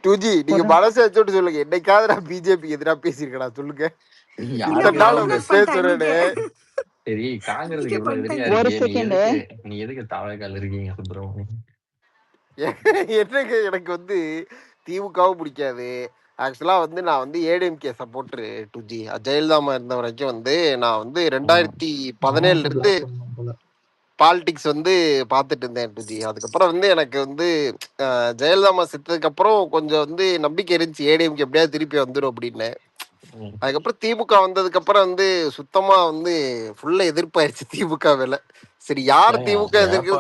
2G நீங்க மனசை வச்சுட்டு சொல்லுங்க. என்னைக்காவது நான் பிஜேபிக்கு எதிராக பேசியிருக்கேனா சொல்லுங்க. இத்தனை நாள் உங்க பேசுறேன்னு. சரி காங்கிரஸுக்கு எவ்வளவு எதிரியா ஒரு இருக்கீங்க, செகண்ட் நீ எதுக்கு தாவேக்கால இருக்கீங்க சுப்பிரமணியம்? என்னங்க எனக்கு வந்து திமுகவும் பிடிக்காது. ஆக்சுவலாக வந்து நான் வந்து ஏடிஎம்கே சப்போர்ட்ரு 2G. ஜெயலலிதாமா இருந்த வரைக்கும் வந்து நான் வந்து 2017 பாலிடிக்ஸ் வந்து பார்த்துட்டு இருந்தேன் 2G. அதுக்கப்புறம் வந்து எனக்கு வந்து ஜெயலலிதாமா செத்ததுக்கப்புறம் கொஞ்சம் வந்து நம்பிக்கை இருந்துச்சு ஏடிஎம்கே எப்படியாவது திருப்பி வந்துடும் அப்படின்னு. அதுக்கப்புறம் திமுக வந்ததுக்கப்புறம் வந்து சுத்தமாக வந்து ஃபுல்லாக எதிர்ப்பாயிருச்சு திமுக வேலை. சரி யார் திமுக எதிர்க்கு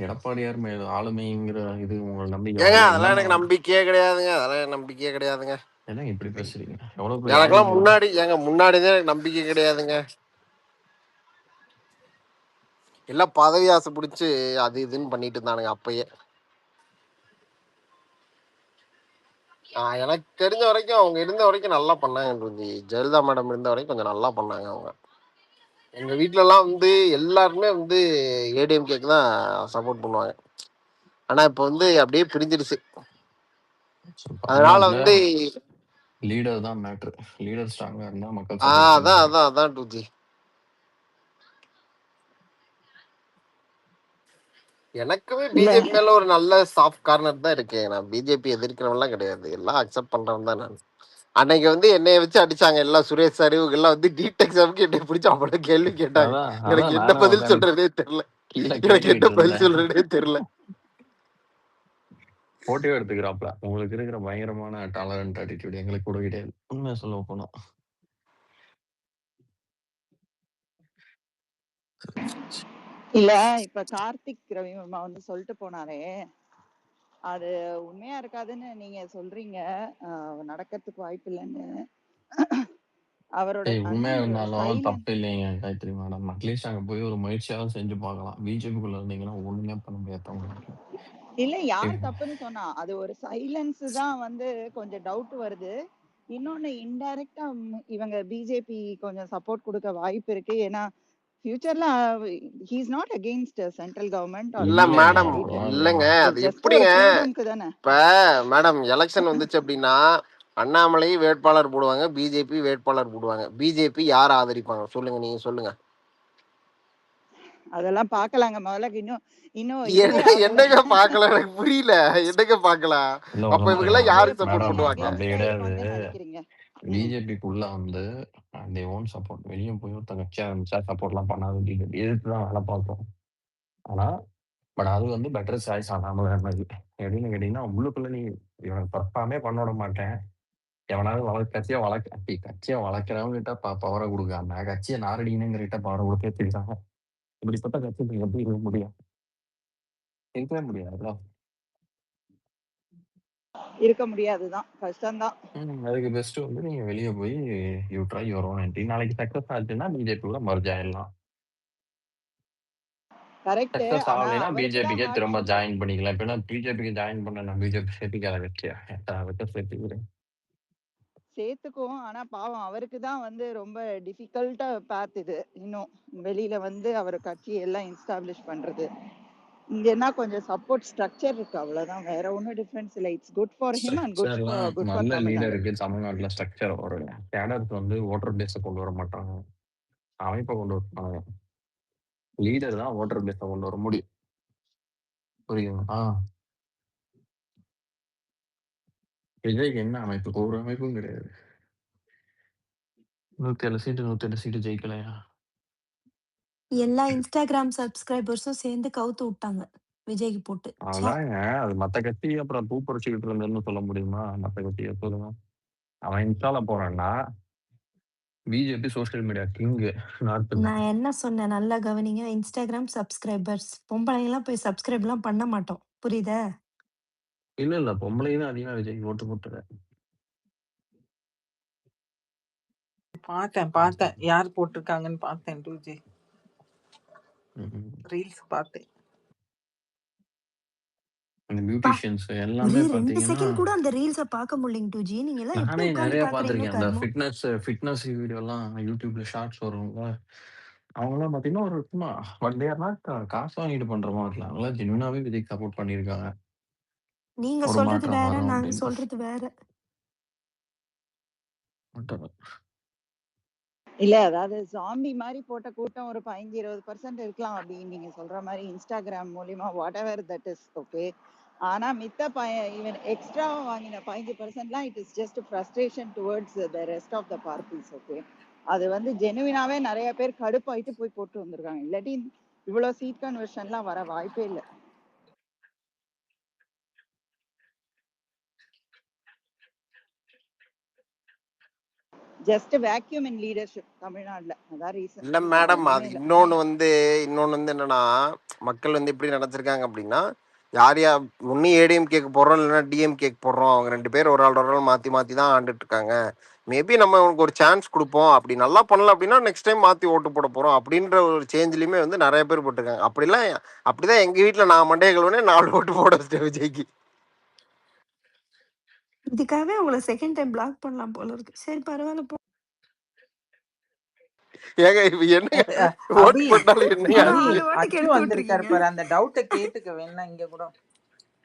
எடப்பாடியார் மேல ஆளுமைங்கிற இது உங்களை நம்பிக்கை? ஏங்க அதெல்லாம் எனக்கு நம்பிக்கையே கிடையாதுங்க. அதெல்லாம் எனக்கு நம்பிக்கையே கிடையாதுங்க. என்னங்க இப்படி பேசுறீங்க? எவ்வளவு எனக்கெல்லாம் முன்னாடி முன்னாடிதான் எனக்கு நம்பிக்கை கிடையாதுங்க. எல்லாம் பதவி ஆசை பிடிச்சி அது இதுன்னு பண்ணிட்டு இருந்தானுங்க அப்பயே. எனக்கு தெரிஞ்ச வரைக்கும் அவங்க இருந்த வரைக்கும் நல்லா பண்ணாங்க. ஜெயலலிதா மேடம் இருந்த வரைக்கும் கொஞ்சம் நல்லா பண்ணாங்க அவங்க. எங்க வீட்டுல எல்லாம் வந்து எல்லாருமே வந்து ஏடிஎம்கேக்கு தான் சப்போர்ட் பண்ணுவாங்க. ஆனா இப்ப வந்து அப்படியே பிரிஞ்சிருச்சு. அதனால வந்து லீடர் தான் மேட்டர். லீடர் ஸ்ட்ராங்கா இருந்தா மக்கள் அதான் 2G. எனக்குமே பிஜேபி மேல ஒரு நல்ல சாஃப்ட் கார்னர் தான் இருக்கு. நான் பிஜேபி எதிர்க்கிறவன்லாம் கிடையாது, எல்லாம் அக்செப்ட் பண்றவன் தான் நான். அன்னைக்கு வந்து என்னைய வச்சு அடிச்சாங்க எல்லாம், சுரேஷ் சார் எல்லாம் வந்து நீட் எக்ஸாமுக்கு என்னை பிடிச்சி அவ்வளோ கேள்வி கேட்டாங்க. எனக்கு என்ன பதில் சொல்றதே தெரியல. போட்டியோ எடுத்துக்கிறாப்ல. உங்களுக்கு இருக்கிற பயங்கரமான டாலரண்ட் ஆட்டிடியூட் எங்களுக்கு கூட கிடையாது, உண்மையா சொல்ல போனா. இல்ல இப்ப கார்த்திக் ரவிவர்மா வந்து சொல்லிட்டு போனாரே, அது உண்மையா இருக்காதுன்னு நீங்க சொல்றீங்க, நடக்கிறதுக்கு வாய்ப்பு இல்லைன்னு. அவரோட உண்மையா இருந்தாலும் தப்பு இல்லைங்க காயத்ரி மேடம். அட்லீஸ்ட் அங்க போய் ஒரு முயற்சியாவது செஞ்சு பார்க்கலாம். பிஜேபிக்குள்ள இருந்தீங்கன்னா ஒண்ணுமே பண்ண முடியாது. இல்ல யார் தப்புன்னு சொன்னா, அது ஒரு சைலன்ஸ் தான் வந்து கொஞ்சம் டவுட் வருது. இன்னொன்னு இன்டைரக்டா இவங்க பிஜேபி கொஞ்சம் சப்போர்ட் கொடுக்க வாய்ப்பு இருக்கு. ஏன்னா ஃபியூச்சர்ல he is not against central government. இல்ல மேடம், இல்லங்க அது எப்படிங்க? இப்ப மேடம் எலெக்ஷன் வந்துச்சு அப்படின்னா அண்ணாமலை வேட்பாளர் போடுவாங்க, பிஜேபி வேட்பாளர் போடுவாங்க. பிஜேபி யார் ஆதரிப்பாங்க சொல்லுங்க, நீங்க சொல்லுங்க. அதெல்லாம் பாக்கலாங்க முதல்ல. இன்னும் என்னங்க பாக்கல, எனக்கு புரியல. என்னங்க பாக்கலாம்? அப்ப இவங்க எல்லாம் யாருக்கு சப்போர்ட் பண்ணுவாங்க? அப்படி கிடையாது. பிஜேபிக்குள்ள வந்து they won't support. வெளியே போய் ஒருத்தங்க கட்சி ஆரம்பிச்சா சப்போர்ட் எல்லாம் பண்ணாது. பிஜேபி எதிர்த்துதான் வேலை பார்ப்போம். ஆனா பட் அது வந்து பெட்டர் சாய்ஸ் ஆகாமல் மாதிரி எப்படின்னு கேட்டீங்கன்னா, உள்ளுக்குள்ள நீ இவன் பர்ஃபார்மே பண்ண விட மாட்டேன், எவனாவது கட்சியை வளர்க்கிறவங்க கிட்ட பவரை கொடுக்காம கட்சியை நாரடினுங்கிட்ட பவரை கொடுத்தே தெரியுறாங்க. இப்படிப்பட்ட கட்சி எப்படி இருக்க முடியும்? இருக்கவே முடியாதுல்ல. இருக்க முடியாதுதான், கஷ்டம்தான். அதுக்கு பெஸ்ட் வந்து நீங்க வெளியே போய் you try your own entry. நாளைக்கு சக்சஸ் ஆச்சுன்னா பிஜேபி கூட மர்ஜ் ஆயிடலாம். சக்சஸ் ஆகலைன்னா பிஜேபிக்கே திரும்ப ஜாயின் பண்ணிக்கலாம். இப்ப பிஜேபிக்கு ஜாயின் பண்ண நான் பிஜேபி சேர்த்துக்காத கட்சியா சேர்த்துக்கிறேன். சேர்த்துக்கும். ஆனா பாவம் அவருக்கு தான் வந்து ரொம்ப டிஃபிகல்ட்டா பாத் இது. இன்னும் வெளியில வந்து அவர் கட்சி எல்லாம் எஸ்டாப்ளிஷ் பண்றது. இங்கன்னா கொஞ்சம் சப்போர்ட் ஸ்ட்ரக்சர் இருக்கு, அவ்வளவுதான். வேற ஒன்னும் டிஃபரன்ஸ் இல்ல. It's good for him and good for நல்ல லீடர் இருக்கு தமிழ்நாட்டுல. ஸ்ட்ரக்சர் ஒரு கேடருக்கு வந்து ஓட்டர் பேஸ கொண்டு வர மாட்டாங்க, அமைப்பை கொண்டு வருவாங்க. லீடர் தான் ஓட்டர் பேஸ கொண்டு வர முடியும். புரியுதுங்களா? விஜய்க்கு என்ன அமைப்பு? ஒரு அமைப்பும் கிடையாது. 107 சீட்டு ஜெயிக்கலையா? எல்லா இன்ஸ்டாகிராம் சப்ஸ்கிரைபர்ஸும் சேர்ந்து கவுத்து விட்டாங்க விஜய்க்கு போட்டு. அதாங்க அது மத்த கட்சி அப்புறம் பூப்பறிச்சுக்கிட்டு இருந்தேன்னு சொல்ல முடியுமா? மத்த கட்சியை சொல்லுங்க. அவன் இன்ஸ்டால போறான்னா பிஜேபி சோசியல் மீடியா கிங். நான் என்ன சொன்னேன் நல்லா கவனிங்க. இன்ஸ்டாகிராம் சப்ஸ்கிரைபர்ஸ், பொம்பளைங்க எல்லாம் போய் சப்ஸ்கிரைப் எல்லாம் பண்ண மாட்டோம், புரியுதா? இல்ல பொம்பளைங்க தான் அதிகமா விஜய் ஓட்டு போட்டுற. பார்த்தேன் யார் போட்டிருக்காங்கன்னு பார்த்தேன். 2G ரீல்ஸ் பார்த்தேன். அந்த பியூட்டிஷியன்ஸ் எல்லாமே பாத்தீங்கன்னா 2 செகண்ட் கூட அந்த ரீல்ஸ பார்க்க முடியலங்க 2G. நீங்க எல்லாம் நானே நிறைய பாத்திருக்கேன். அந்த ஃபிட்னஸ் வீடியோ எல்லாம் யூடியூப்ல ஷார்ட்ஸ் வரும்ல, அவங்க எல்லாம் பாத்தீங்கன்னா ஒரு சும்மா ஒன் டே காசு வாங்கிட்டு பண்ற மாதிரி இருக்கலாம். ஜென்யூனாவே விஜய் சப்போர்ட் பண்ணிருக்காங்க. நீங்க ஒரு சொல்றது மாற்றம் வேற, வரும் நாங்க அப்படின்னு. சொல்றது வேற. இல்ல அதாவது ஜாம்பி மாதிரி போட்ட கூட்டம் ஒரு 15-20% இருக்கலாம் அப்படி நீங்க சொல்ற மாதிரி இன்ஸ்டாகிராம் மூலியமா whatever that is okay. ஆனா மித்த ஈவன் எக்ஸ்ட்ரா வாங்கின 15%லாம் it is just frustration towards the rest of the parties okay. அது வந்து ஜெனுவினாவே நிறைய பேர் கடுப்பாயிட்டு போய் போட்டு வந்திருக்காங்க. இல்லாட்டி இவ்வளவு சீட் கன்வர்ஷன்லாம் வர வாய்ப்பே இல்லை. ஜஸ்ட் வேக்யூம் இன் லீடர்ஷிப் தமிழ்நாடுல அதான் ரீசன். இல்ல மேடம், அது இன்னொன்னு வந்து என்னன்னா, மக்கள் வந்து எப்படி நினைச்சிருக்காங்க அப்படின்னா, யார் யார் ஒன்னும் ஏடிஎம் கேக்கு போடுறோம், இல்லைன்னா டிஎம் கேக் போடுறோம், அவங்க 2 பேர் ஒரு ஆள் மாத்தி மாத்தி தான் ஆண்டுட்டு இருக்காங்க. மேபி நம்ம அவனுக்கு ஒரு சான்ஸ் கொடுப்போம், அப்படி நல்லா பண்ணல அப்படின்னா நெக்ஸ்ட் டைம் மாத்தி ஓட்டு போட போறோம் அப்படின்ற ஒரு சேஞ்சிலுமே வந்து நிறைய பேர் போட்டிருக்காங்க. அப்படிதான் எங்க வீட்டுல நான் மண்டைய கழுவுனே 4 ஓட்டு போட வச்சிட்டேன் விஜய்க்கு. இதுக்காகவே உங்கள செகண்ட் டைம் பிளாக் பண்ணலாம் போல இருக்கு. சரி பரவால்ல போ. ஏங்க இப்ப என்னங்க ஓட்டு அபி போட்டாலும் என்னங்க அபி 4 வாட்டி அச்சு கெடுத்து வந்திருக்காரு விட்டுருக்கீங்க. பாரு, அந்த டவுட்டை கேட்டுக்க வேணா இங்க கூட.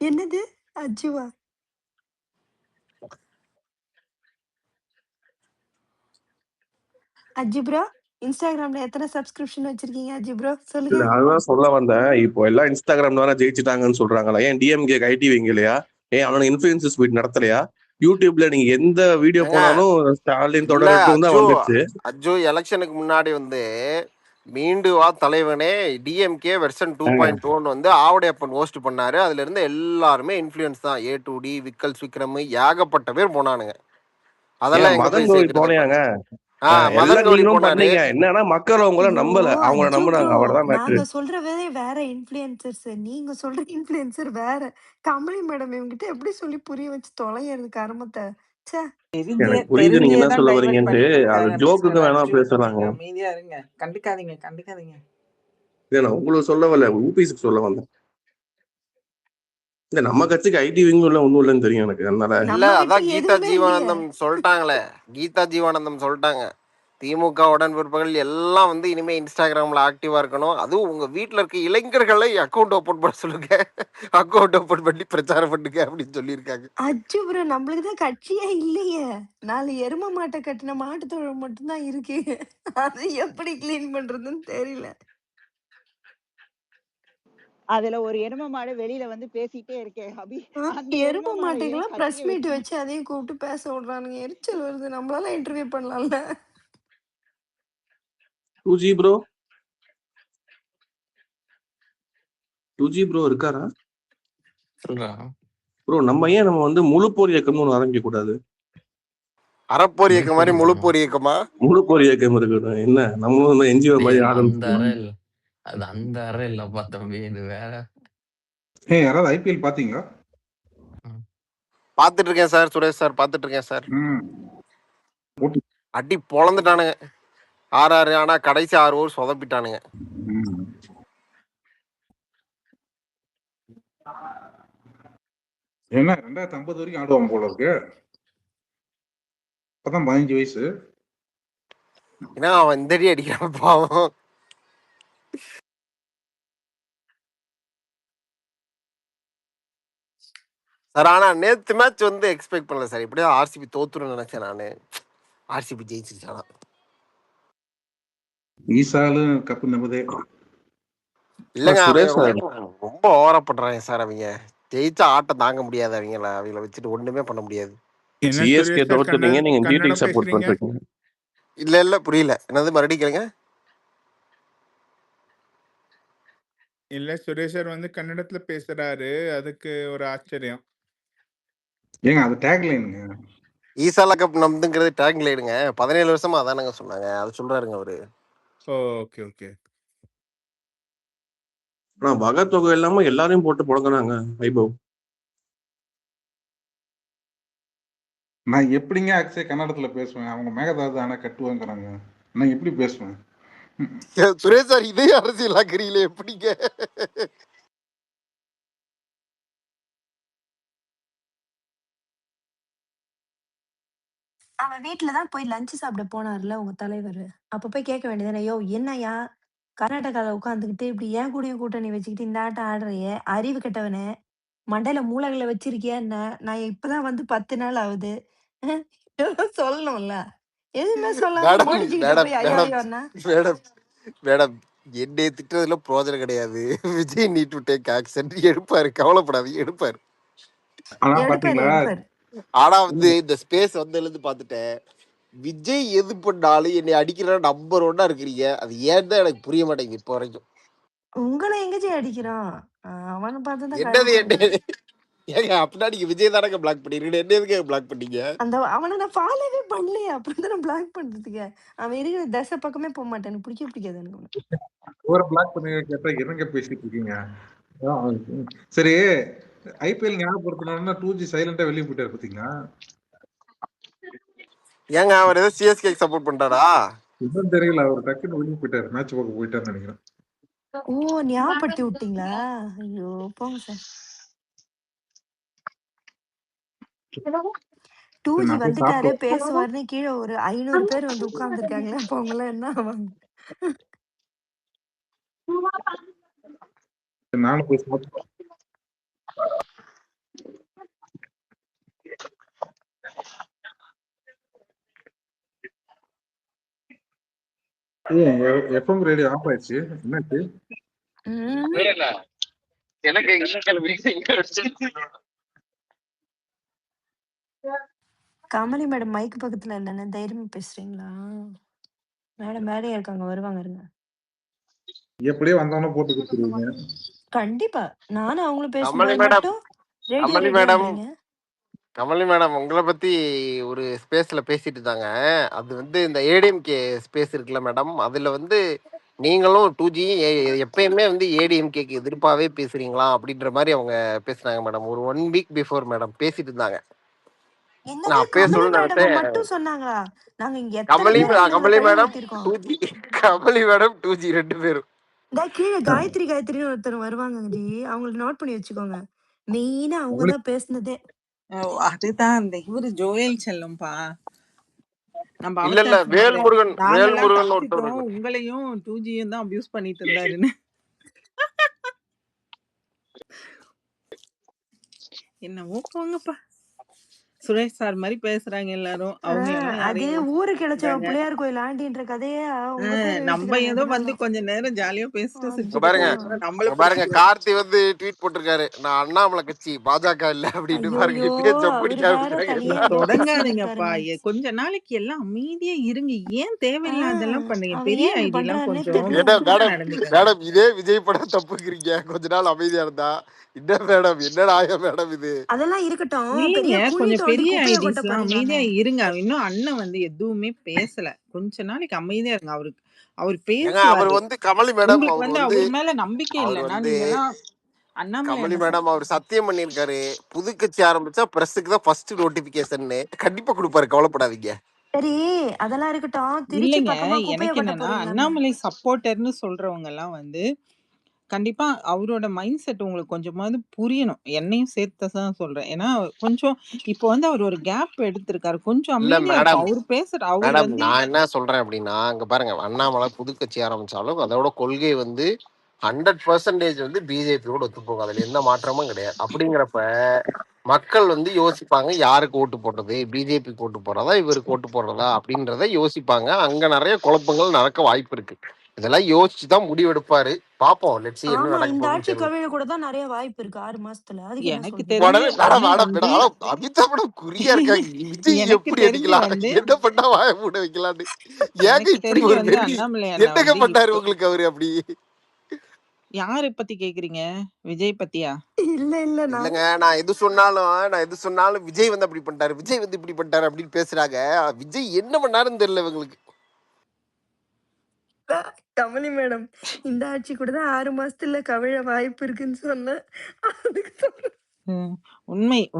என்னது? அஜுவா? அஜி ப்ரோ, இன்ஸ்டாகிராம்ல எத்தனை சப்ஸ்கிரிப்ஷன் வச்சிருக்கீங்க அஜி ப்ரோ? இல்ல சொல்லுங்க. அதுதான் சொல்ல வந்தேன். இப்போ எல்லாம் இன்ஸ்டாகிராம்ல தானே ஜெயிச்சுட்டாங்கன்னு சொல்றாங்களா? ஏன் டிஎம்கே ஐடி வைங்கலையா? ஏன் அவனோட இன்ஃபுளுசஸ் மீட் நடத்தலையா? யூடியூப்ல நீங்க எந்த வீடியோ ஏங்க போனாலும் ஸ்டாலின் இல்ல தொடரட்டும் தான் வந்துச்சு. அஜு எலெக்ஷனுக்கு முன்னாடி வந்து மீண்டு வா தலைவனே டிஎம்கே வெர்ஷன் ஏங்க, 2.0 வந்து ஆவடையப்பன் ஹோஸ்ட் பண்ணாரு. அதுல இருந்து எல்லாருமே இன்ஃப்ளூயன்ஸ் தான். A to D, Vikkals Vikram, ஏகப்பட்ட பேர் போனானுங்க. அதெல்லாம் ஏன் எங்க மதன் போய் கௌரி சேர்க்கறது இப்ப? போனையாங்க? மதன் எல்லாம் கௌரி நீங்களும் போனாரு. பண்ணீங்க. என்னன்னா மக்கள் அவங்கள ஐயோ! நம்பல, அவங்கள அஜு ப்ரோ, நம்புனாங்க. அவ்வளவுதான் மேட்ரு. நாங்க சொல்றதே வேற இன்ஃப்ளூயன்சர்ஸ். நீங்க சொல்ற இன்ஃப்ளூயன்சர் வேற. கமலி மேடம் இவங்கிட்ட எப்படி சொல்லி புரிய வச்சு தொலையறது கருமத்த? ச்சே! எனக்கு புரியுது நீங்க தெரிஞ்சே என்ன தான் சொல்ல டைவர்ட் வரீங்கன்ட்டு. பண்ணிட்டு அது இருக்காங்க ஜோக்குக்கு மிஸ்டர் வேணா அச்சு. பேசுறாங்க. நீங்க அமைதியா இருங்க, கண்டுக்காதீங்க. இல்ல நான் உங்களுக்கு சொல்ல வரல, ஊபிஸ்க்கு சொல்ல வந்தேன். இல்ல நம்ம கட்சிக்கு ஐடி விங்கும் இல்ல ஒண்ணும் இல்லைன்னு தெரியும் எனக்கு. அதனால இல்ல நம்ம அதான் கட்சிக்கு கீதா எதுவுமே இல்லையே. ஜீவானந்தம் சொல்லிட்டாங்களே. கீதா ஜீவானந்தம் சொல்லிட்டாங்க, திமுக உடன்பிறப்புகள் எல்லாம் வந்து இனிமே இன்ஸ்டாகிராம்ல ஆக்டிவா இருக்கணும். அதுவும் உங்க வீட்டுல இருக்க இளைஞர்களை அக்கௌண்ட் ஓபன் பண்ண சொல்லுங்க, அக்கௌண்ட் ஓபன் பண்ணி பிரச்சாரம் பண்ணுங்க அப்படின்னு சொல்லியிருக்காங்க. அஜு ப்ரோ, நம்மளுக்கு தான் கட்சியே இல்லையே. 4 எரும மாட்ட கட்டின மாட்டு தொழுவம் மட்டும் தான் இருக்கு. அதை எப்படி கிளீன் பண்றதுன்னு தெரியல. அதுல ஒரு எரும மாடு வெளியில வந்து பேசிட்டே இருக்கேன் அபி. அந்த எரும எரும மாடை ஏன் மாட்டுக்கெல்லாம் பிரஸ் கத்திய மீட் வச்சு வச்சு அதையும் கூப்பிட்டு பேச விடுறானுங்க. எரிச்சல் வருது. நம்மளால இன்டர்வியூ பண்ணலாம்ல. 2G ப்ரோ, 2G ப்ரோ இருக்காரா சொல்றா. ப்ரோ? நம்ம வந்து முழு போர் இயக்கம்னு ஒன்று ஆரம்பிக்க கூடாது? அறப்போர் இயக்கம் மாதிரி முழு முழுப்பொரி போர் இயக்கமா? முழு போர் இயக்கம் இருக்கட்டும். என்ன நம்மளும் என்ஜிஓ மாதிரி அந்த ஆரம்பிச்சுக்கலாம். அறை இல்ல, அது அந்த அறை இல்லப்பா தம்பி, இது வேற. யாராவது ஐபிஎல் பாத்தீங்களா? பாத்துட்டு இருக்கேன் சார், சுரேஷ் சார் பாத்துட்டு இருக்கேன் சார். போட்டு. அடி பொழந்துட்டானுங்க 6-6. ஆனா கடைசி 6 ஓவர் சொதப்பிட்டானுங்க. ம். என்ன 2050 வரைக்கும் ஆடுவாங்க போல இருக்கு. அப்பதான் 15 வயசு. ஏன்னா அவன் இந்த அடி அடிக்கிறான் பாவம். சார் ஆனா நேத்து மேட்ச் வந்து எக்ஸ்பெக்ட் பண்ணல சார். இப்படியே ஆர்சிபி தோத்துருன்னு நினைச்சேன் நானு. ஆர்சிபி ஜெயிச்சிருச்சானா? ஈசாலு கப்பு நம்பதே. இல்லங்க, சுரேஷ் சார், அவங்க ரொம்ப ஓவரா பண்றாங்க சார். அவங்க ஜெயிச்சா ஆட்டம் தாங்க முடியாது. அவங்கள வச்சுட்டு ஒண்ணுமே பண்ண முடியாது. என்ன சிஎஸ்கே சுரேஷ் சார் தோத்துட்டீங்க, நீங்க ஜிடிக்கு கன்னடம் சப்போர்ட் பேசுறீங்க? பண்றீங்க. இல்ல புரியல. என்னது மறுபடியும் கேளுங்க. இல்ல சுரேஷ் சார் வந்து கன்னடத்துல பேசுறாரு, அதுக்கு ஒரு ஆச்சரியம். ஏங்க அது டேக் லைனுங்க. ஈசாலா கப் நம்புங்கிறது டேக் லைனுங்க. 17 வருஷமா அதானங்க சொன்னாங்க. அது சொல்றாருங்க அவரு. ஓகே. ஆனா வகை தொகை இல்லாம எல்லாரையும் போட்டு புழங்குறாங்க வைபவ். நான் எப்படிங்க அக்ஷய் கன்னடத்துல பேசுவேன்? அவங்க மேகதாது அணை கட்டுவாங்கிறாங்க, நான் எப்படி பேசுவேன்? சுரேஷ் சார் இதே அரசியல் ஆக்குறீங்களே எப்படிங்க? அவன் வீட்ல தான் போய் லஞ்ச் சாப்பிட போனார்ல உங்க தலைவரு. அப்ப போய் கேட்க வேண்டியதுதானே, "யோவ் என்னய்யா கர்நாடகால உட்காந்துக்கிட்டு இப்படி என் கூடயும் கூட்டணி வச்சுக்கிட்டு இந்த ஆட்டம் ஆடுறியே, அறிவு கெட்டவனே!" மண்டையில மூளைகள வச்சிருக்கியா என்ன? நான் இப்பதான் வந்து 10 நாள் ஆகுது. இதெல்லாம் சொல்லணும்ல. எதுவுமே சொல்லாம மேடம் மோடிஜி கிட்ட மேடம் போய் ஐயோ மேடம் ஐயோன்னா? மேடம் மேடம் என்னைய திட்டுறதுல பிரோஜனம் கிடையாது. Vijay need to take action எடுப்பாரு, கவலைப்படாதீங்க எடுப்பாரு. ஆனா எடுப்பாரு, பாத்தீங்களா எடுப்பாரு. ஆனா வந்து இந்த ஸ்பேஸ் வந்ததுல இருந்து பார்த்துட்டேன், விஜய் எது பண்ணாலும் என்னை அடிக்கிற நம்பர் ஒன்னா இருக்கிறீங்க. அது ஏன் தான் எனக்கு புரிய மாட்டேங்குது இப்போ வரைக்கும். உங்கள எங்கஜி அடிக்கிறான்? அவன பார்த்து தான் என்னது என்ன கடுப்பாகுது. ஏங்க அப்படின்னா நீங்க விஜய் தானங்க பிளாக் பண்ணிருக்கீங்க, என்ன எதுக்கு பிளாக் பண்ணீங்க? அவன நான் ஃபாலோவே பண்ணலையே. அப்புறம் தானே பிளாக் பண்றதுக்கு. அவன் இருக்கிற தசை பக்கமே போக மாட்டான். எனக்கு பிடிக்கவே பிடிக்காது எனக்கு அவன. ஒரு பிளாக் பண்ணி கேட்டா என்னங்க பேசிட்டு இருக்கீங்க? சரி, ஐபிஎல் ஞாபகப்படுத்தணும்னா 2G சைலண்டா வெளியே போயிட்டாரு பாத்தீங்களா? ஏங்க அவர் ஏதோ சிஎஸ்கே சப்போர்ட் பண்றாரா? இன்னும் தெரியல, அவர் டக்குன்னு வெளியே போயிட்டாரு, மேட்ச் பார்க்க போயிட்டாருன்னு நினைக்கிறேன். ஓ, ஞாபகப்படுத்தி விட்டீங்களா? ஐயோ போங்க சார். 2G நான் போய் வந்துட்டாரு சாப்பிட்டு பேசுவாருன்னு கீழே ஒரு 500 பேர் வந்து உட்கார்ந்துருக்காங்களே. அப்ப அவங்க எல்லாம் என்ன ஆவாங்க? நானும் போய் சாப்பிட்டு எஃப்எம் ரேடியோ ஆஃப் ஆயிடுச்சு. என்னாச்சு? ம். கமலி மேடம் மைக் பக்கத்துல இல்லைன்னு தைரியமா பேசுறீங்களா? மேடம் வேலையா இருக்காங்க, வருவாங்க இருங்க. எப்படியே வந்தவன போட்டு கொடுத்துருவீங்க. கண்டிப்பா. நானும் அவங்களும் கமலி பேசும்போது மேடம் மட்டும் ரேடியோ கமலி மேடம் ரேடியோன்றீங்க. கமலி மேடம் உங்களை பத்தி ஒரு ஸ்பேஸ்ல பேசிட்டு இருந்தாங்க. அது வந்து இந்த ஏடிஎம்கே ஸ்பேஸ் இருக்குல்ல மேடம், அதுல வந்து நீங்களும் 2G எப்பயுமே வந்து ஏடிஎம்கேக்கு எதிர்ப்பாவே பேசுறீங்களா அப்படின்ற மாதிரி அவங்க பேசுனாங்க மேடம். ஒரு 1 வீக் பிஃபோர் மேடம் பேசிட்டு இருந்தாங்க. என்னது நான் அப்பயே கமலி சொல்ல மேடம் நினைச்சேன். மட்டும் சொன்னாங்களா? நாங்க இங்க எத்தனை பேர் அவங்கள கமலி கழுவி madam ஊத்திருக்கோம். 2G Kamali madam 2G 2 பேரும். இந்த கீழே காயத்ரின்னு ஒருத்தர் வருவாங்க ஜி, அவங்களுக்கு நோட் பண்ணி வச்சுக்கோங்க. மெயினா அவங்கதான் பேசுனதே. அதுதான் அந்த இவரு ஜோயல் செல்லம்பா. நம்ம இல்ல இல்ல அவதார் சொன்னாரு, வேல்முருகன் நாங்கெல்லாம் வேல்முருகன் ஒருத்தர் தப்பிச்சிட்டோம், இருக்காரு. உங்களையும் 2Gயும் தான் அபியூஸ் பண்ணிட்டு இருந்தாருன்னு. என்னவோ போங்கப்பா. சுரேஷ் சார் மாதிரி பேசுறாங்க எல்லாரும். அவங்க எல்லாம் அது யாரையும் ஊரு கிளச்ச பண்றாங்க. பிள்ளையார் கோயில் ஆண்டின்ற கதையே அவங்க பேர் நம்ம எடுத்துக்கிறாங்க ஏதோ வந்து இப்படிதான். கொஞ்ச நேரம் ஜாலியா பேசிட்டு இங்க சிரிச்சுட்டு பாருங்க போவோம். அப்புறம் நம்மள இங்க பாருங்க பிடிச்சி கார்த்தி வந்து ட்வீட் போட்டிருக்காரு, நான் அண்ணாமலை கட்சி பாஜக இல்ல அப்படின்னு. பாருங்க ஐயோயோ, இப்பயே ஜம்ப் அவரு அடிக்க வேற ஆரம்பிக்கிறாங்க தனியா எல்லாம். ஏதோ பேசிட்டு தொடங்காதீங்கப்பா. இருக்காருங்க. கொஞ்ச நாளைக்கு எல்லாம் அமைதியா இருங்க. ஏன் தேவையில்லாதெல்லாம் பண்ணுங்க? அவர் பெரிய ஏன் இப்படி ஐடி எல்லாம் பண்றாருன்னே கொஞ்சம் தெரியல என்ன எனக்கு. ஒழுங்கா மேடம் நடந்துக்கங்க. மேடம் இதே விஜய் படம் தப்புக்கிறீங்க, கொஞ்ச நாள் அமைதியா இருந்தா. என்ன மேடம் என்ன நாயம் மேடம் இது? அதெல்லாம் இருக்கட்டும், இல்லைங்க, பெரிய குழி கொஞ்சம் தோண்டி பெரிய குப்பைய கொட்ட ஐடிஸ் எல்லாம் போறீங்களாங்க? அமைதியா இருங்க. இன்னும் அண்ணன் வந்து எதுவுமே பேசல. கொஞ்ச நாளைக்கு அமைதியா இருங்க. அவர் ஏங்க அவர் பேசுவாரு. வந்து கமலி மேடம் உங்களுக்கு அவர் வந்து வந்து அவர் மேல நம்பிக்கை அவர் இல்லைன்னா வந்து நீங்க எல்லாம் அண்ணாமலை கமலி அண்ணன் மேடம் அவர் சத்தியம் பண்ணியிருக்காரு, புது கட்சி ஆரம்பிச்சா பிரஸுக்கு தான் ஃபர்ஸ்ட் நோட்டிபிகேஷன். கண்டிப்பா கொடுப்பாரு, கவலைப்படாதீங்க. சரி, அதெல்லாம் இருக்கட்டும். திருச்சி இல்லைங்க. பக்கமா குப்பைய எனக்கு கொட்ட என்னன்னா, போறீங்களாங்க? அண்ணாமலை சப்போர்ட்டர்னு சொல்றவங்க எல்லாம் வந்து கண்டிப்பா அவரோட மைண்ட் செட் உங்களுக்கு கொஞ்சமாவது புரியணும். என்னையும் சேர்த்து தான் சொல்றேன். ஏன்னா கொஞ்சம் இப்போ வந்து அவர் ஒரு கேப் எடுத்திருக்காரு. கொஞ்சம் இல்ல அமைதியா மேடம் இருக்கும். அவர் மேடம் வந்து நான் என்ன சொல்றேன் அப்படின்னா, அங்க பாருங்க அண்ணாமலை புது கட்சி ஆரம்பிச்சாலும் அதோட கொள்கை வந்து 100% வந்து பிஜேபியோட ஒத்துப்போகும், அதுல எந்த மாற்றமும் கிடையாது. அப்படிங்கிறப்ப மக்கள் வந்து யோசிப்பாங்க, யாருக்கு ஓட்டு போடுறது, பிஜேபிக்கு ஓட்டு போடுறதா இவருக்கு ஓட்டு போடுறதா அப்படின்றத யோசிப்பாங்க. அங்க நிறைய குழப்பங்கள் நடக்க வாய்ப்பு இருக்கு. இதெல்லாம் யோசிச்சு தான் முடிவெடுப்பாரு. பாப்போம், லெட்ஸ் see என்ன ஆமா, நடக்க இந்த போகுதுன்னு ஆட்சி தெரியல. கவிழ கூட தான் நிறைய வாய்ப்பு இருக்கு 6 மாசத்துல. அதுக்கு என்ன எனக்கு சொல்றீங்க? தெரிஞ்சு உடனே மேடம் அண்ணன் மேடம் வந்து மேடம் அமிதாப் மேடம் குறியா இருக்காங்க. விஜய் எனக்கு எப்படி தெரிஞ்சு அடிக்கலாம், வந்து என்ன பண்ணா வாய மூட வைக்கலான்னு. ஏங்க எனக்கு இப்படி தெரிஞ்சு ஒரு வந்து வெறி, அண்ணாமலை அண்ணா என்னங்க வந்து பண்ணாரு இப்போ உங்களுக்கு அவரு அப்படி? யாரை பத்தி கேக்குறீங்க? விஜய் பத்தியா? இல்ல இல்லங்க, நான் எது சொன்னாலும் விஜய் வந்து அப்படி பண்ணிட்டாரு, விஜய் வந்து இப்படி பண்ணிட்டாரு அப்படின்னு பேசுறாங்க. விஜய் என்ன பண்ணாருன்னு தெரியல இவங்களுக்கு. கமலி மேடம், இந்த ஆட்சி கூட தான் 6 மாசத்துல கவிழ வாய்ப்பு இருக்குன்னு சொன்னேன். அதுக்கு சொல்றேன்.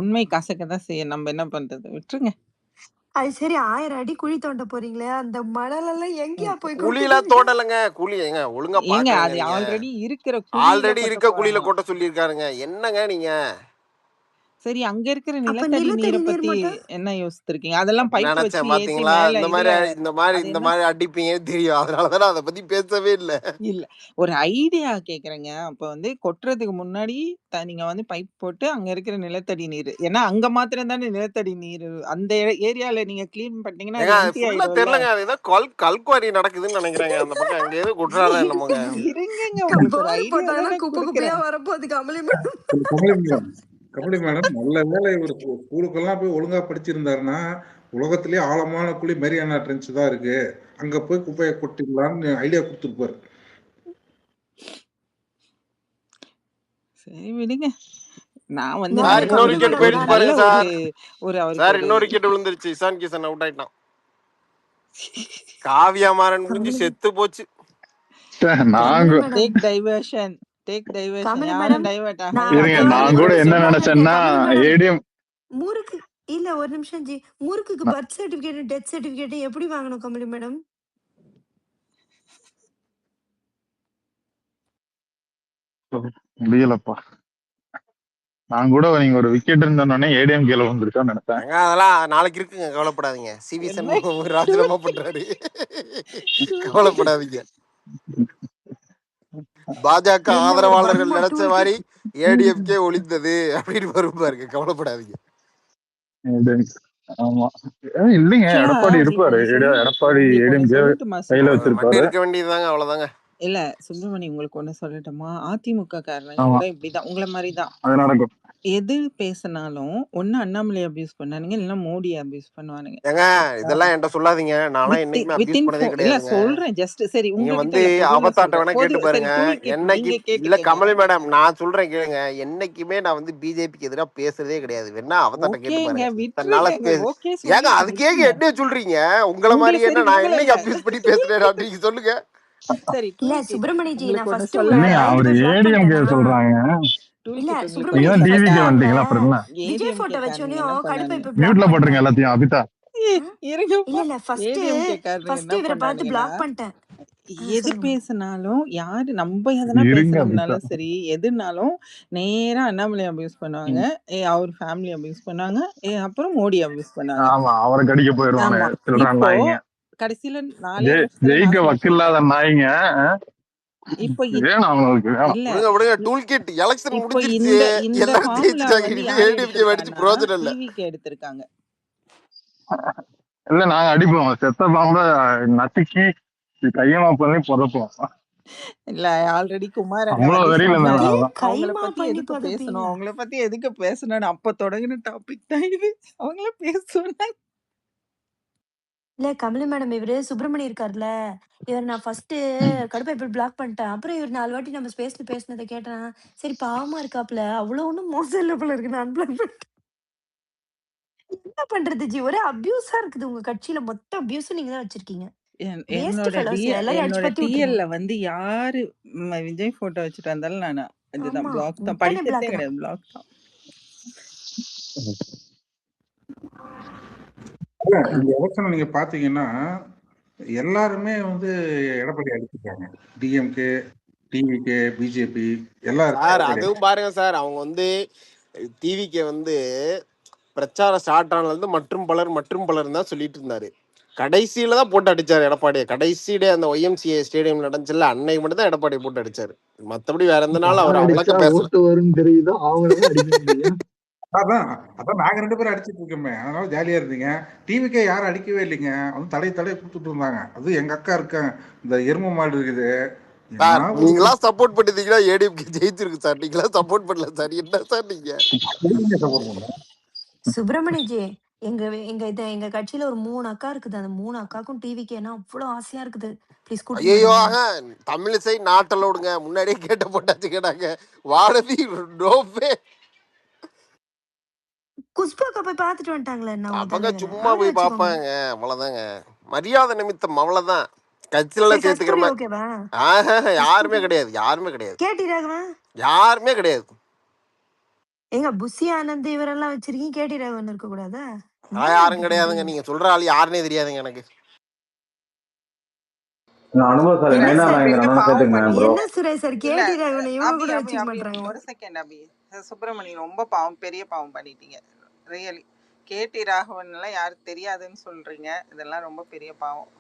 உண்மை கசக்கதான் செய்யும். நம்ம என்ன பண்றது? விட்டுருங்க. அது சரி, 1000 அடி குழி தோண்ட போறீங்களே, அந்த மணல் எல்லாம் எங்கேயா போய் குழியெல்லாம் கொட்டுவீங்க? தோண்டலைங்க. குழி ஏங்க ஒழுங்கா ஏங்க பாக்கலங்க அது நீங்க. ஆல்ரெடி இருக்கிற குழியில ஆல்ரெடி கொட்ட இருக்க குழியில போறாங்களாம். கொட்ட சொல்லியிருக்காருங்க. என்னங்க நீங்க? சரி, அங்க இருக்கிற அப்ப நிலத்தடி நீர நிலத்தடி நீர் பத்தி மட்டம் என்ன யோசிச்சிருக்கீங்க? அதெல்லாம் பைப் வச்சு நினைச்சேன் ஏத்தி பாத்தீங்களா? மேல இந்த இதுல மாதிரி அது இந்த என்ன மாதிரி அடிப்பீங்கன்னு தெரியும். அதனாலதான் நான் அதை பத்தி பேசவே இல்லை. இல்ல. ஒரு ஐடியா கேட்கிறேங்க. அப்ப வந்து கொட்டுறதுக்கு முன்னாடி நீங்க வந்து பைப் போட்டு அங்க இருக்கிற நிலத்தடி நீர். ஏன்னா அங்க மாத்திரம் தானே நிலத்தடி நீர். அந்த ஏரியால நீங்க கிளீன் பண்ணீங்கன்னா ஏங்க அது அது எம்ப்டி ஃபுல்லா ஆயிடும்ல. தெரியலங்க. அது ஏதோ கல்குவாரி நடக்குதுன்னு நினைக்கிறேங்க அந்த பக்கம். அங்க ஏதோ குற்றாலம் என்னமோங்க. இருங்கங்க, உங்களுக்கு ஒரு போர் ஐடியா போட்டாங்கன்னா தானே குப்பை குப்பையா குடுக்குறேன். வரப்போகுது கமலி மேடம். கமலி மேடம் நல்ல வேலை இவர் ஸ்கூலுக்கெல்லாம் போய் ஒழுங்கா படிச்சிருந்தாருன்னா உலகத்திலேயே ஆழமான குழி மெரியானா ட்ரென்ச் தான் இருக்கு, அங்க போய் குப்பையை கொட்டிடலாம்னு ஐடியா கொடுத்துருப்பாரு. சரி விடுங்க. நான் வந்து இந்த சார் மாதிரி இன்னொரு கமலி விக்கெட் மேடம் ஒரு போயிடுச்சு நான் நல்ல பாருங்க சார். ஒரு அவருக்கு சார் ஒரு இன்னொரு விக்கெட் விழுந்துருச்சு. இசான் கிஷன் அவுட் ஆயிட்டான். காவியா மாறன் முடிஞ்சு கமலி செத்து போச்சு. Kamali madam take diversion Kamali யாரும் மேடம் டைவர்ட் நான் ஆகாதீங்க. அடுத்த வாரம் நான் கூட வந்து என்ன சொல்றேன் பாருங்க நினைச்சேன்னா கமலி மேடம். ஏடிஎம் முறுக்கு இல்ல ஒரு நிமிஷம் ஜி. முறுக்குக்கு பர்த் சர்டிபிகேட் டெத் சர்டிபிகேட் எப்படி வாங்கணும் கமலி மேடம்? முடியலப்பா. நான் கூட நீங்க ஒரு விக்கெட் இருந்தோடனே ஏடிஎம் கேல வந்துருக்கோன்னு நினைச்சேன். ஏங்க அதெல்லாம் நாளைக்கு இருக்குங்க, கவலைப்படாதீங்க. சிவி என்ன சண்முகம் ராஜினாமா பண்றாரு. கவலைப்படாதீங்க. பாஜக என்ன ஒரு ஆதரவாளர்கள் பம்மா நினைச்ச டூல் மாதிரி கிட். ஏடிஎம்கே ஒளிந்தது அப்படின்னு வரும் பாருங்க. கவலைப்படாதீங்க. ஆமா இல்லைங்க, ஆக்சுவலா எடப்பாடி இப்ப இருப்பாரு. எடப்பாடி உங்களுக்கு ஒண்ணு ஏடிஎம் சொல்லட்டுமா கையில அவர் சுப்பிரமணி? மட்டும் வச்சிருப்பாரு. இருக்க வேண்டியதுதாங்க, அவ்வளவுதாங்க. இல்ல சுப்பிரமணி, உங்களுக்கு ஒண்ணு சொல்லட்டுமா? அதிமுக காரனுங்க ஆமா, கூட இப்படிதான், உங்களை மாதிரிதான். அது நடக்கும். எது பேசினாலும் ஒண்ணு அண்ணாமலை அபியூஸ் பண்ணானுங்க, இல்லைன்னா மோடி அபியூஸ் பண்ணுவானுங்க. ஏங்க இதெல்லாம் என்கிட்ட சொல்லாதீங்க. நான்லாம் என்னைக்குமே அபியூஸ் பண்ணதே இல்ல கிடையாதுங்க. சொல்றேன், ஜஸ்ட் சரி நீங்க உங்ககிட்ட வந்து இல்ல, பொதுவா அவத்தாட்ட சொல்றேன். வேணா பொது கேட்டு சரி பாருங்க. டூல் கிட் என்னைக்கு நீங்க இல்ல கேட்டுக்கங்க. கமலி மேடம், நான் சொல்றேன் கேளுங்க. என்னைக்குமே நான் வந்து பிஜேபிக்கு எதிராக பேசுறதே கிடையாது. வேணா அவத்தாட்ட கேட்டு ஓகேங்க, பாருங்க. விட்டுருங்க. ஓகே ஏங்க சொல்லிட்டு அதுக்கே விட்டுருங்க. என்ன சொல்றீங்க? உங்களை மாதிரி உங்களை என்ன சரி நான் உங்களை என்னைக்கு இல்ல அபியூஸ் பண்ணி பேசுறேன் நீங்க சொல்லுங்க. சரி இல்ல டூல் கிட் சுப்பிரமணி ஜி உங்களுக்கு நான் ஒண்ணு ஃபர்ஸ்ட் உங்களை இல்லைங்க, சொல்லவா? 2 அவரு பேர் பிளாக் ஏடிஎம் கே பண்ணிட்டேனா? சொல்றாங்க. டூல் இல்ல கிட் உங்களுக்கு சுப்பிரமணி நீங்க ஜி தான் ஒண்ணு ஃபர்ஸ்ட் டிவிக்கு சொல்லட்டா? வந்துட்டீங்களா, அப்புறம் என்ன? விஜய் ஏடிஎம்கே போட்டோ காரனுங்க வச்சோனையும் என்ன கடுப்பை பண்ணானுங்க? இப்ப பிளாக் மியூட்ல போட்டுருங்க பண்ணிட்டேன். எல்லாத்தையும். அபிதா இருங்கப்பா. இல்ல ஃபர்ஸ்ட் ஏடிஎம்கே காரனுங்க ஃபர்ஸ்ட் என்ன இவரை பார்த்து பண்ணானுங்கன்னா, பிளாக் பண்ணிட்டேன். எது சொல்லுங்க. பேசினாலும் யாரு நம்ம எதனா இருங்க அபிதா. பேசணும்னாலும் சரி, எதுனாலும் நேரா அண்ணாமலை அபியூஸ் பண்ணுவாங்க, அவர் ஃபேமிலி அபியூஸ் பண்ணாங்க, அப்புறம் மோடி அபியூஸ் பண்ணாங்க. ஆமா, அவரை கடிக்க போயிருவானு ஆமா, சில்றான் இப்போ நாய்ங்க. கடைசியில 4 வருஷத்துல ஜெயிக்க நாசமா வக்கில்லாத போயிட்டாங்க. நாய்ங்க. இப்போ வேணும் அவங்களுக்கு, வேணும். இல்ல விடுங்க டூல் கிட். எலெக்ஷன் இப்போ முடிஞ்சிருச்சு. இந்த எல்லாரும் ஃபார்முலா ஜெயிச்சுட்டாங்க. வந்து இனிமே யார் ஏடிஎம்கே அடிச்சு எடுத்திருக்கான்னா பிரயோஜனம் இல்ல. டிவிக்கு எடுத்திருக்காங்க. இல்ல, நாங்க அடிப்போம். செத்த பாம்ப நசுக்கி கையமா பண்ணி புதைப்போம். இல்ல ஆல்ரெடி குமார் அண்ணா அவ்வளவு வந்து வெறியில சொன்னாரு, இருந்தாங்க. அவங்கள கைமா பத்தி பண்ணி எதுக்கு பேசணும், பதப்பீங்களா? அவங்கள பத்தி எதுக்கு பேசணும்னு அப்ப தொடங்கின டாபிக் தான் இது. அவங்கள பேசணும். இல்ல கமலி மேடம் இவரு சுப்பிரமணி இருக்காருல்ல, இவர் நான் ஃபர்ஸ்ட் கடுப்பை இப்படி பிளாக் பண்ணிட்டேன். அப்புறம் இவர் 4 வாட்டி நம்ம ஸ்பேஸ்ல பேசினதை கேட்டேன். சரி பாவமா இருக்காப்ல, அவ்வளவு ஒண்ணும் மோசம் இல்ல போல இருக்கு, நான் அன்பிளாக் பண்ணிட்டேன். என்ன பண்றது ஜி? ஒரே அபியூஸா இருக்குது உங்க கட்சியில. மொத்த அபியூஸும் நீங்க தான் வச்சிருக்கீங்க. வேஸ்ட் ஃபெலோஸ் எல்லாரும் அடிச்சு என்னோட பத்தி விட்டுருங்க. டிஎல்ல வந்து யாரு விஜய் போட்டோ வச்சுட்டு வந்தாலும் நான் இதுதான் ஆமா பிளாக் தான், உடனே படிக்கிறதே பிளாக் தான். கிடையாது, பிளாக் தான். இந்த எலெக்ஷன் நீங்க பாத்தீங்கன்னா எல்லாருமே வந்து எடப்பாடி அடிச்சிருக்காங்க. டிஎம்கே, டிவிகே, பிஜேபி எல்லாருமே சார் எடப்பாடி அதுவும் பாருங்க சார். அவங்க வந்து டிவிக்கு வந்து பிரச்சாரம் ஸ்டார்ட் ஆனது மற்றும் பலர் தான் சொல்லிட்டு இருந்தாரு. கடைசியில தான் போட்டு அடிச்சாரு எடப்பாடியை. கடைசி டே அந்த ஒய்எம்சிஏ ஸ்டேடியம் நடந்துச்சுல்ல, அன்னைக்கு மட்டும் தான் எடப்பாடி போட்டு அடிச்சாரு. மத்தபடி வேற எந்த நாள் அவர் அவ்வளோக்கா பேசல. ஓட்டு வரும் தெரியுதோ அவங்களதான் அடிக்க முடியும். அதான் அதான் நாங்க 2 பேரும் அடிச்சிட்டு இருக்கோமே, அதனால ஜாலியா இருந்தீங்க. டிவிக்கே யாரும் அடிக்கவே இல்லைங்க, வந்து தடை கொடுத்துட்டு இருந்தாங்க. அது எங்க அக்கா இருக்கேன், இந்த எரும மாடு இருக்குது. சார் நீங்களா சப்போர்ட் பண்ணிட்டீங்கன்னா ஏடிஎம்கே ஜெயிச்சிருக்கு சார். நீங்களா சப்போர்ட் பண்ணல சார். என்ன சார் நீங்க? சப்போர்ட் பண்றோம். சுப்பிரமணி ஜி எங்க எங்க கட்சியில ஒரு 3 அக்கா இருக்குது. அந்த 3 அக்காக்கும் டிவிக்கேனா அவ்வளவு ஆசையா இருக்குது. ப்ளீஸ் கூட்டிட்டு ஐயோ வந்துருங்க. தமிழிசை நாட்டில் விடுங்க. முன்னாடியே கேட்ட போட்டாச்சு கேட்டாங்க. வானதி நோவே குஷ்பு அக்கா போய் பார்த்துட்டு வந்துட்டாங்களே என்ன உங்க அப்பங்க தலைவரை. சும்மா அவரே போய் வச்சுக்கோங்க. பார்ப்பாங்க, அவ்வளவுதாங்க. மரியாதை நிமித்தம், அவ்வளவுதான். கட்சியில சரி சேர்த்துக்கிற கஸ்தூரி மாதிரி ஓகேவா? யாருமே கஸ்தூரி கிடையாது. யாருமே கிடையாது. கேடி ராகவன் யாருமே கிடையாது. எங்க புஷி ஆனந்த் இவரெல்லாம் வச்சிருக்கீங்க, கேடி ராகவன் இருக்க கூடாதா? யாரும் கிடையாதுங்க. நீங்க சொல்ற ஆள் யாருன்னே தெரியாதுங்க எனக்கு. என்ன சார் இப்ப எங்க பாவம் பண்ணீங்க? என்ன சுரேஷ் சார் இல்ல கேடி ராகவனை இவங்க அபி கூட அபி வச்சுக்க அபி மாட்டாங்க. ஒரு செகண்ட் அபி. சுப்பிரமணி ரொம்ப பாவம், பெரிய பாவம் பண்ணிட்டீங்க. ரியலி. கேடி ராகவன் எல்லாம் யாருக்கு தெரியாதுன்னு சொல்றீங்க. இதெல்லாம் ரொம்ப பெரிய பாவம்.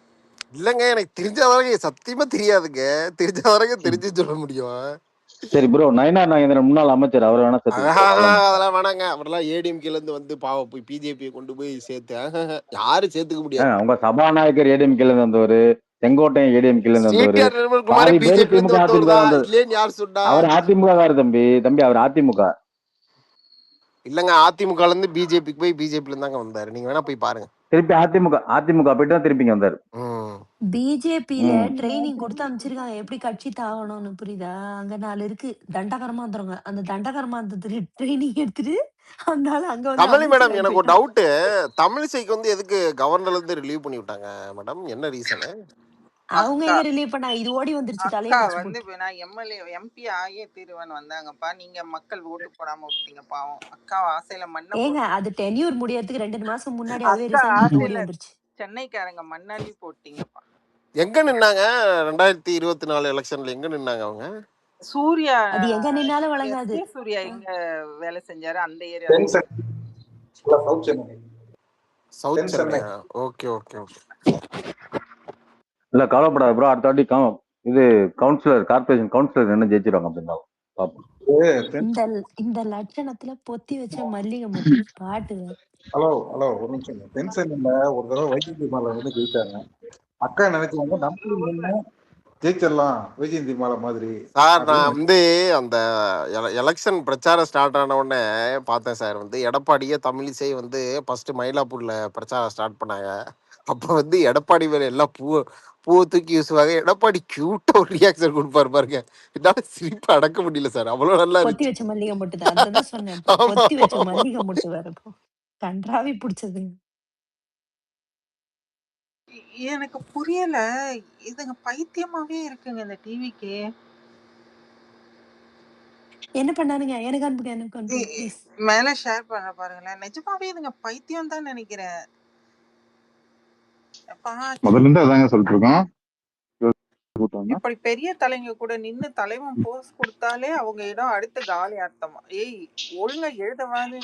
இல்லங்க எனக்கு தெரிஞ்ச வரைக்கும் சத்தியமா தெரியாதுங்க. தெரிஞ்ச வரைக்கும் தெரிஞ்சு சொல்ல முடியும். சரி ப்ரோ, நயனார் நாகேந்திரன் முன்னாள் அமைச்சர், அவர் வேணா சேர்த்துக்கிட்டு அதெல்லாம் வேணாங்க. அவரெல்லாம் ஏடிஎம்கேல இருந்து வந்து பாவம் போய் பிஜேபியை கொண்டு போய் சேர்த்து யாரும் சேர்த்துக்க முடியாது. உங்க சபாநாயகர் ஏடிஎம்கேல இருந்து வந்தவர், செங்கோட்டையன் ஏடிஎம்கேல இருந்து வந்தவர், சிடிஆர் நிர்மல்குமார் பாதி பேர் பிஜேபி இருந்து திமுக வந்தவர் அதிமுக தான் வந்தது. இல்லேன்னு யார் சொன்னா? அவர் அதிமுக காரு தம்பி, அவர் அதிமுக இல்லங்க. அதிமுகல இருந்து பிஜேபிக்கு போய் பிஜேபில இருந்தாங்க வந்தாரு. நீங்க வேணா போய் பாருங்க. திருப்பி அதிமுக போயிட்டு தான் திருப்பி வந்தாரு. பிஜேபியில ட்ரைனிங் கொடுத்து அமைச்சிருக்காங்க எப்படி கட்சி தாகணும்னு, புரியுதா? அங்க 4 இருக்கு தண்டகர்மாந்திரங்க. அந்த தண்டகர்மாந்திரத்துல ட்ரைனிங் எடுத்துட்டு அதனால அங்க வந்து கமலி மேடம், அமைச்சராகி எனக்கு ஒரு போயிட்டாங்க. டவுட்டு. தமிழிசைக்கு வந்து எதுக்கு கவர்னர்ல இருந்து ரிலீவ் பண்ணி விட்டாங்க மேடம்? என்ன ரீசனு? அவங்க அக்கா எங்க ரிலீவ் பண்ணாங்க? இது ஓடி வந்துருச்சு தலையை அக்கா பிடிச்சு வந்து போட்டு. நான் எம்எல்ஏ எம்பி ஆகிய தீர்வன் வந்தாங்கப்பா. நீங்க மக்கள் ஓட்டு போடாம விட்டீங்க பாவம். அக்கா ஆசையில மண்ணை ஏங்க போட்டு அது டென்யூர் முடியறதுக்கு 2 மாசம் முன்னாடி அதுவே அக்கா ரிசைன் பண்ணிட்டு ஓடி ஆசையில வந்துருச்சு. சென்னைக்காரங்க மண்ணள்ளி போட்டீங்கப்பா. எங்க நின்னாங்க 2024 எலெக்ஷன்ல? எங்க நின்னாங்க அவங்க? சூர்யா அது எங்க நின்னாலும் வழங்காது. சூர்யா எங்க வேலை செஞ்சாரு அந்த ஏரியா. தென் சென்னை, சவுத் சென்னை, சவுத் தென் சென்னை. சென்னையா? Okay okay okay. இல்ல கவலைப்படாத ப்ரோ, அடுத்த வாட்டி இது கவுன்சிலர், கார்பரேஷன் கவுன்சிலர் என்ன ஜெயிச்சிருவாங்க அப்படின்னா பாப்போம். இந்த இந்த லட்சணத்துல பொத்தி வச்ச மல்லிகை மொட்டு பாட்டு. ஹலோ ஒரு நிமிஷம். தென் சென்னையில ஒரு தடவை வைஜெயந்தி மாலா வந்து ஜெயிச்சாங்க. அக்கா நினைச்சாங்க நம்ம ஜெயிச்சிடலாம் வைஜெயந்தி மாலா மாதிரி. சார் நான் வந்து அந்த எலெக்ஷன் பிரச்சாரம் ஸ்டார்ட் ஆன உடனே பார்த்தேன் சார். வந்து எடப்பாடியே தமிழிசை வந்து ஃபர்ஸ்ட் மயிலாப்பூர்ல பிரச்சாரம் ஸ்டார்ட் பண்ணாங்க. அப்ப வந்து எடப்பாடி மேல எல்லாம் பூவை தூக்கி வீசுவாங்க. எடப்பாடி கியூட்டா ஒரு ரியாக்ஷன் கொடுப்பாரு பாருங்க. என்னால சிரிப்பு அடக்க முடியல சார். அவ்வளவு நல்லா பொத்தி இருந்துச்சு. வச்ச மல்லிகை மொட்டு தான். அதுதான் சொன்னேன். இப்போ ஆமா பொத்தி வச்ச ஆமா. மல்லிகை மொட்டு வேற இப்போ கன்றாவி பிடிச்சது. எனக்கு புரியல. இதுங்க பைத்தியமாவே இருக்குங்க இந்த டிவிக்கு. என்ன பண்ணானுங்க? எனக்கு அனுப்புங்க, எனக்கு அனுப்புங்க ப்ளீஸ். மேல ஷேர் பண்ண பாருங்களேன். நிஜமாவே இதுங்க பைத்தியம் தான் நினைக்கிறேன். முதல்ல இருந்து அதாங்க சொல்லிட்டு இருக்கோம். இப்படி பெரிய தலைங்க கூட நின்னு தலைவன் போஸ் கொடுத்தாலே அவங்க இடம் அடுத்து காலி அர்த்தமா. ஏய் ஒழுங்கா எழுதவாது.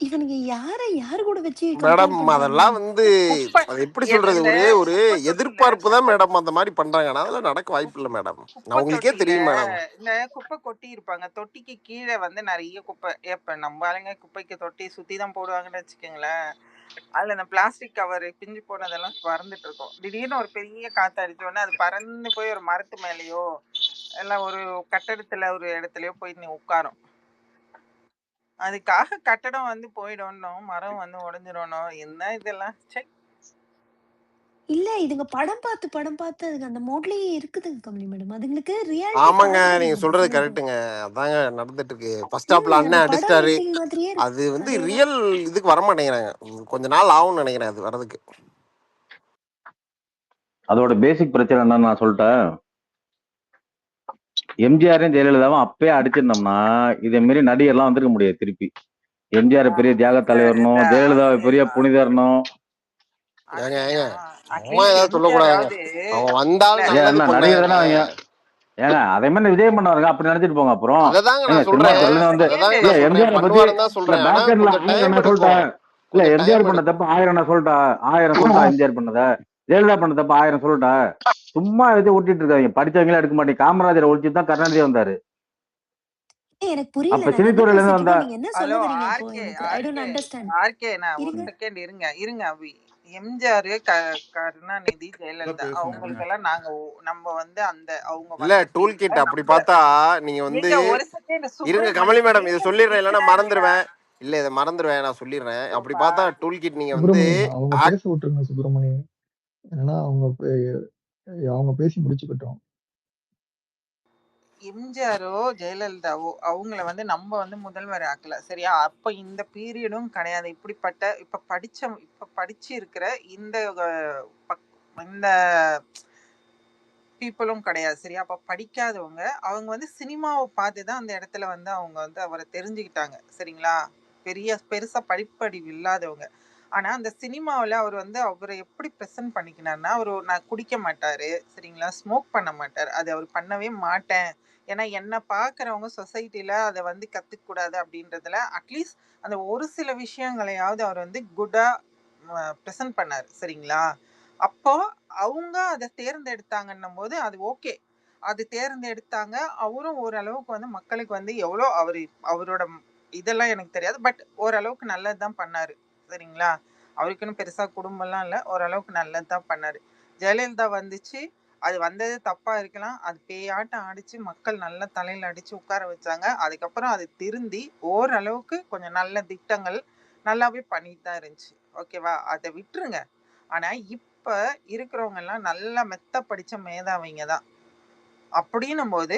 இவனுங்க யாரு கூட வச்சு மேடம் அதெல்லாம் வந்து அது எப்படி சொல்றது, ஒரு எதிர்பார்ப்பு தான் மேடம் அந்த மாதிரி பண்றாங்க. அதெல்லாம் நடக்க வாய்ப்பு இல்லை மேடம். நான் உங்களுக்கே தெரியும் மேடம். இந்த குப்பை கொட்டி இருப்பாங்க. தொட்டிக்கு கீழே வந்து நிறைய குப்பை. ஏப்ப நம்ம ஆளுங்க குப்பைக்கு தொட்டி சுத்தி தான் போடுவாங்கன்னு வச்சுக்கோங்களேன். அதுல இந்த பிளாஸ்டிக் கவர் பிஞ்சு போனதெல்லாம் பறந்துட்டு இருக்கும். திடீர்னு ஒரு பெரிய காத்து அடிச்சோடனே அது பறந்து போய் ஒரு மரத்து மேலேயோ இல்ல ஒரு கட்டடத்துல ஒரு இடத்துலயோ போய் நீ உட்காரும். அதுக்காக கட்டடம் வந்து போயிடணும், மரம் வந்து உடைஞ்சிடணும். என்ன இதெல்லாம்? இல்ல இதுங்க படம் பார்த்து அதுங்க அந்த மோட்லயே இருக்குதுங்க கமலி மேடம். அதுங்களுக்கு ரியாலிட்டி. ஆமாங்க நீங்க சொல்றது கரெக்ட்டுங்க. அதாங்க நடந்துட்டு இருக்கு. ஃபர்ஸ்ட் ஹாப்ல அண்ணன் அடிச்சிட்டாரு. அது வந்து ரியல் இதுக்கு வர மாட்டேங்கிறாங்க. கொஞ்ச நாள் ஆகும்னு நினைக்கிறேன் அது வர்றதுக்கு. அதோட பேசிக் பிரச்சனை என்னன்னு நான் சொல்லிட்டேன். எம்ஜிஆரையும் ஜெயலலிதாவும் அப்பயே அடிச்சிருந்தோம்னா இதே மாதிரி நடிகர்லாம் வந்திருக்க முடியாது. திருப்பி எம்ஜிஆர் பெரிய தியாக தலைவரணும், ஜெயலலிதாவை பெரிய புனிதரணும். சொல்லக்கூடாது. அவங்க வந்தாலும் நடிகர் தானே அவங்க. ஏங்க அதே மாதிரி விஜயம் பண்ணுவாங்க அப்படி நினைச்சிட்டு போங்க. அப்புறம் வந்து எம்ஜிஆர் பத்தி நான் சொல்லிட்டேன். இல்ல எம்ஜிஆர் பண்ண தப்பு 1000 நான் சொல்லிட்டேன். 1000 சொல்லிட்டா எம்ஜிஆர் பண்ணத. ஜெயலலிதா பண்ண தப்பு 1000 சொல்லிட்டா. சும்மா வச்சு ஓட்டிட்டு இருக்காங்க. படிச்சவங்களே எடுக்க மாட்டேங்க. காமராஜரை ஒழிச்சு தான் கருணாநிதி வந்தாரு. எனக்கு புரியல. அப்ப சினித்துறையில இருந்து வந்தா என்ன சொல்ல வரீங்க இப்போ? எனக்கு ஐ டோன்ட் அண்டர்ஸ்டாண்ட். ஆர்கே நான் ஒரு செகண்ட் இருங்க. எம்ஜிஆர், கருணாநிதி, ஜெயலலிதா அவங்களுக்கு எல்லாம் நம்ம வந்து அந்த அவங்க இல்ல டூல் கிட் அப்படி பார்த்தா நீங்க வந்து இருங்க கமலி மேடம் இதை சொல்லிடுறேன். இல்லைன்னா மறந்துடுவேன். இல்ல இதை மறந்துடுவேன். நான் சொல்லிடுறேன். அப்படி பார்த்தா டூல் கிட் நீங்க வந்து அவங்க பேச விட்டுருங்க சுப்பிரமணியன். ஏன்னா அவங்க பேசி முடிச்சுக்கிட்டோம். எம்ஜிஆரோ ஜெயலலிதாவோ அவங்கள வந்து நம்ம வந்து முதல்வர் ஆக்கல, சரியா? அப்ப இந்த பீரியடும் கிடையாது. இப்ப படிச்சு இருக்கிற இந்த பீப்புளும் கிடையாது, சரியா? அப்ப படிக்காதவங்க அவங்க வந்து சினிமாவை பார்த்துதான் அந்த இடத்துல வந்து அவங்க வந்து அவரை தெரிஞ்சுக்கிட்டாங்க, சரிங்களா? பெருசா படிப்பறிவு இல்லாதவங்க. ஆனா அந்த சினிமாவில் அவர் வந்து அவரை எப்படி ப்ரெசென்ட் பண்ணிக்கினார்னா, அவர் நான் குடிக்க மாட்டாரு சரிங்களா, ஸ்மோக் பண்ண மாட்டார், அது அவர் பண்ணவே மாட்டேன், ஏன்னா என்னை பார்க்குறவங்க சொசைட்டியில் அதை வந்து கற்றுக்கூடாது அப்படின்றதுல அட்லீஸ்ட் அந்த ஒரு சில விஷயங்களையாவது அவர் வந்து குட்டாக ப்ரெசென்ட் பண்ணார் சரிங்களா. அப்போ அவங்க அதை தேர்ந்தெடுத்தாங்கன்னும் போது அது ஓகே, அது தேர்ந்தெடுத்தாங்க. அவரும் ஓரளவுக்கு வந்து மக்களுக்கு வந்து எவ்வளோ அவரோட இதெல்லாம் எனக்கு தெரியாது, பட் ஓரளவுக்கு நல்லது தான் பண்ணாரு சரிங்களா. அவருக்குன்னு பெருசா குடும்பம்லாம் இல்லை, ஓரளவுக்கு நல்லது தான் பண்ணாரு. ஜெயலலிதா வந்துச்சு, அது வந்தது தப்பா இருக்கலாம், அது பேயாட்டம் அடிச்சு மக்கள் நல்லா தலையில அடிச்சு உட்கார வச்சாங்க. அதுக்கப்புறம் அது திருந்தி ஓரளவுக்கு கொஞ்சம் நல்ல திட்டங்கள் நல்லாவே பண்ணிட்டு தான் இருந்துச்சு ஓகேவா, அதை விட்டுருங்க. ஆனா இப்ப இருக்கிறவங்க எல்லாம் நல்லா மெத்த படிச்ச மேதாவிங்க தான். அப்படின்னும் போது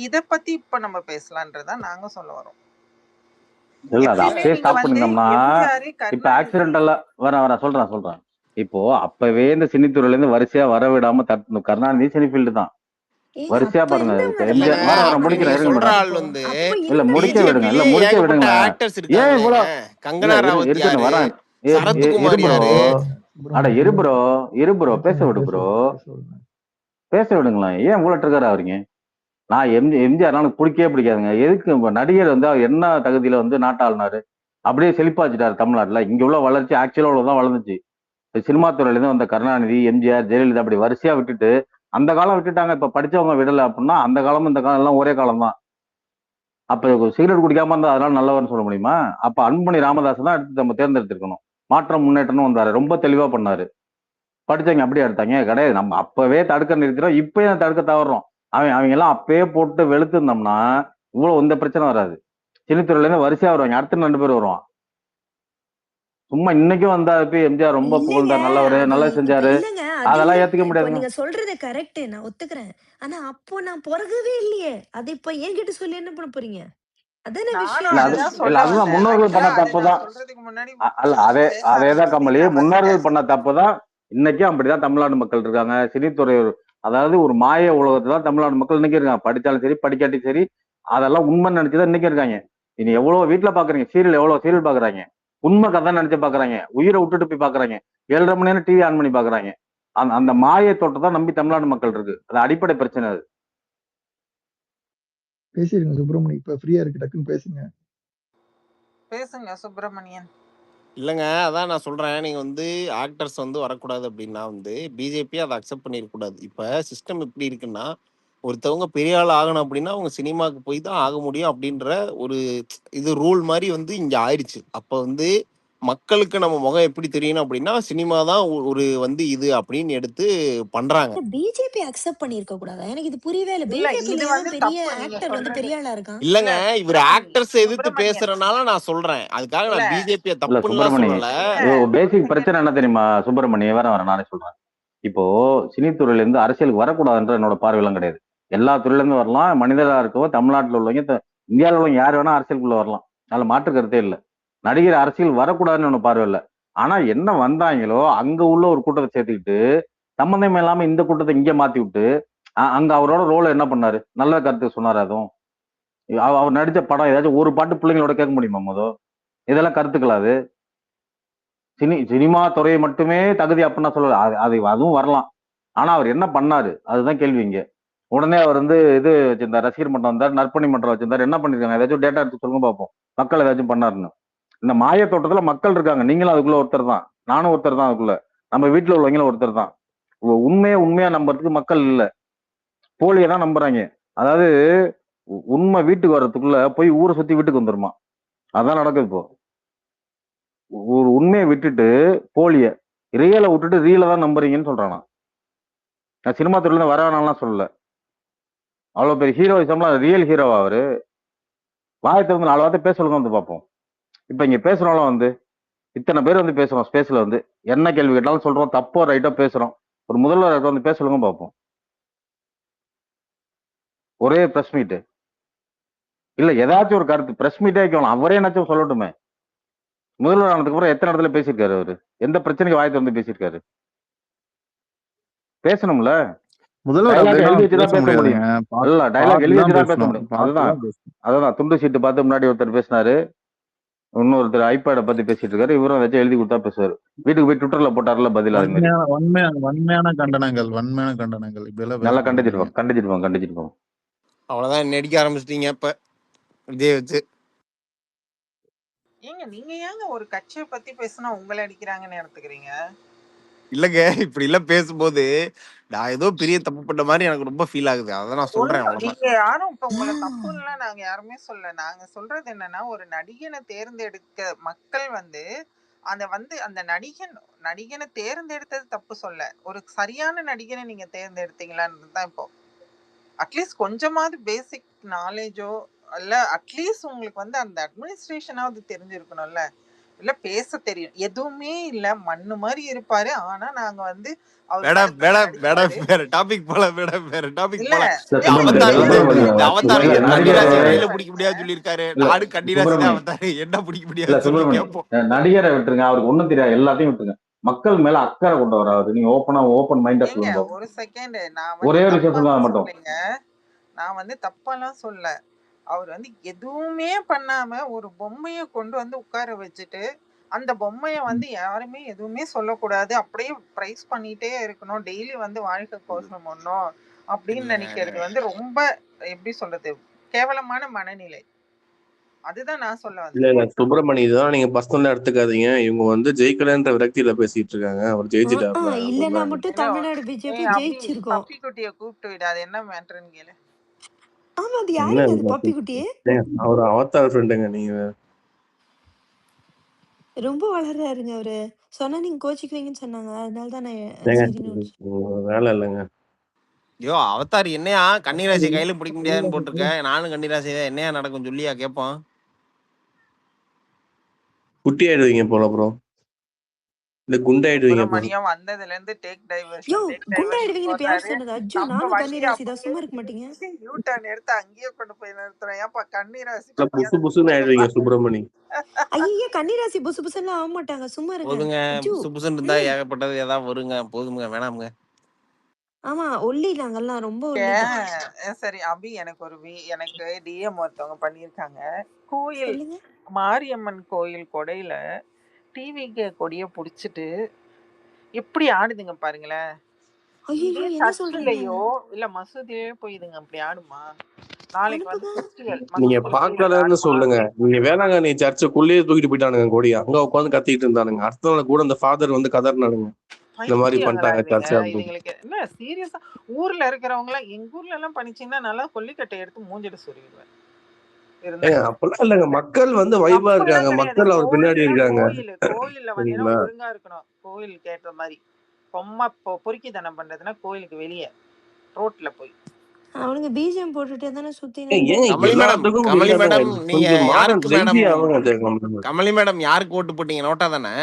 இத பத்தி இப்ப நம்ம பேசலான்றதான் நாங்க சொல்ல வரோம். இல்ல அது எப்பயுமே அப்பயே நீங்க ஸ்டாப் வந்து பண்ணிட்டோம்னா எம்ஜிஆர் இப்ப கருணாநிதி ஆக்சிடென்டெல்லாம் சொல்றேன். இப்போ அப்பவே இந்த சினித்துறையில இருந்து வரிசையா வர விடாம கருணாநிதி சினி ஃபீல்டு தான் ஏய் வரிசையா அப்ப பாருங்க. என்ன மேடம் இல்லங்க வர பண்ணாங்க அப்படி முடிக்கிறேன், நீங்க இருங்க சொல்ற மேடம். ஆள் வந்து அப்ப இல்ல முடிக்க இருந்தாங்க விடுங்க, இல்ல பிஜேபியிலே முடிக்க ஏகப்பட்ட விடுங்க. ஆக்டர்ஸ் ஏன் இருக்காங்களேங்க. இவ்வளோ கங்கனா ராவத் இருக்கட்டும் யாரு, வரேன். இரு சரத்குமார் ப்ரோ, யாரு, அட சுப்பிரமணியம் இரு ப்ரோ, பேச பேச விடு பேச ப்ரோ, விடுங்க. பேச விடுங்களேன். ஏன் இவ்வளோ ட்ரிகர் ஆகுறீங்க? நான் எம்ஜிஆர் எனக்கு பிடிக்கவே பிடிக்காதுங்க. எதுக்கு இப்ப நடிகர் வந்து அவர் என்ன தகுதியில வந்து நாட்டாளுனாரு, அப்படியே செழிப்பாச்சுட்டாரு தமிழ்நாட்டுல. இங்க உள்ள வளர்ச்சி ஆக்சுவலா அவ்வளவுதான் வளர்ந்துச்சு. சினிமா துறையில இருந்து வந்த கருணாநிதி, எம்ஜிஆர், ஜெயலலிதா அப்படி வரிசையா விட்டுட்டு அந்த காலம் விட்டுட்டாங்க. இப்ப படிச்சவங்க விடல அப்படின்னா அந்த காலமும் இந்த காலம் எல்லாம் ஒரே காலம் தான். அப்ப சிகரெட் குடிக்காம இருந்தா அதனால நல்லவர்னு சொல்ல முடியுமா? அப்ப அன்புமணி ராமதாஸ் தான் எடுத்து நம்ம தேர்ந்தெடுத்திருக்கணும். மாற்றம் முன்னேற்றம்னு வந்தாரு, ரொம்ப தெளிவா பண்ணாரு. படிச்சவங்க அப்படியே எடுத்தாங்க கிடையாது. நம்ம அப்பவே தடுக்க நிறுத்திடும், இப்பயும் தடுக்க தவறோம். அவங்க எல்லாம் அப்பயே போட்டு வெளுத்திருந்தோம்னா இவ்வளவு இந்த பிரச்சனை வராது. சினித்துறையில இருந்து வரிசையா வருவாங்க, அடுத்து 2 பேர் வருவான். சும்மா இன்னைக்கும் வந்தா போய் எம்ஜிஆர் ரொம்ப இல்லங்க புகழ்ந்தார், நல்லவரு, அது நல்லா இப்ப செஞ்சாரு, இல்லங்க அது அதெல்லாம் இல்ல. ஏத்துக்க இப்போ முடியாதுங்க. நீங்க சொல்றது கரெக்ட், நான் ஒத்துக்கிறேன். ஆனா அப்போ நான் பிறகவே இல்லையே, அது இப்ப என்கிட்ட சொல்லி என்ன பண்ண போறீங்க? அதானே நானும் விஷயம். இல்ல அது அதுதான் இல்ல சொல்ல அதுதான் வந்தேன். முன்னோர்கள் ஆக்சுவலா பண்ண அதை தப்பு நான் தான். சொல்றதுக்கு முன்னாடி அல்ல நீங்க அதே பேச அதேதான் கமலி, ஆரம்பிச்சிட்டீங்க முன்னோர்கள் ஃபர்ஸ்ட். பண்ண தப்பு தான். இன்னைக்கும் அப்படிதான் தமிழ்நாடு மக்கள் இருக்காங்க. சினித்துறை அதாவது ஒரு மாய உலகத்துல தான் தமிழ்நாடு மக்கள் இன்னைக்கு இருக்காங்க. படிச்சாலும் சரி படிக்காட்டியும் சரி, அதெல்லாம் உண்மைன்னு நினைச்சுதான் இன்னைக்கு இருக்காங்க. இனி எவ்வளவு வீட்டுல பாக்குறீங்க சீரியல், எவ்வளவு சீரியல் பாக்குறாங்க, உண்மை கதை நினைச்சு பாக்குறாங்க, உயிரை விட்டுட்டு போய் பாக்குறாங்க, 7:30 மணி நேரம் டிவி ஆன் பண்ணி பாக்குறாங்க. அந்த அந்த மாய தோட்டத்தை நம்பி தமிழ்நாடு மக்கள் இருக்கு. அது அடிப்படை பிரச்சனை. அது பேசிருங்க சுப்பிரமணியம், இப்ப ஃப்ரீயா இருக்கு, டக்குன்னு பேசுங்க. பேசுங்க சுப்பிரமணியன். இல்லங்க அதான் நான் சொல்றேன், நீங்க வந்து ஆக்டர்ஸ் வந்து வரக்கூடாது அப்படின்னா வந்து பிஜேபி அதை அக்செப்ட் பண்ணிடக்கூடாது. இப்ப சிஸ்டம் எப்படி இருக்குன்னா, ஒருத்தவங்க பெரிய ஆள் ஆகணும் அப்படின்னா அவங்க சினிமாவுக்கு போய் தான் ஆக முடியும் அப்படின்ற ஒரு இது ரூல் மாதிரி வந்து இங்க ஆயிடுச்சு. அப்ப வந்து மக்களுக்கு நம்ம முகம் எப்படி தெரியணும் அப்படின்னா சினிமா தான் ஒரு வந்து இது அப்படின்னு எடுத்து பண்றாங்க. பிஜேபி அக்செப்ட் பண்ணிருக்க கூடாதா? எனக்கு இது புரியவே இல்ல. இல்ல பிஜேபில இது எவன் வந்து பெரிய தப்பு நீங்க ஆக்டர் வந்து சொல்றது. பெரிய ஆளா இருக்கான்? இல்லங்க இல்ல இவர் சுப்பிரமணி ஆக்டர்ஸ் எதிர்த்து சுப்பிரமணியன் பேசுறதுனால நான் சொல்றேன், அதுக்காக இல்ல நான் பிஜேபியை இல்ல தப்புன்னுலாம் சுப்பிரமணி, சொல்லல. இல்ல பேசிக் பிரச்சனை என்ன தெரியுமா சுப்பிரமணி? வரேன் நானே சொல்றேன். இப்போ சினித்துறையில இருந்து அரசியலுக்கு வரக்கூடாதுன்ற என்னோட பார்வையெல்லாம் கிடையாது. எல்லா துறையில இருந்து வரலாம். மனிதரா இருக்கவோ தமிழ்நாட்டில் உள்ளவங்க இந்தியாவில் உள்ளவங்க யார் வேணா அரசியலுக்குள்ள வரலாம். அதுல மாற்று கருத்தே இல்லை. நடிகர் அரசியல் வரக்கூடாதுன்னு ஒண்ணு பார்வை இல்லை. ஆனா என்ன வந்தாங்களோ அங்க உள்ள ஒரு கூட்டத்தை சேர்த்துக்கிட்டு சம்பந்தம் இல்லாம இந்த கூட்டத்தை இங்க மாத்தி விட்டு அங்க அவரோட ரோலை என்ன பண்ணாரு? நல்ல கருத்து சொன்னாரு. அதுவும் அவர் நடிச்ச படம் ஏதாச்சும் ஒரு பாட்டு பிள்ளைங்களோட கேட்க முடியுமா? இதெல்லாம் கருத்துக்கலாது. சினிமா துறையை மட்டுமே தகுதி அப்படின்னா சொல்லல, அது அதுவும் வரலாம். ஆனா அவர் என்ன பண்ணாரு அதுதான் கேள்வி இங்க. உடனே அவர் வந்து இது வச்சிருந்தார், ரசிகர் மன்றம் வந்தார், நற்பணி மன்றம் வச்சிருந்தார். என்ன பண்ணிருக்காங்க? ஏதாச்சும் டேட்டா எடுத்து சொல்லுங்க பார்ப்போம், மக்கள் ஏதாச்சும் பண்ணாருன்னு. இந்த மாய தோட்டத்துல மக்கள் இருக்காங்க. நீங்களும் அதுக்குள்ள ஒருத்தர் தான், நானும் ஒருத்தர் தான், அதுக்குள்ள நம்ம வீட்டுல உள்ளவங்களும் ஒருத்தர் தான். உண்மையா நம்புறதுக்கு மக்கள் இல்ல, போலியை தான் நம்புறாங்க. அதாவது உண்மை வீட்டுக்கு வர்றதுக்குள்ள போய் ஊரை சுத்தி வீட்டுக்கு வந்துருமா, அதான் நடக்குது இப்போ. ஒரு உண்மையை விட்டுட்டு போலிய, ரியலை விட்டுட்டு ரீலை தான் நம்புறீங்கன்னு சொல்றானா. நான் சினிமா துறையில இருந்து வரவேணாம்லாம் சொல்லல. அவ்வளவு பெரிய ஹீரோயிசம்லாம் ரியல் ஹீரோவா அவரு? வாயத்தை வந்து 4 வார்த்தை பேச சொல்லுங்க வந்து பார்ப்போம். இப்ப இங்க பேசுறோம்லாம் வந்து இத்தனை பேர் வந்து பேசுறோம் ஸ்பேஸ்ல, வந்து என்ன கேள்வி கேட்டாலும் சொல்றோம், தப்போ ரைட்டோ பேசுறோம். ஒரு முதல்வர் வந்து பேச சொல்லுங்க பார்ப்போம். ஒரே பிரஸ் மீட் இல்ல, ஏதாச்சும் ஒரு கருத்து பிரஸ் மீட்டே வைக்கணும், அவரே என்னாச்சும் சொல்லட்டுமே. முதல்வர் ஆனதுக்கு அப்புறம் எத்தனை இடத்துல பேசியிருக்காரு அவரு? எந்த பிரச்சனைக்கு வாயத்தை வந்து பேசியிருக்காரு? பேசணும்ல. டைலாக் எழுதி வச்சுதான் பேச முடியும். இல்ல, டைலாக் எழுதி வச்சுதான் பேச முடியும். அதுதான் துண்டு சீட்டு பார்த்து முன்னாடி ஒருத்தர் பேசினாரு, இன்னொருத்தர் ஐபேட பத்தி பேசிட்டு இருக்காரு. இவரும் வச்சு எழுதி கொடுத்தா பேசுவாரு. வீட்டுக்கு போய் ட்விட்டர்ல போட்டார்ல பதில் அது மாதிரி. வன்மையான கண்டனங்கள் இப்படி எல்லாம் நல்லா பேசக்கூடாது. கண்டிச்சிருப்போம். அவ்வளவுதான் நடிக்க ஆரம்பிச்சிட்டீங்க இப்ப விஜய் வச்சு. நீங்க ஏங்க ஒரு கட்சியை பத்தி பேசினா உங்களை அடிக்கிறாங்கன்னு எடுத்துக்கிறீங்க? இல்லங்க இப்படி எல்லாம் பேசும்போது நான் ஏதோ பெரிய தப்பு பண்ண மாதிரி எனக்கு ரொம்ப ஃபீல் ஆகுது. அதான் நான் சொல்றேன். நீங்க யாரும் இப்ப உங்களை தப்புன்னா நாங்க யாருமே சொல்ல. நாங்க சொல்றது என்னன்னா, ஒரு நடிகனை தேர்ந்தெடுக்க மக்கள் அந்த நடிகனை தேர்ந்தெடுத்தது தப்பு சொல்ல. ஒரு சரியான நடிகனை நீங்க தேர்ந்தெடுத்தீங்களான்னு தான் இப்போ. அட்லீஸ்ட் கொஞ்சமாவது பேசிக் நாலேஜோ இல்ல அட்லீஸ்ட் உங்களுக்கு அந்த அட்மினிஸ்ட்ரேஷனாவது தெரிஞ்சிருக்கணும்ல. இல்ல பேச தெரியும். எதுவுமே இல்ல, மண்ணு மாதிரி இருப்பாரு. ஆனா நாங்க வேற டாபிக் போல வேற டாபிக் இல்ல அவதார் கையில பிடிக்க முடியாது சொல்லிருக்காரு. நாடு கண்டிராசி தான் அவதார் என்ன பிடிக்க முடியாது. நடிகரை விட்டுருங்க, அவருக்கு ஒண்ணும் தெரியாது, எல்லாத்தையும் விட்டுருங்க. மக்கள் மேல அக்கறை கொண்டு வராது. நீங்க ஓபன் மைண்டா சொல்லுங்க. ஒரு செகண்ட், ஒரே ஒரு விஷயம் சொல்ல மாட்டோம். நான் தப்பாலாம் சொல்ல. அவர் எதுவுமே பண்ணாம ஒரு பொம்மைய கொண்டு உட்கார வச்சுட்டு அந்த பொம்மைய யாருமே எதுவுமே சொல்லக்கூடாது, அப்படியே பிரைஸ் பண்ணிட்டே இருக்கணும், டெய்லி வாழ்க்கை கோஷம் பண்ணணும் அப்படின்னு நினைக்கிறது ரொம்ப எப்படி சொல்றது, கேவலமான மனநிலை. அதுதான் நான் சொல்ல வந்தேன். இல்ல சுப்பிரமணி தான் நீங்க பர்சனலா எடுத்துக்காதீங்க. இவங்க ஜெயிக்கலன்ற விரக்தியில பேசிட்டு இருக்காங்க. அவர் ஜெயிச்சிட்டாப்ல. இல்லன்னா மட்டும் தமிழ்நாடு பிஜேபி ஜெயிச்சிருக்கோம். பப்பி குட்டியை கூப்பிட்டு விடு, அது என்ன மேட்டர்னு கேளு. ஆமா, அது யாருங்க அது பப்பி குட்டியே? அவர் அவதார் ஃப்ரெண்டுங்க. நீங்க ரொம்ப வளர்றாருங்க அவரு. சொன்னா நீங்க கோச்சிக்குவீங்கன்னு சொன்னாங்க, அதனால தான் நான் வேலை இல்லைங்க. ஐயோ அவதார் என்னையா கன்னிராசி கையில பிடிக்க முடியாதுன்னு போட்டிருக்கேன். நானும் கன்னிராசி தான், என்னையா நடக்கும் சொல்லியா கேட்போம். குட்டி ஆயிடுவீங்க போல ப்ரோ, இல்ல குண்டாயிடுவீங்க போல. மணியம் வந்ததுல இருந்து டேக் டைவர்ஷன் குண்டாயிடுவீங்கன்னு யார் சொன்னது? அஜ்ஜு, நானும் கன்னிராசி தான், சும்மா இருக்க மாட்டீங்க. யூ டர்ன் எடுத்து அங்கேயே கொண்டு போய் நிறுத்துறேன். ஏப்பா கன்னிராசி புசு புசுன்னு ஆயிடுவீங்க சுப்பிரமணி. ஐயா கன்னிராசி புசு புசுன்னு ஆக மாட்டாங்க, சும்மா இருங்க. போதுங்க, புசு புசுன்னு இருந்தா ஏகப்பட்டது ஏதாவது வருங்க. போதுங்க, வேணாமுங்க. ஆமா, ஒல்லி நாங்கெல்லாம் ரொம்ப ஒல்லி. சரி அபி, எனக்கு டிஎம் ஒருத்தவங்க பண்ணிருக்காங்க. கோயில் மாரியம்மன் கோயில் கொடையில டிவிக்கு கொடிய புடிச்சிட்டு எப்படி ஆடுதுங்க பாருங்களேன். சர்ச்சிலையோ இல்ல மசூதியிலயோ போய் இதுங்க அப்படி ஆடுமா? நாளைக்கு ஃபெஸ்டிவல் நீங்க பாக்கலன்னு சொல்லுங்க. நீங்க வேளாங்கண்ணி சர்ச்சுக்குள்ளேயே தூக்கிட்டு போயிட்டானுங்க கொடியா, அங்க உட்காந்து கத்திட்டு இருந்தானுங்க. அடுத்த நாள் கூட அந்த ஃபாதர் கதறினானுங்க, இந்த மாதிரி பண்ணிட்டாங்க சர்ச். இதுங்களுக்கு என்ன சீரியஸா? ஊர்ல இருக்கிறவங்க எல்லாம், எங்க ஊர்ல எல்லாம் பண்ணிச்சீங்கன்னா நல்லா கொல்லிக்கட்டை எடுத்து மூஞ்சிட்டு சொல்லிடுவேன். அப்பெல்லாம் இல்லங்க, மக்கள் வைபா இருக்காங்க, மக்கள் அவர் பின்னாடி இருக்காங்க. கோயில்ல ஒழுங்கா இருக்கணும். கோயில் கேட்ட மாதிரி பொம்மை பொறுக்கி தனம் பண்றதுன்னா கோயிலுக்கு வெளியே ரோட்ல போய் அவனுங்க பிஜிஎம் போட்டுட்டே தானே சுத்தி. கமலி மேடம் யாருக்கு ஓட்டு போட்டீங்க? நோட்டா தானே?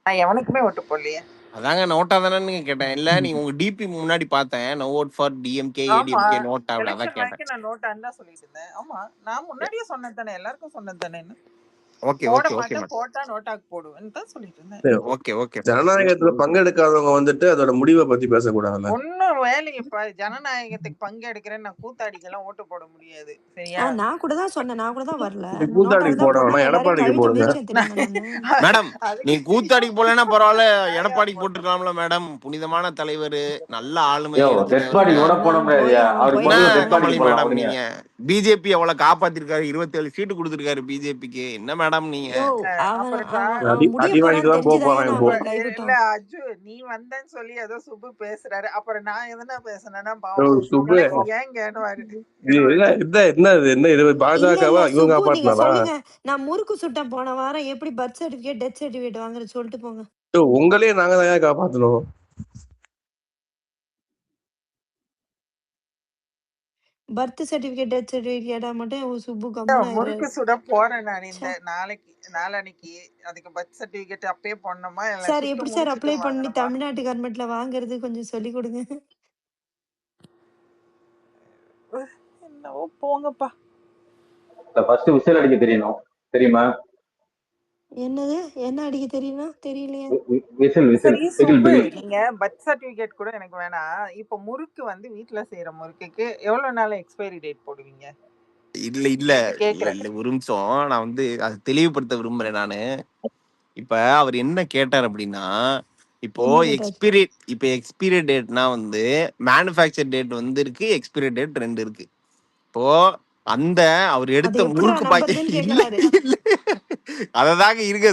நான் எவனுக்குமே ஓட்டு போடலையே. அதாங்க நோட்டா தானே கேட்டேன். இல்ல நீங்க உங்க டிபி முன்னாடி பார்த்தேன், no vote for DMK ADMK NOTA, அதான் கேட்டேன். நான் நோட்டான்னு தான் சொல்லிட்டு இருந்தேன். ஆமா, நான் முன்னாடியே சொன்னது தானே, எல்லாருக்கும் சொன்னது தானே. ஓகே ஓகே ஓகே போட்டா நோட்டாக்கு போடுவேன்னு தான் சொல்லிட்டு இருந்தேன். Okay okay. ஜனநாயகத்துல பங்கெடுக்காதவங்க அதோட முடிவை பத்தி பேசக்கூடாதுல்ல. ஒன்னும் வேலை. இப்ப ஜனநாயகத்துக்கு பங்கெடுக்கிறேன், நான் கூத்தாடிக்கெல்லாம் ஓட்டு போட முடியாது. சரியா? நான் கூட தான் சொன்னேன், நான் கூட தான் வரல. கூத்தாடி போடணும், எடப்பாடிக்கு போடுங்க மேடம். நீ கூத்தாடிக்கு போலன்னா பரவாயில்ல, எடப்பாடிக்கு போட்டுக்கலாம்ல மேடம். புனிதமான தலைவர், நல்ல ஆளுமை. மேடம் நீங்க பிஜேபி எவ்வளவு காப்பாத்திருக்காரு, 27 சீட்டு கொடுத்திருக்காரு பிஜேபிக்கு. என்ன மேடம் நீங்க? இல்ல அஜு, நீ வந்தேன்னு சொல்லி ஏதோ சுப்பு பேசுறாரு, அப்புறம் நான் எதுனா பேசுனேன்னா பாவம் என்ன பாஜகவா இவங்க காப்பாத்தினாரா? நான் முறுக்கு சுட்டம் போன வாரம் எப்படி பர்த் சர்டிபிகேட் டெத் சர்டிபிகேட் வாங்குறது சொல்லிட்டு போங்க. உங்களே நாங்க தான் காப்பாத்தணும். பர்த் சர்டிபிகேட் டெத் சர்டிபிகேட்டா மட்டும் சுப்பு முறுக்கு சுட போறேன் நான் இந்த நாளைக்கு. அதுக்கு பர்த் சர்டிபிகேட் அப்பயே போடணுமா? சார் எப்படி சார் அப்ளை பண்ணி தமிழ்நாட்டு கவர்மெண்ட்ல வாங்குறது கொஞ்சம் சொல்லி கொடுங்க. என்னவோ போங்கப்பா. ஃபர்ஸ்ட் விசில் அடிக்க தெரியணும், தெரியுமா? என்னது என்ன அடிக்க தெரியுமா? தெரியலையே. நீங்க பர்த் சர்டிபிகேட் கூட எனக்கு வேணாம். இப்ப முறுக்கு வீட்டுல செய்யற முறுக்குக்கு எவ்வளவு நாள் எக்ஸ்பைரி டேட் போடுவீங்க? இல்ல இல்ல இல்ல கேக்குறேன். இல்ல ஒரு நிமிஷம் நான் வந்து அதை தெளிவுபடுத்த விரும்புறேன் நானு. இப்ப அவர் என்ன கேட்டார் அப்படின்னா, இப்போ என்ன கேட்டாரு? எக்ஸ்பீரி டேட்னா வந்து மேனுஃபேக்சர் டேட் வந்து இருக்கு, எக்ஸ்பீரி டேட் 2 இருக்கு. இப்போ அந்த அவர் அது எடுத்த எப்படிடா முறுக்கு பாக்கெட் நம்புறதுன்னு இல்ல கேக்குறாரு. இல்ல அததாங்க இருங்க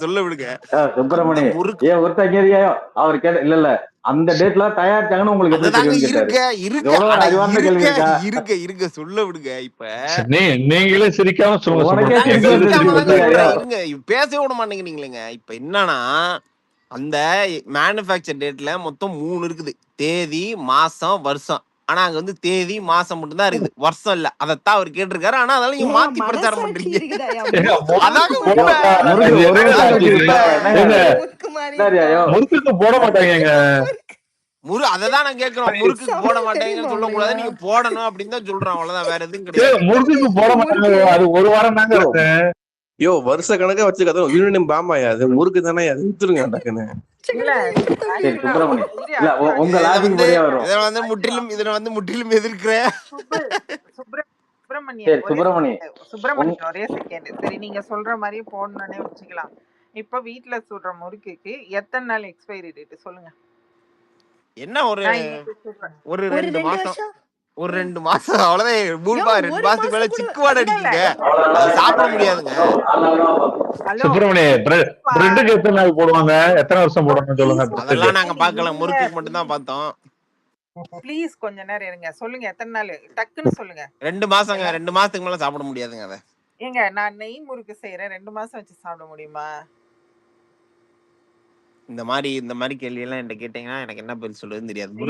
சொல்ல விடுங்க. அந்த சுப்பிரமணி முறுக்கு ஏன் ஒருத்தங்க அவர் கேட்ட இல்ல இல்ல அந்த டேட்ல தயாரிச்சாங்கன்னு உங்களுக்கு எப்படி அததாங்க தெரியும்னு கேட்டாரு. இருக்க எவ்வளவு ஒரு அட அறிவார்ந்த கேள்வி இருக்கா? இருங்க சொல்ல விடுங்க. இப்ப நீங்களே சிரிக்காம சொல்லுங்க உனக்கே சுப்பிரமணியம். அதாங்க சிரிப்பு எங்களுக்கு வந்துருச்சு சிரிக்காம தாங்க சிரிப்பு பத்தியா? வந்துருச்சு. சொல்றேன். இருங்க பேசவே விட மாட்டேங்கிறீங்களேங்க. இப்ப என்னன்னா அந்த மேனுஃபேக்சர் டேட்ல மொத்தம் 3 இருக்குது, தேதி மாசம் வருஷம். ஆனா அங்க வந்து தேதி மாசம் மட்டும் தான் இருக்குது, வருஷம் இல்ல. அதத்தான் அவர் கேட்டிருக்காரு. ஆனா அதெல்லாம் நீங்க ஏயா மாத்தி பிரச்சாரம் மனசாட்சி பண்றீங்க. இருக்குதாயா? ஏங்க, மூக்கு அதாங்க முறுக்கு மாதிரி உண்மை. இருக்கா? முறுக்கு இது ஒரே என்னங்க அதாங்க நிமிஷம் ஆச்சு இது? உண்மை. என்னங்க ஏங்க, முறுக்கு மாதிரி சரியா? இருக்கா? முறுக்குக்கு போட மாட்டாங்க. அததான் நான் கேட்கிறோம். முறுக்குக்கு போட சமையல் மாட்டேங்கன்னு தெரியுமா சொல்லக்கூடாது, உனக்குலாம்? நீங்க போடணும் அப்படின்னு தான் சொல்றோம். அவ்வளவுதான், வேற எதுவும் கிடையாது. முறுக்குக்கு போட மாட்டாங்க. முறுக்கு அது ஒரு வாரம் தாங்க யோ இருக்கும். யோ வருஷ கணக்கா வச்சுக்காத யூனியன் பாமாயா அது முறுக்கு தானே அது வித்துருங்க டக்குன்னு. இல்ல எப்படி தம்பி சரி ஆக்சுவலா சுப்பிரமணி இரு இல்ல அஜு உங்க அஜு லாஜிக் வந்து படியா வரும். அஜு இதுல வந்து முற்றிலும் எதிர்க்கிறேன். சுப்பிரமணியன் சரி சுப்பிரமணி சுப்பிரமணியன் ஒரே செகண்ட். சரி, நீங்க சொல்ற மாதிரி போடணும்னே வச்சுக்கலாம். இப்ப வீட்டுல சுடுற முறுக்குக்கு எத்தனை நாள் எக்ஸ்பைரி டேட் சொல்லுங்க? என்ன ஒரு நான் இன்னைக்கு சொல்றேன். ஒரு ஒரு 2 2 மாசம், வருஷம் ஒரு 2 மாசம் அவ்வளவுதான். யோ 2 ஒரு மாசத்துக்கு மேல மாசம் கூட சிக்குவாடு இல்ல இல்ல அடிக்குங்க, அது சாப்பிட முடியாதுங்க. ஹலோ சுப்பிரமணியம் பிரெட்டுக்கு எத்தனை நாள் போடுவாங்க, எத்தனை வருஷம் போடணும்னு சொல்லுங்க ப்ளீஸ் பிரெட்டுக்கு. அதெல்லாம் நாங்க ஏங்க பாக்கல, நீங்க முறுக்குக்கு மட்டும் தான் பார்த்தோம். ப்ளீஸ் கொஞ்ச நேரம் இருங்க. சொல்லுங்க எத்தனை நாள் டக்குன்னு சொல்லுங்க. 2 மாசங்க, 2 மாசத்துக்கு மேல சாப்பிட முடியாதுங்க. அதை ஏங்க நான் நெய் முறுக்கு செய்யறேன், 2 மாசம் வச்சு சாப்பிட முடியுமா? இந்த மாதிரி கேள்வி எல்லாம் என்கிட்ட கேட்டீங்கன்னா எனக்கு என்ன பதில் சொல்றதுன்னு தெரியாது. இல்ல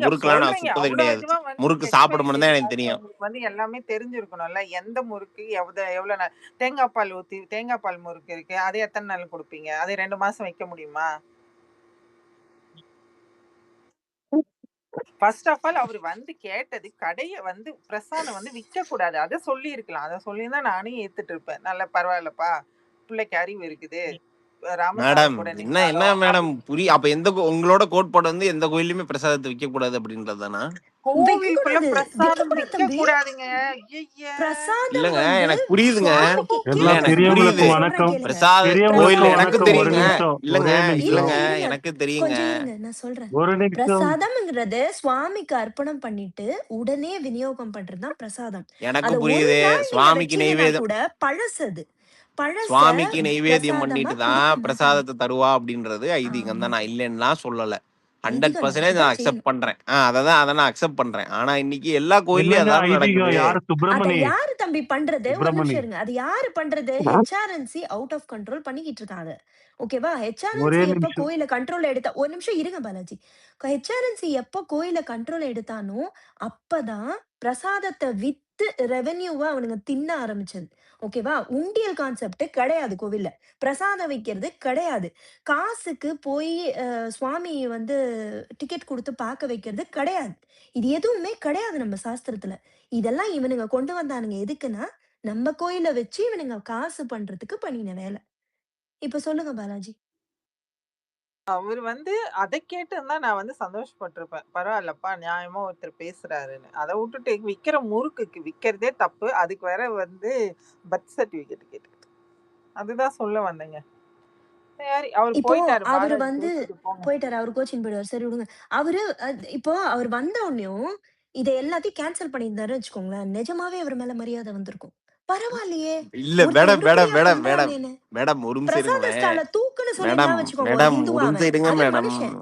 முறுக்குலாம் நீங்க நான் சொல்றீங்க சுட்டது அவ்வளவு கிடையாது. இதுவா வந்து முறுக்கு நீங்க சாப்பிட எக்ஸ்பைரி மட்டும் தான் டேட் எனக்கு தெரியும். உங்களுக்கு வந்து எல்லாமே தெரிஞ்சிருக்கணும்ல. எந்த முறுக்கு எவ்வளவு நாள் தேங்காய் பால் ஊத்தி தேங்காய் பால் முறுக்கு இருக்கு, அது எத்தனை நாள் கொடுப்பீங்க? அதை 2 மாசம் வைக்க முடியுமா? ஃபர்ஸ்ட் ஆஃப் ஆல் அவர் வந்து கேட்டது கடையை வந்து பிரசாதம் வந்து விற்க கூடாது, அதை சொல்லி இருக்கலாம். அதை சொல்லியிருந்தா நானே ஏத்துட்டு இருப்பேன். நல்ல பரவாயில்லப்பா, பிள்ளைக்கு அறிவு இருக்குது, ராமசாமி மேடம் கூட என்ன நின்னாலும் மேடம் அப்ப உங்களோட கோட்பாடு வந்து எந்த கோயிலுமே பிரசாதத்தை விற்க கூடாது அப்படின்றதுதானா? கோவிலுக்குள்ள வைக்கக்கூடாது. பிரசாதம் வைக்கக்கூடாது விற்க தம்பி. கூடாதுங்க. ஐயையே. பிரசாதம் இல்லங்க வந்து எனக்கு புரியுதுங்க. சுவாமிக்கு இல்ல எல்லா கேளுங்க. எனக்கு நான் புரியுது. பெரியவங்களுக்கும் சொல்றேன் வணக்கம். கேளுங்க. கோயில்ல பெரியவங்களுக்கும் எனக்கு வணக்கம். ஒரு தெரியுங்க. நிமிஷம், இல்லங்க ஒரே நிமிஷம், இல்லங்க இருங்க. எனக்கு தெரியுங்க. கொஞ்சம் இருங்க, நான் சொல்றேன். ஒரு நிமிஷம். பிரசாதம்ங்கிறது சுவாமிக்கு அர்ப்பணம் பண்ணிட்டு உடனே விநியோகம் பண்றதுதான் பிரசாதம். எனக்கு அத ஒரு புரியுது. நாள் நீங்க சுவாமிக்கு வச்சீங்கன்னா நெய்வேதம் கூட பழசது. பழச சுவாமிக்கு நெய்வேத்தியம் பிரசாதமா பண்ணிட்டு தான் கொடுக்க பிரசாதத்தை மாட்டாங்க. தருவா அப்படின்றது ஐதீகம் ஆமா. தான். நான் இல்லைன்னா சொல்லல. ஐதீகம் 100% நான் அப்படிதான் அக்செப்ட் செய்யணும். பண்றேன். அதை நான் அக்செப்ட் பண்றேன். ஆனா இன்னைக்கு எல்லா கோயில்லயும் என்னங்க அதான் ஐதீகம்? நடக்குது. யாரு? அத சுப்பிரமணி. யாரு தம்பி பண்றது? ஒரு சுப்பிரமணி. நிமிஷம் இருங்க. அது யாரு பண்றது? ஹெச்ஆர்என்சி அவுட் ஆஃப் கண்ட்ரோல் பண்ணிக்கிட்டு இருக்காங்க. ஓகேவா? ஒரே ஹெச்ஆர்என்சி எப்ப நிமிஷம். கோயில கண்ட்ரோல் எடுத்தா ஒரு நிமிஷம் இருங்க பாலாஜி. ஹெச்ஆர்என்சி எப்ப கோயில கண்ட்ரோல் எடுத்தானோ அப்பதான் பிரசாதத்தை வித்து ரெவென்யூவா அவனுங்க தின்ன ஆரம்பிச்சது. ஓகேவா? உண்டியல் கான்செப்ட் கிடையாது கோவில்ல. பிரசாதம் வைக்கிறது கிடையாது. காசுக்கு போய் சுவாமி வந்து டிக்கெட் கொடுத்து பார்க்க வைக்கிறது கிடையாது. இது எதுவுமே கிடையாது நம்ம சாஸ்திரத்துல. இதெல்லாம் இவனுங்க கொண்டு வந்தானுங்க எதுக்குன்னா, நம்ம கோயில வச்சு இவனுங்க காசு பண்றதுக்கு பண்ணின வேலை. இப்ப சொல்லுங்க பாலாஜி. அவர் வந்து அதை கேட்டுன்னா நான் வந்து சந்தோஷப்பட்டிருப்பேன். பரவாயில்லப்பா, நியாயமா ஒருத்தர் பேசுறாருன்னு. அதை விட்டுட்டு விக்கிற முறுக்குக்கு விக்கிறதே தப்பு, அதுக்கு வேற வந்து பர்த் சர்டிபிகேட் கேட்டு, அதுதான் சொல்ல வந்தேங்க. சரி, அவர் இப்போ போயிட்டாரு, அவரு பாலாஜி வந்து பேசிட்டு போங்க. போயிட்டாரு. அவரு கோச்சிங் போயிடுவாரு. சரி விடுங்க. அவரு இப்போ அவர் வந்த உடனேயும் இத எல்லாத்தையும் கேன்சல் பண்ணியிருந்தாருன்னு வச்சுக்கோங்களேன், நிஜமாவே அவர் மேல மரியாதை வந்திருக்கும். பரவாயில்லையே, இல்ல ஒருத்தன் மேடம் உருப்படியா பண்றானேன்னு. மேடம் ஒரு நிமிஷம் பிரசாத இருங்களேன். ஸ்டால தூக்குன்னு மேடம் சொல்லியிருந்தா வச்சுக்கோங்க, ஒரு மேடம் இந்துவா ஒரு நிமிஷம் அவன். இருங்க அது மேடம். மனுஷன்.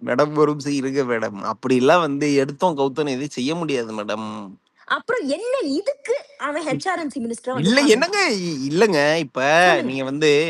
மேடம் ஒரு நிமிஷம் இருங்க மேடம். அப்படிலாம் வந்து எடுத்தோம் கவுத்தோன்னு எதுவும் செய்ய முடியாது மேடம். அப்புறம் என்ன இதுக்கு அவன் ஹெச்ஆர்என்சி மினிஸ்டரா வந்து இல்ல உட்கார்ந்துருக்கான். என்னங்க இல்லங்க இப்ப சொல்லுங்க.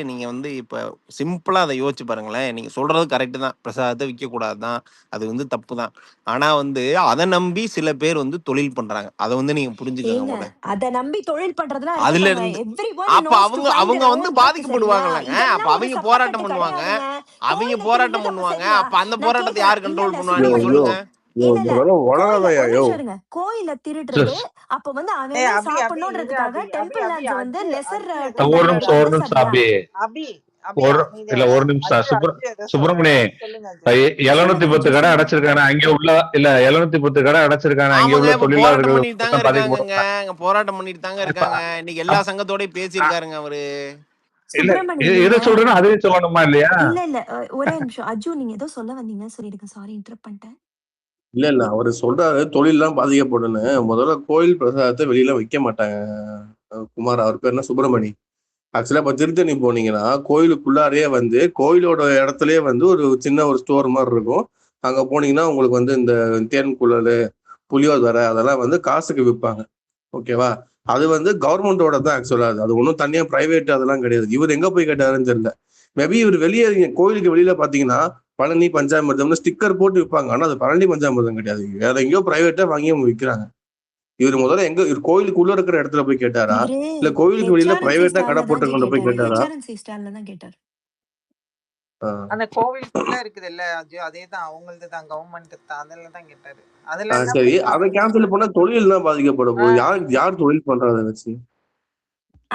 நீங்க வந்து இப்ப சிம்பிளா அதை யோசிச்சு பாருங்களேன். நீங்க சொல்றது கரெக்ட் தான், பிரசாதத்தை விற்க கூடாதுதான், அது வந்து தப்பு தான். ஆனா வந்து அதை நம்பி சில பேர் வந்து தொழில் பண்றாங்க. அதை வந்து நீங்க புரிஞ்சுக்கங்க ஏங்க, முதல்ல. அத நம்பி தொழில் பண்றதுலாம் அதுல இருக்கட்டுங்க. இருந்து எவ்ரிபடி அப்ப நோஸ் டு ஃபைண்ட் அவங்க தேர் வந்து ஓன் ஒர்க், சரிங்களா? பாதிக்கப்படுவாங்கல்லங்க. அப்ப இதெல்லாம் ஒரு அவங்க சப்பக்கட்டு போராட்டம் பண்ணுவாங்க. கிடையாதுங்க. அவங்க கோயில போராட்டம் திருடுறது பண்ணுவாங்க. சரியா? அப்ப அந்த நான் போராட்டத்தை கேக்குறேன். யாரு இல்ல கண்ட்ரோல் இல்ல பண்ணுவா? நீங்க சுப்பிரமணி, சொல்லுங்க. இல்ல இல்ல கோயில வளராதயா ஒரு யோ. நிமிஷம் இருங்க. கோயில திருடுறது அப்ப வந்து அவன் ஏய் அவன் அபி, அபி இரு சாப்பிடணுன்றதுக்காக அபி, அபி டெம்பிள் அபி லேண்ட்ஸ் வந்து அஜு லெசர் அஜு ஒரு டெம்பிள்ல நிமிஷம் இருக்கிறது சரியா? அபி. அபி அப்படியே இல்ல அமைதியா ஒரு நிமிஷம் அஜு அஜு ஏதோ சுப்பிரமணி சொல்றாரு, சொல்லுங்க அஜு. 710 கடை அடைச்சிருக்கானே அங்க உள்ள 710 கடை அடைச்சிருக்கானே அங்க ஆமாங்க. உள்ள இப்ப போராட்டம் தொழிலாளர்கள் பண்ணிட்டு தாங்க இருக்காங்கங்க. அங்க போராட்டம் பண்ணிட்டு தாங்க இப்ப இருக்காங்க. இன்னைக்கு எல்லா சங்கத்தோடயும் பேசியிருக்காருங்க அவரு. இல்ல சுப்பிரமணி எதை நீங்க சொல்றேன்னு அதையும் சொல்லணுமா இல்லையா? இல்ல ஒரே நிமிஷம். அஜு நீங்க ஏதோ சொல்ல வந்தீங்க, சொல்லிடுங்க. சாரி இன்டரப்ட் பண்ணிட்டேன். இல்ல அவரு சொல்றாரு தொழில் எல்லாம் பாதிக்கப்படுன்னு. முதல்ல கோயில் பிரசாதத்தை வெளியில வைக்க மாட்டாங்க குமார். அவர் பேர் என்ன, சுப்பிரமணி. ஆக்சுவலா இப்ப திருத்தணி போனீங்கன்னா கோயிலுக்குள்ளாரே வந்து கோயிலோட இடத்துலயே வந்து ஒரு சின்ன ஒரு ஸ்டோர் மாதிரி இருக்கும். அங்க போனீங்கன்னா உங்களுக்கு வந்து இந்த தேன் குழல், புளியோதரை அதெல்லாம் வந்து காசுக்கு விற்பாங்க. ஓகேவா? அது வந்து கவர்மெண்டோட தான் ஆக்சுவலா. அது ஒன்றும் தனியா பிரைவேட் அதெல்லாம் கிடையாது. இவர் எங்க போய் கேட்டாருன்னு தெரியல. மேபி இவர் வெளியே கோயிலுக்கு வெளியில பாத்தீங்கன்னா பழனி பஞ்சாமிர்தம்னு ஸ்டிக்கர் போட்டு விற்பாங்க. ஆனா அது பழனி பஞ்சாமிர்தம் கிடையாது. வேற எங்கேயோ பிரைவேட்டா வாங்கி அவங்க விற்கிறாங்க. இவர் முதல்ல எங்க கோயிலுக்குள்ள இருக்கிற இடத்துல போய் கேட்டாரா, இவரு இல்ல கோயிலுக்கு வெளியில ஹெச்ஆர்என்சி பிரைவேட்டா கடை ஸ்டால்ல தான் போட்டு கொண்டு போய் கேட்டாரு. கேட்டாரா? ஹெச்ஆர்என்சி ஸ்டால்ல தான் கேட்டாரு. அந்த கோவிலுக்குள்ள இருக்குதுல்ல அஜு, அதேதான் அவங்களது தான், கவர்மெண்ட் தான், அதுல தான் கேட்டாரு. அதுல எல்லாம் சரி, போய் அதை கேன்சல் பண்ணா தொழில் தான் பாதிக்கப்பட போகுது. யார் தொழில் பண்றதை வச்சு?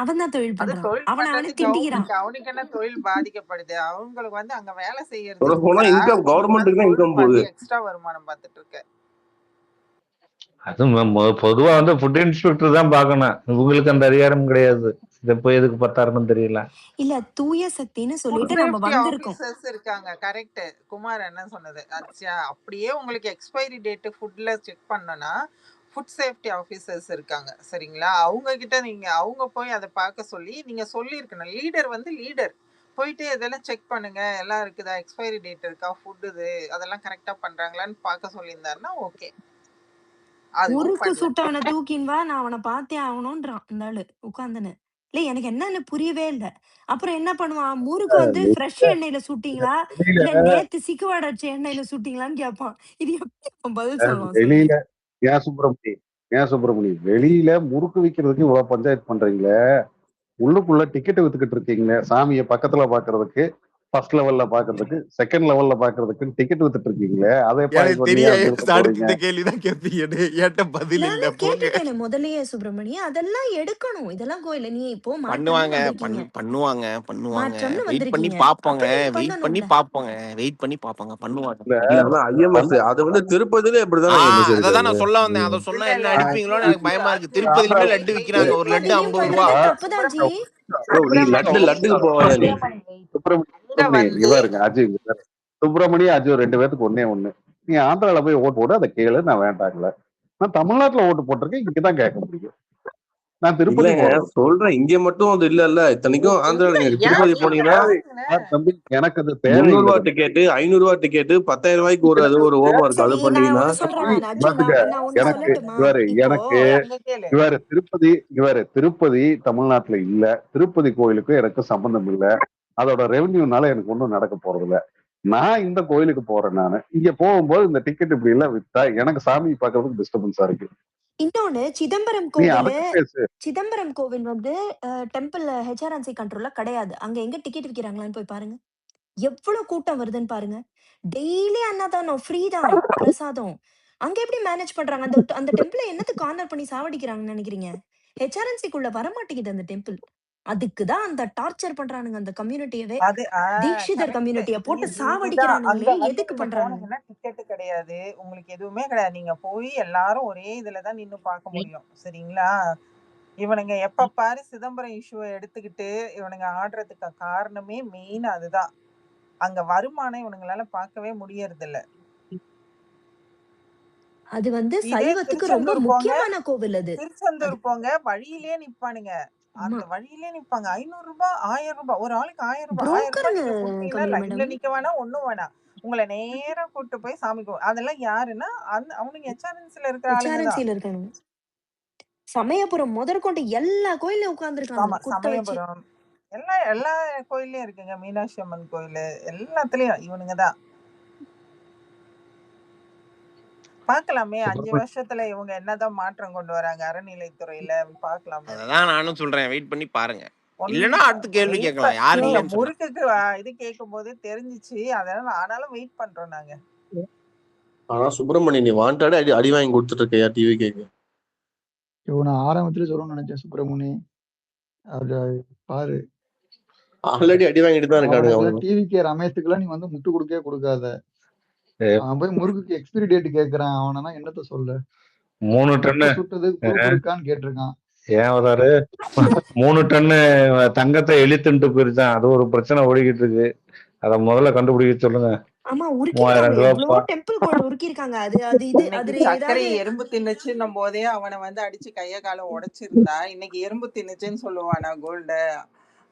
அவன் தான் தொழில் அது பண்றான். தொழில் அவனை பண்றது திண்டிக்கிறான். கவர்மெண்ட். அவனுக்கு என்ன தொழில் பாதிக்கப்படுது? அவங்களுக்கு வந்து அங்க வேலை செய்யறது சொல்ல போனா கூட இன்கம் இவனுக்கு கவர்மெண்ட்டுக்கு தான் தொழில் இன்கம் பண்ணி போகுது. எக்ஸ்ட்ரா வருமானம் பார்த்துட்டு இருக்க. அது பொதுவா வந்து ஃபுட் இன்ஸ்பெக்டர் தான் பார்க்கணும். உங்களுக்கு அந்த அதிகாரம் கிடையாது. இதை போய் எதுக்கு பத்தாருன்னு தெரியல. இல்ல தூய சக்தின்னு ஃபுட் சொல்லிட்டு நம்ம சேஃப்டி வந்திருக்கோம். ஆபீசர்ஸ் இருக்காங்க. கரெக்ட் குமார் என்ன சொன்னது. அப்படியே உங்களுக்கு எக்ஸ்பைரி டேட் ஃபுட்ல செக் பண்ணனா ஃபுட் சேஃப்டி ஆஃபீஸர்ஸ் இருக்காங்க, சரிங்களா? அவங்க கிட்ட நீங்க அவங்க போய் அதை பார்க்க சொல்லி நீங்க சொல்லியிருக்கணும். லீடர் வந்து லீடர் போயிட்டு இதெல்லாம் செக் பண்ணுங்க, எல்லாம் இருக்குதா, எக்ஸ்பைரி டேட் இருக்கா, ஃபுட் இது அதெல்லாம் கரெக்டா பண்றாங்களான்னு பார்க்க சொல்லியிருந்தாருன்னா ஓகே. அதுவும் முறுக்கு பண்ணல. சுட்டவனை தூக்கின் வா, நான் அவனை பார்த்தே ஆகணும்ன்றான் இந்த ஆளு உட்காந்துன்னு. இல்ல எனக்கு என்னன்னு புரியவே இல்ல. அப்புறம் என்ன பண்ணுவான், முறுக்கு வந்து ஃப்ரெஷ் எண்ணெயில சுட்டீங்களா இல்ல நேத்து சிக்குவாட அடிச்ச எண்ணெயில சுட்டீங்களான்னு கேட்பான். இது எப்படி அவன் பதில் சொல்லுவான் சொல்லு. வெளியில ஏன் சுப்பிரமணி வெளியில முறுக்கு விக்கிறதுக்கு இவ்வளவு பஞ்சாயத்து பண்றீங்களே, உள்ளுக்குள்ள டிக்கெட் வித்துக்கிட்டு இருக்கீங்களே, சாமியை பக்கத்துல பாக்குறதுக்கு, ஃபர்ஸ்ட் லெவல்ல பாக்குறதுக்கு, செகண்ட் லெவல்ல பாக்குறதுக்கு டிக்கெட் வித்துட்டு இருக்கீங்களே, அதை எப்ப எனக்கு நீங்க தெரியும் நிறுத்த அடுத்து போறீங்க? இந்த கேள்விதான் கேட்பீங்கன்னு. ஏன்ட்ட பதில் இல்ல நானும் போங்க. கேட்டுட்டேனே முதல்லயே சுப்பிரமணி, அதெல்லாம் எடுக்கணும். இதெல்லாம் கோயில்ல நீ இப்போ மாற்றம்னு பண்ணுவாங்க வந்திருக்கீங்க. பண்ணுவாங்க மாற்றம்னு வெயிட் பண்ணி வந்திருக்கீங்க. பாப்போங்க. அப்ப நீங்க வெயிட் பண்ணி பண்ணணும்ல. பாப்போங்க. வெயிட் பண்ணி பாப்போங்க. பண்ணுவாங்க. இல்ல இல்ல அதான் ஐஎம்எஸ் அது வந்து திருப்பதியில இப்படிதான் ஐஎம்எஸ் அததான் இருக்காது. நான் சொல்ல வந்தேன். அதை சொன்னா இல்ல என்ன இல்ல அடிப்பீங்களோன்னு எனக்கு பயமா இருக்கு. அஜு திருப்பதியிலுமே வெயிட் லட்டு வெயிட் விக்கிறாங்க. ஒரு லட்டு திருப்பதியும் 50 ரூபா. பண்றது தப்புதான் ஜி. நீ சுப்பிரமணி லட்டுக்கு போவாயா நீ? சுப்பிரமணி அங்க வந்து இங்க பாருங்க அஜு, இங்க பாருங்க. சுப்பிரமணி அஜு 2 பேத்துக்கு ஒண்ணு. நீ ஆந்திரால போய் ஓட்டு போடு, அதை கேளு, நான் வேண்டாங்கல. நான் தமிழ்நாட்டுல ஓட்டு போட்டிருக்கேன், இங்கதான் கேட்க முடியும். நான் திருப்பதி இல்லங்க போறது. சொல்றேன், இங்க மட்டும் அது இல்ல. இத்தனைக்கும் ஆந்திரால இல்ல நீங்க ஏன் திருப்பதி நீங்க போனீங்கன்னா பாருங்களேன். தம்பி எனக்கு அது 300 தேவையில்லை ரூபா தம்பி. டிக்கெட், 500 ரூபா டிக்கெட், 10,000 ரூபாய்க்கு ஒரு அது ஒரு ஹோமம் இருக்கு. அது சரி நான் பண்ணீங்கன்னா ஒண்ணு சொல்றேன். தம்பி நான் அஜு பாத்துக்க, நான் ஒண்ணு எனக்கு சொல்லட்டுமா? எனக்கு ஏய், அங்க கேளு. திருப்பதி தமிழ்நாட்டுல இல்ல. திருப்பதி கோயிலுக்கும் எனக்கு சம்பந்தம் இல்ல. அதோட ரெவென்யூனால எனக்கு ஒண்ணும் நடக்க போறது இல்ல. நான் இந்த கோயிலுக்கு போறேன். நானு இங்க போகும்போது இந்த டிக்கெட் இப்படி எல்லாம் வித்தா எனக்கு சாமி பாக்குறதுக்கு டிஸ்டர்பன்ஸா இருக்கு. இன்னொன்னு சிதம்பரம் நீ கோவில் அதுக்கு பேசு. சிதம்பரம் கோவில் வந்து டெம்பிள் ஹெச்ஆர்என்சி கண்ட்ரோல்ல கிடையாது. அங்க எங்க டிக்கெட் விக்கிறாங்களான்னு போய் பாருங்க. எவ்வளவு கூட்டம் வருதுன்னு பாருங்க. டெய்லி அன்னதானம் ஃப்ரீ தான் பிரசாதம். அங்க எப்படி மேனேஜ் பண்றாங்க? அந்த அந்த டெம்பிளை என்னத்துக்கு கார்னர் பண்ணி சாவடிக்கிறாங்கன்னு நினைக்கிறீங்க? ஹெச்ஆர்என்சிக்குள்ள வரமாட்டேங்குது அந்த டெம்பிள். அதுக்குதான் அந்த டார்ச்சர் பண்றானுங்க அந்த கம்யூனிட்டியவே. அது தீட்சிதர் கரெக்ட். கம்யூனிட்டிய போட்டு இதுதான் சாவடிக்கிறானுங்களே, அங்க வந்து எதுக்கு நீங்க பண்றானுங்க? போனீங்கன்னா டிக்கெட் கிடையாது, உங்களுக்கு எதுவுமே கிடையாது. நீங்க போய் எல்லாரும் ஒரே இதுலதான் நின்னு பார்க்க முடியும், சரிங்களா? இவனுங்க எப்ப பாரு சிதம்பரம் இஷ்யூவை எடுத்துக்கிட்டு இவனுங்க ஆடுறதுக்கு காரணமே மெயின் அதுதான். அங்க வருமானம் இவனுங்களால பார்க்கவே முடியறது இல்ல. அது வந்து இதே சைவத்துக்கு ரொம்ப திருச்செந்தூர் போங்க, முக்கியமான கோவில் அது. திருச்செந்தூர் போங்க, வழியிலே நிப்பானுங்க. ஆமா. அந்த வழியிலே நிப்பாங்க. 500 ரூபாய் 1000 ரூபாய், ஒரு ஆளுக்கு 1000 ரூபாய். 1000 புரோக்கருங்க ரூபாய் நீங்க கொடுத்தீங்கன்னா கமலி லைன்ல மேடம். நிக்க வேணாம், ஒண்ணும் வேணாம். உங்களை நேரா கூட்டு போய் சாமி அதெல்லாம் யாருன்னா அவனுங்க ஹெச்ஆர்என்சில இருக்கிற ஆளுங்க தான். ஹெச்ஆர்என்சில இருக்கானுங்க. சமயபுரம் முதற்கொண்டு எல்லா கோயிலும் ஆமா, உட்கார்ந்துருக்கானுங்க குத்த வச்சு. சமயபுரம் எல்லா கோயில்லயும் இருக்குங்க. மீனாட்சி அம்மன் கோயில் எல்லாத்துலயும் இவனுங்க தான். பார்க்கலாமே 5 வருஷத்துல இவங்க என்னதான் மாற்றம் கொண்டு வராங்க அறநிலைத்துறையில பார்க்கலாமே. அதான் நானும் சொல்றேன். வெயிட் பண்ணி பாருங்க. ஒண்ணும் இல்லன்னா அடுத்த கேள்வி வெயிட் கேட்கலாம். யாரு நீங்க இல்லைன்னு சொன்னா. முறுக்குக்கு இது கேட்கும் போது தெரிஞ்சிச்சு. அதனால ஆனாலும் வெயிட் பண்றோம் நாங்க. ஆனா சுப்பிரமணி நீ வாண்டடா அடி வாங்கி கொடுத்துட்டு இருக்கையா டிவி கேக்கு? நான் ஆரம்பத்துல சொல்லணும்னு நினைச்சேன் சுப்பிரமணி. அது பாரு ஆல்ரெடி அடி வாங்கிட்டு தான் இருக்கானுங்க அவனுக்கு அவங்க. டிவிகே ரமேஷுக்குலாம் நீ வந்து முட்டு கொடுக்கவே கொடுக்காத. அவன் போய் முருகுக்கு எக்ஸ்பிரி டேட் கேக்குறான். அவனா என்னத்த சொல்ல? 3 டன்னு சுட்டதுக்கு பொறுப்பு இருக்கான்னு கேட்டிருக்கான். ஏன் வராரு 3 டன்னு தங்கத்தை எலித்துண்டு போயிருச்சான். அது ஒரு பிரச்சனை ஓடிக்கிட்டு இருக்கு. அத முதல்ல கண்டுபிடிக்க சொல்லுங்க. ஆமா 3000 உருக்கிருக்காங்க, ரூபா எவ்வளவோ டெம்பிள் கோல்டு உருக்கிருக்காங்க. அது அது இது அன்னைக்கு அதுல சர்க்கரை ஏதாவது எறும்பு தின்னுச்சுன்னும் போதே அவனை வந்து அடிச்சு கைய காலம் உடைச்சிருந்தா இன்னைக்கு எறும்பு தின்னுச்சுன்னு சொல்லுவானா கோல்ட?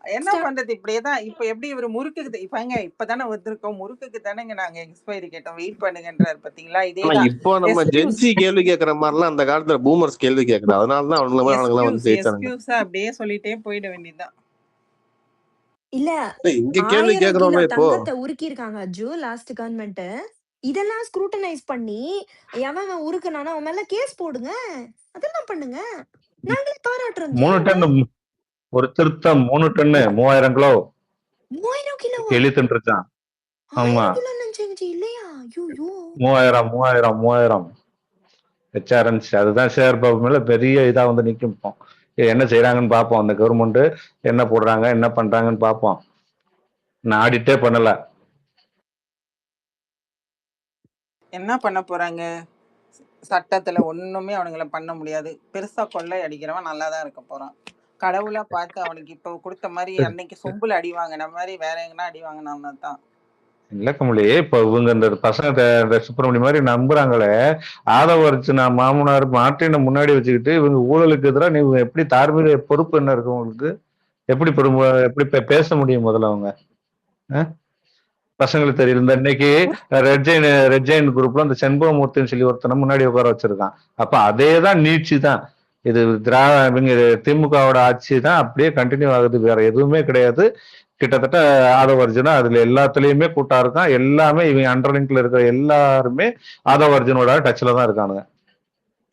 என்ன பண்றது? இப்படியேதான். இப்ப எப்படி இவரு முறுக்குக்கு இப்பங்க இப்பதானே வந்திருக்கோம், முறுக்குக்கு தானேங்க நாங்க எக்ஸ்பைரி கேட்டோம், வெயிட் பண்ணுங்கன்றாரு பாத்தீங்களா? இதேதான் இப்போ நம்ம ஜென்சி கேள்வி கேட்கற மாதிரிலாம் அந்த காலத்துல பூமர்ஸ் கேள்வி கேட்கறது. அதனாலதான் அவனுங்களாம் வந்து ஜெயிச்சாங்க. அப்படியே சொல்லிட்டே போயிட வேண்டியதுதான். இல்ல இங்க கேள்வி 1000 கேக்குறோம்ல கிலோ இப்போ. தங்கத்தை உருக்கிருக்காங்க அஜு லாஸ்ட் கவர்மெண்ட். இதெல்லாம் ஸ்க்ரூட்டனைஸ் பண்ணி எவன் உருக்குனானா அவன் மேல கேஸ் போடுங்க, அதெல்லாம் பண்ணுங்க, நாங்களே பாராட்டுறோம். 3 டன் ஒரு திருத்தம் 3 டன்னு 3000 கிலோ 3000 கிலோ எலி தின்றுச்சான். ஆமா 1000 கிலோ நினைச்சேங்க இல்லையா? ஐயோ 3000 HRNC அதுதான் ஷேர் பாபு மேல பெரிய இதா வந்து நிக்கும். என்ன செய்யறாங்கன்னு பார்ப்போம். அந்த கவர்மெண்ட் என்ன போடுறாங்க என்ன பண்றாங்கன்னு பார்ப்போம். நான் ஆடிட்டே பண்ணல. என்ன பண்ண போறாங்க? சட்டத்துல ஒண்ணுமே அவனுங்களை பண்ண முடியாது. பெருசா கொள்ளை அடிக்கிறவன் நல்லாதான் இருக்க போறான். கடவுளா பார்த்து அவனுக்கு இப்ப கொடுத்த மாதிரி அன்னைக்கு சொம்புல அடி வாங்கின மாதிரி வேற எங்கன்னா அடி வாங்கினோம்னா தான். இல்ல கமலி, இப்ப இவங்க இந்த பசங்க சுப்பிரமணியம் மாதிரி நம்புறாங்களே, ஆதவ அர்ச்சனா மாமனார் மாற்றின முன்னாடி வச்சுக்கிட்டு இவங்க ஊழலுக்கு எதிராக நீங்க எப்படி தார்மீக பொறுப்பு என்ன இருக்கு உங்களுக்கு? எப்படி பேச முடியும் முதல்ல அவங்க? பசங்களுக்கு தெரியல. இந்த இன்னைக்கு ரெட் ஜெயின் குரூப்ல அந்த செண்பகமூர்த்தின்னு சொல்லி ஒருத்தனை முன்னாடி உட்கார வச்சிருக்கான். அப்ப அதேதான் நீட்சி தான் இது. இவங்க திமுகவோட ஆட்சி தான் அப்படியே கண்டினியூ ஆகுது, வேற எதுவுமே கிடையாது. கிட்டத்தட்ட ஆதவ அர்ஜுனா அதுல எல்லாத்துலயுமே கூட்டா இருக்கான். எல்லாமே இவங்க அண்டர்லிங்க்ல இருக்கிற எல்லாருமே ஆதவ அர்ஜுனோட டச்ல தான் இருக்கானுங்க.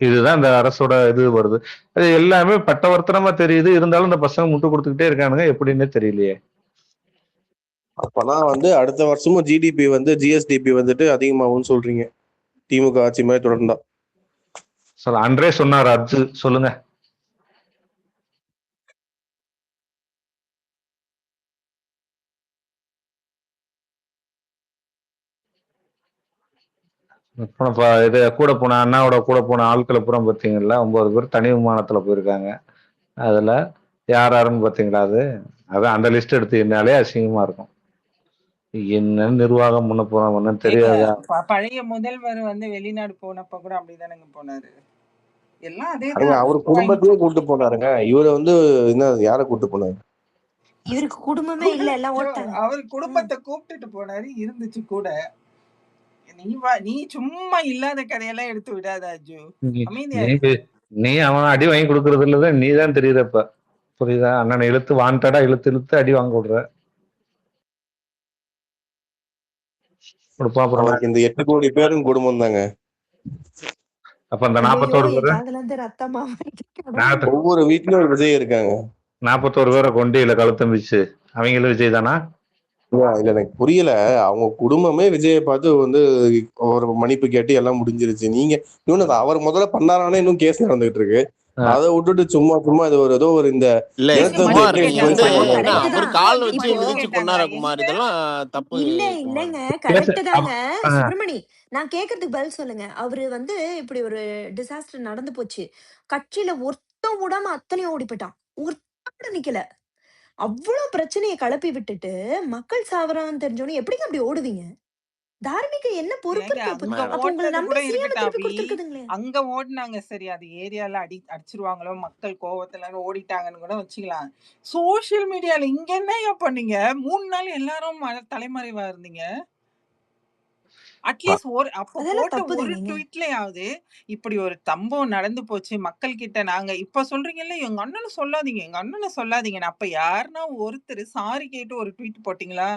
இதுதான் இந்த அரசோட இது வருது. அது எல்லாமே பட்டவர்த்தனமா தெரியுது. இருந்தாலும் இந்த பசங்க முட்டு கொடுத்துக்கிட்டே இருக்கானுங்க, எப்படின்னே தெரியலையே. அப்பதான் வந்து அடுத்த வருஷமும் ஜிடிபி வந்து ஜிஎஸ்டிபி வந்துட்டு அதிகமாகும்னு சொல்றீங்க திமுக ஆட்சி மாதிரி தொடர்ந்தா? அன்றே சொன்னார் அர்ஜு, சொல்லுங்க. இது கூட போன அண்ணாவோட கூட போன ஆட்களை பூரா பார்த்தீங்களா? 9 பேர் தனி விமானத்துல போயிருக்காங்க. அதுல யாருன்னு பாத்தீங்களா? அதான் அந்த லிஸ்ட் எடுத்தீங்கனாலே அசிங்கமா இருக்கும். என்ன நிர்வாகம் பண்ண போறான்னு தெரியாதா? பழைய முதல்வர் வந்து வெளிநாடு போனப்ப கூட அப்படிதானங்க போனாரு. எல்லாம் அதேதான். அவர் குடும்பத்தையே கூட்டு போனாருங்க. இவரை வந்து என்ன யார கூட்டு போனாரு? இவருக்கு குடும்பமே இல்ல, எல்லாம் ஓட்டாங்க. அவர் குடும்பத்தை கூப்பிட்டுட்டு போனாரு, இருந்துச்சு கூட. நீ சும்மா இல்லாத கதையெல்லாம் எடுத்து விடாத அஜு. நீ அவன் அடி வாங்கி கொடுக்கறது இல்லதான், நீ தான் தெரியுறப்ப. புரியுதா? அண்ணனை இழுத்து வாண்டடா இழுத்து அடி வாங்க விடுற. இந்த 8 கோடி பேரும் குடும்பம் தாங்க. அப்ப அந்த 41 பேர் ஒவ்வொரு வீட்லயும் ஒரு விஜய் இருக்காங்க. 41 பேரை கொண்டு இல்ல கழுத்தம்பிச்சு அவங்களும் விஜய் தானா? இல்ல எனக்கு புரியல. அவங்க குடும்பமே விஜயை பார்த்து வந்து ஒரு மன்னிப்பு கேட்டு எல்லாம் முடிஞ்சிருச்சு. நீங்க இன்னொன்னு அவர் முதல்ல பண்ணாரானே இன்னும் கேஸ் நடந்துகிட்டு இருக்கு. அதை விட்டுட்டு சும்மா இது ஒரு ஏதோ ஒரு இந்த கால் வச்சு மிதிச்சு கொண்டார குமார், இதெல்லாம் தப்பு இல்லைங்க. கரெக்ட் தாங்க சுப்பிரமணி. நான் கேக்குறதுக்கு பதில் சொல்லுங்க. அவரு வந்து இப்படி ஒரு டிசாஸ்டர் நடந்து போச்சு, கட்சியில ஒருத்தம் விடாம அத்தனையும் ஓடி போயிட்டான், ஒருத்தம் நிக்கல. அவ்வளவு பிரச்சனையை கிளப்பி விட்டுட்டு மக்கள் சாவறான்னு தெரிஞ்சோன்னு எப்படிங்க அப்படி ஓடுவீங்க? தார்மீக என்ன பொறுப்பு அங்க ஓடினாங்க. சரி, அது ஏரியால அடிச்சிருவாங்களோ மக்கள் கோவத்துல ஓடிட்டாங்கன்னு கூட வச்சுக்கலாம். சோசியல் மீடியால இங்க என்ன பண்ணீங்க? 3 நாள் எல்லாரும் தலைமறைவா இருந்தீங்க. அட்லீஸ்ட் ஒரு ட்வீட்லயாவது இப்படி ஒரு சம்பவம் நடந்து போச்சு மக்கள் கிட்ட நாங்க இப்ப சொல்றீங்கல்ல, எங்க அண்ணனை சொல்லாதீங்க. அப்ப யாருன்னா ஒருத்தர் சாரி கேட்டு ஒரு ட்வீட் போட்டீங்களா?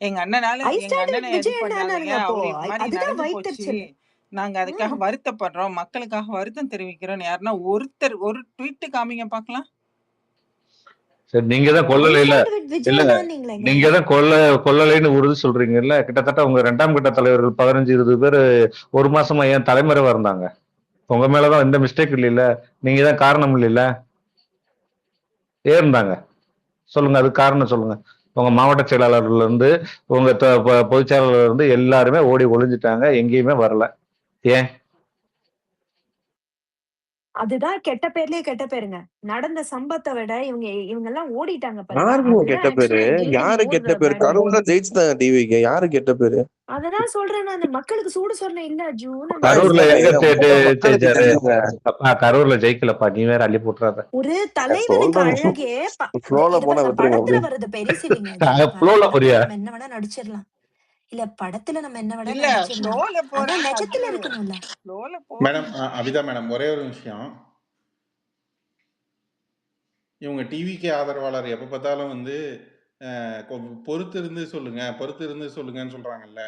எங்க அண்ணனால எங்க அண்ணனை இது பண்ணாதீங்க, அவரு மாதிரி நடந்து போச்சு, நாங்க அதுக்காக வருத்தப்படுறோம், மக்களுக்காக வருத்தம் தெரிவிக்கிறோம், யாருன்னா ஒருத்தர் ஒரு ட்வீட் காமிங்க பாக்கலாம். சரி, நீங்க தான் கொல்லலை இல்ல நீங்க தான் கொல்லலைன்னு உறுதி சொல்றீங்கல்ல. கிட்டத்தட்ட உங்க 2ஆம் கட்ட தலைவர்கள் 15-20 பேர் ஒரு மாசமா ஏன் தலைமறைவா இருந்தாங்க? உங்க மேலதான் எந்த மிஸ்டேக் இல்ல, நீங்க தான் காரணம் இல்ல. ஏன் இருந்தாங்க சொல்லுங்க, அது காரணம் சொல்லுங்க. உங்க மாவட்ட செயலாளர்ல இருந்து உங்க பொதுச் செயலாளர்ல இருந்து எல்லாருமே ஓடி ஒளிஞ்சிட்டாங்க, எங்கேயுமே வரல. ஏன்? அதுதான் கெட்ட பேர்லயே கெட்ட பேருங்க. நடந்த சம்பவத்த விட இவங்க எல்லாம் ஓடிட்டாங்க பாருங்க. யாருங்க அதுதான் கெட்ட பேரு? ஆக்சுவலா எகெயின் யாரு மோர் கெட்ட பேரு? பேட். கரூர் தான் ஜெயிச்சுட்டாங்க டிவிக்கு. யாரு கெட்ட பேரு? அததான் சொல்றேன் நானு. மக்களுக்கு சூடு சொரணை இல்ல அஜு. நம்ம கரூர்ல எங்க மக்களுக்கு ஜெயிச்சாரு? தெரியுங்க. அப்பா கரூர்ல ஜெயிக்கலப்பா, நீ வேற அள்ளி போட்டுறாத. ஒரு தலைவனுக்கு அழகே ஃப்ளோல இது போனா பாருங்க, விட்டுருங்க படத்துல அப்படியே. வர்றது பெருசு இல்லைங்க அஜு. ஃப்ளோல படத்துல போறியா? நம்ம என்ன வேணா நடிச்சிடலாம். இல்ல படத்துல நம்ம என்ன வேணா இல்ல நடிச்சிடலாம். ஃப்ளோல ஆனா போறா நிஜத்துல அஜு. இருக்கணும்ல. ஃப்ளோல மேடம் போகணும். அபிதா மேடம், ஒரே ஒரு விஷயம். இவங்க டிவிக்கு ஆதரவாளர் எப்போ பார்த்தாலும் வந்து பொறுத்து இருந்து சொல்லுங்க, பொறுத்து இருந்து சொல்லுங்கன்னு சொல்றாங்கல்ல.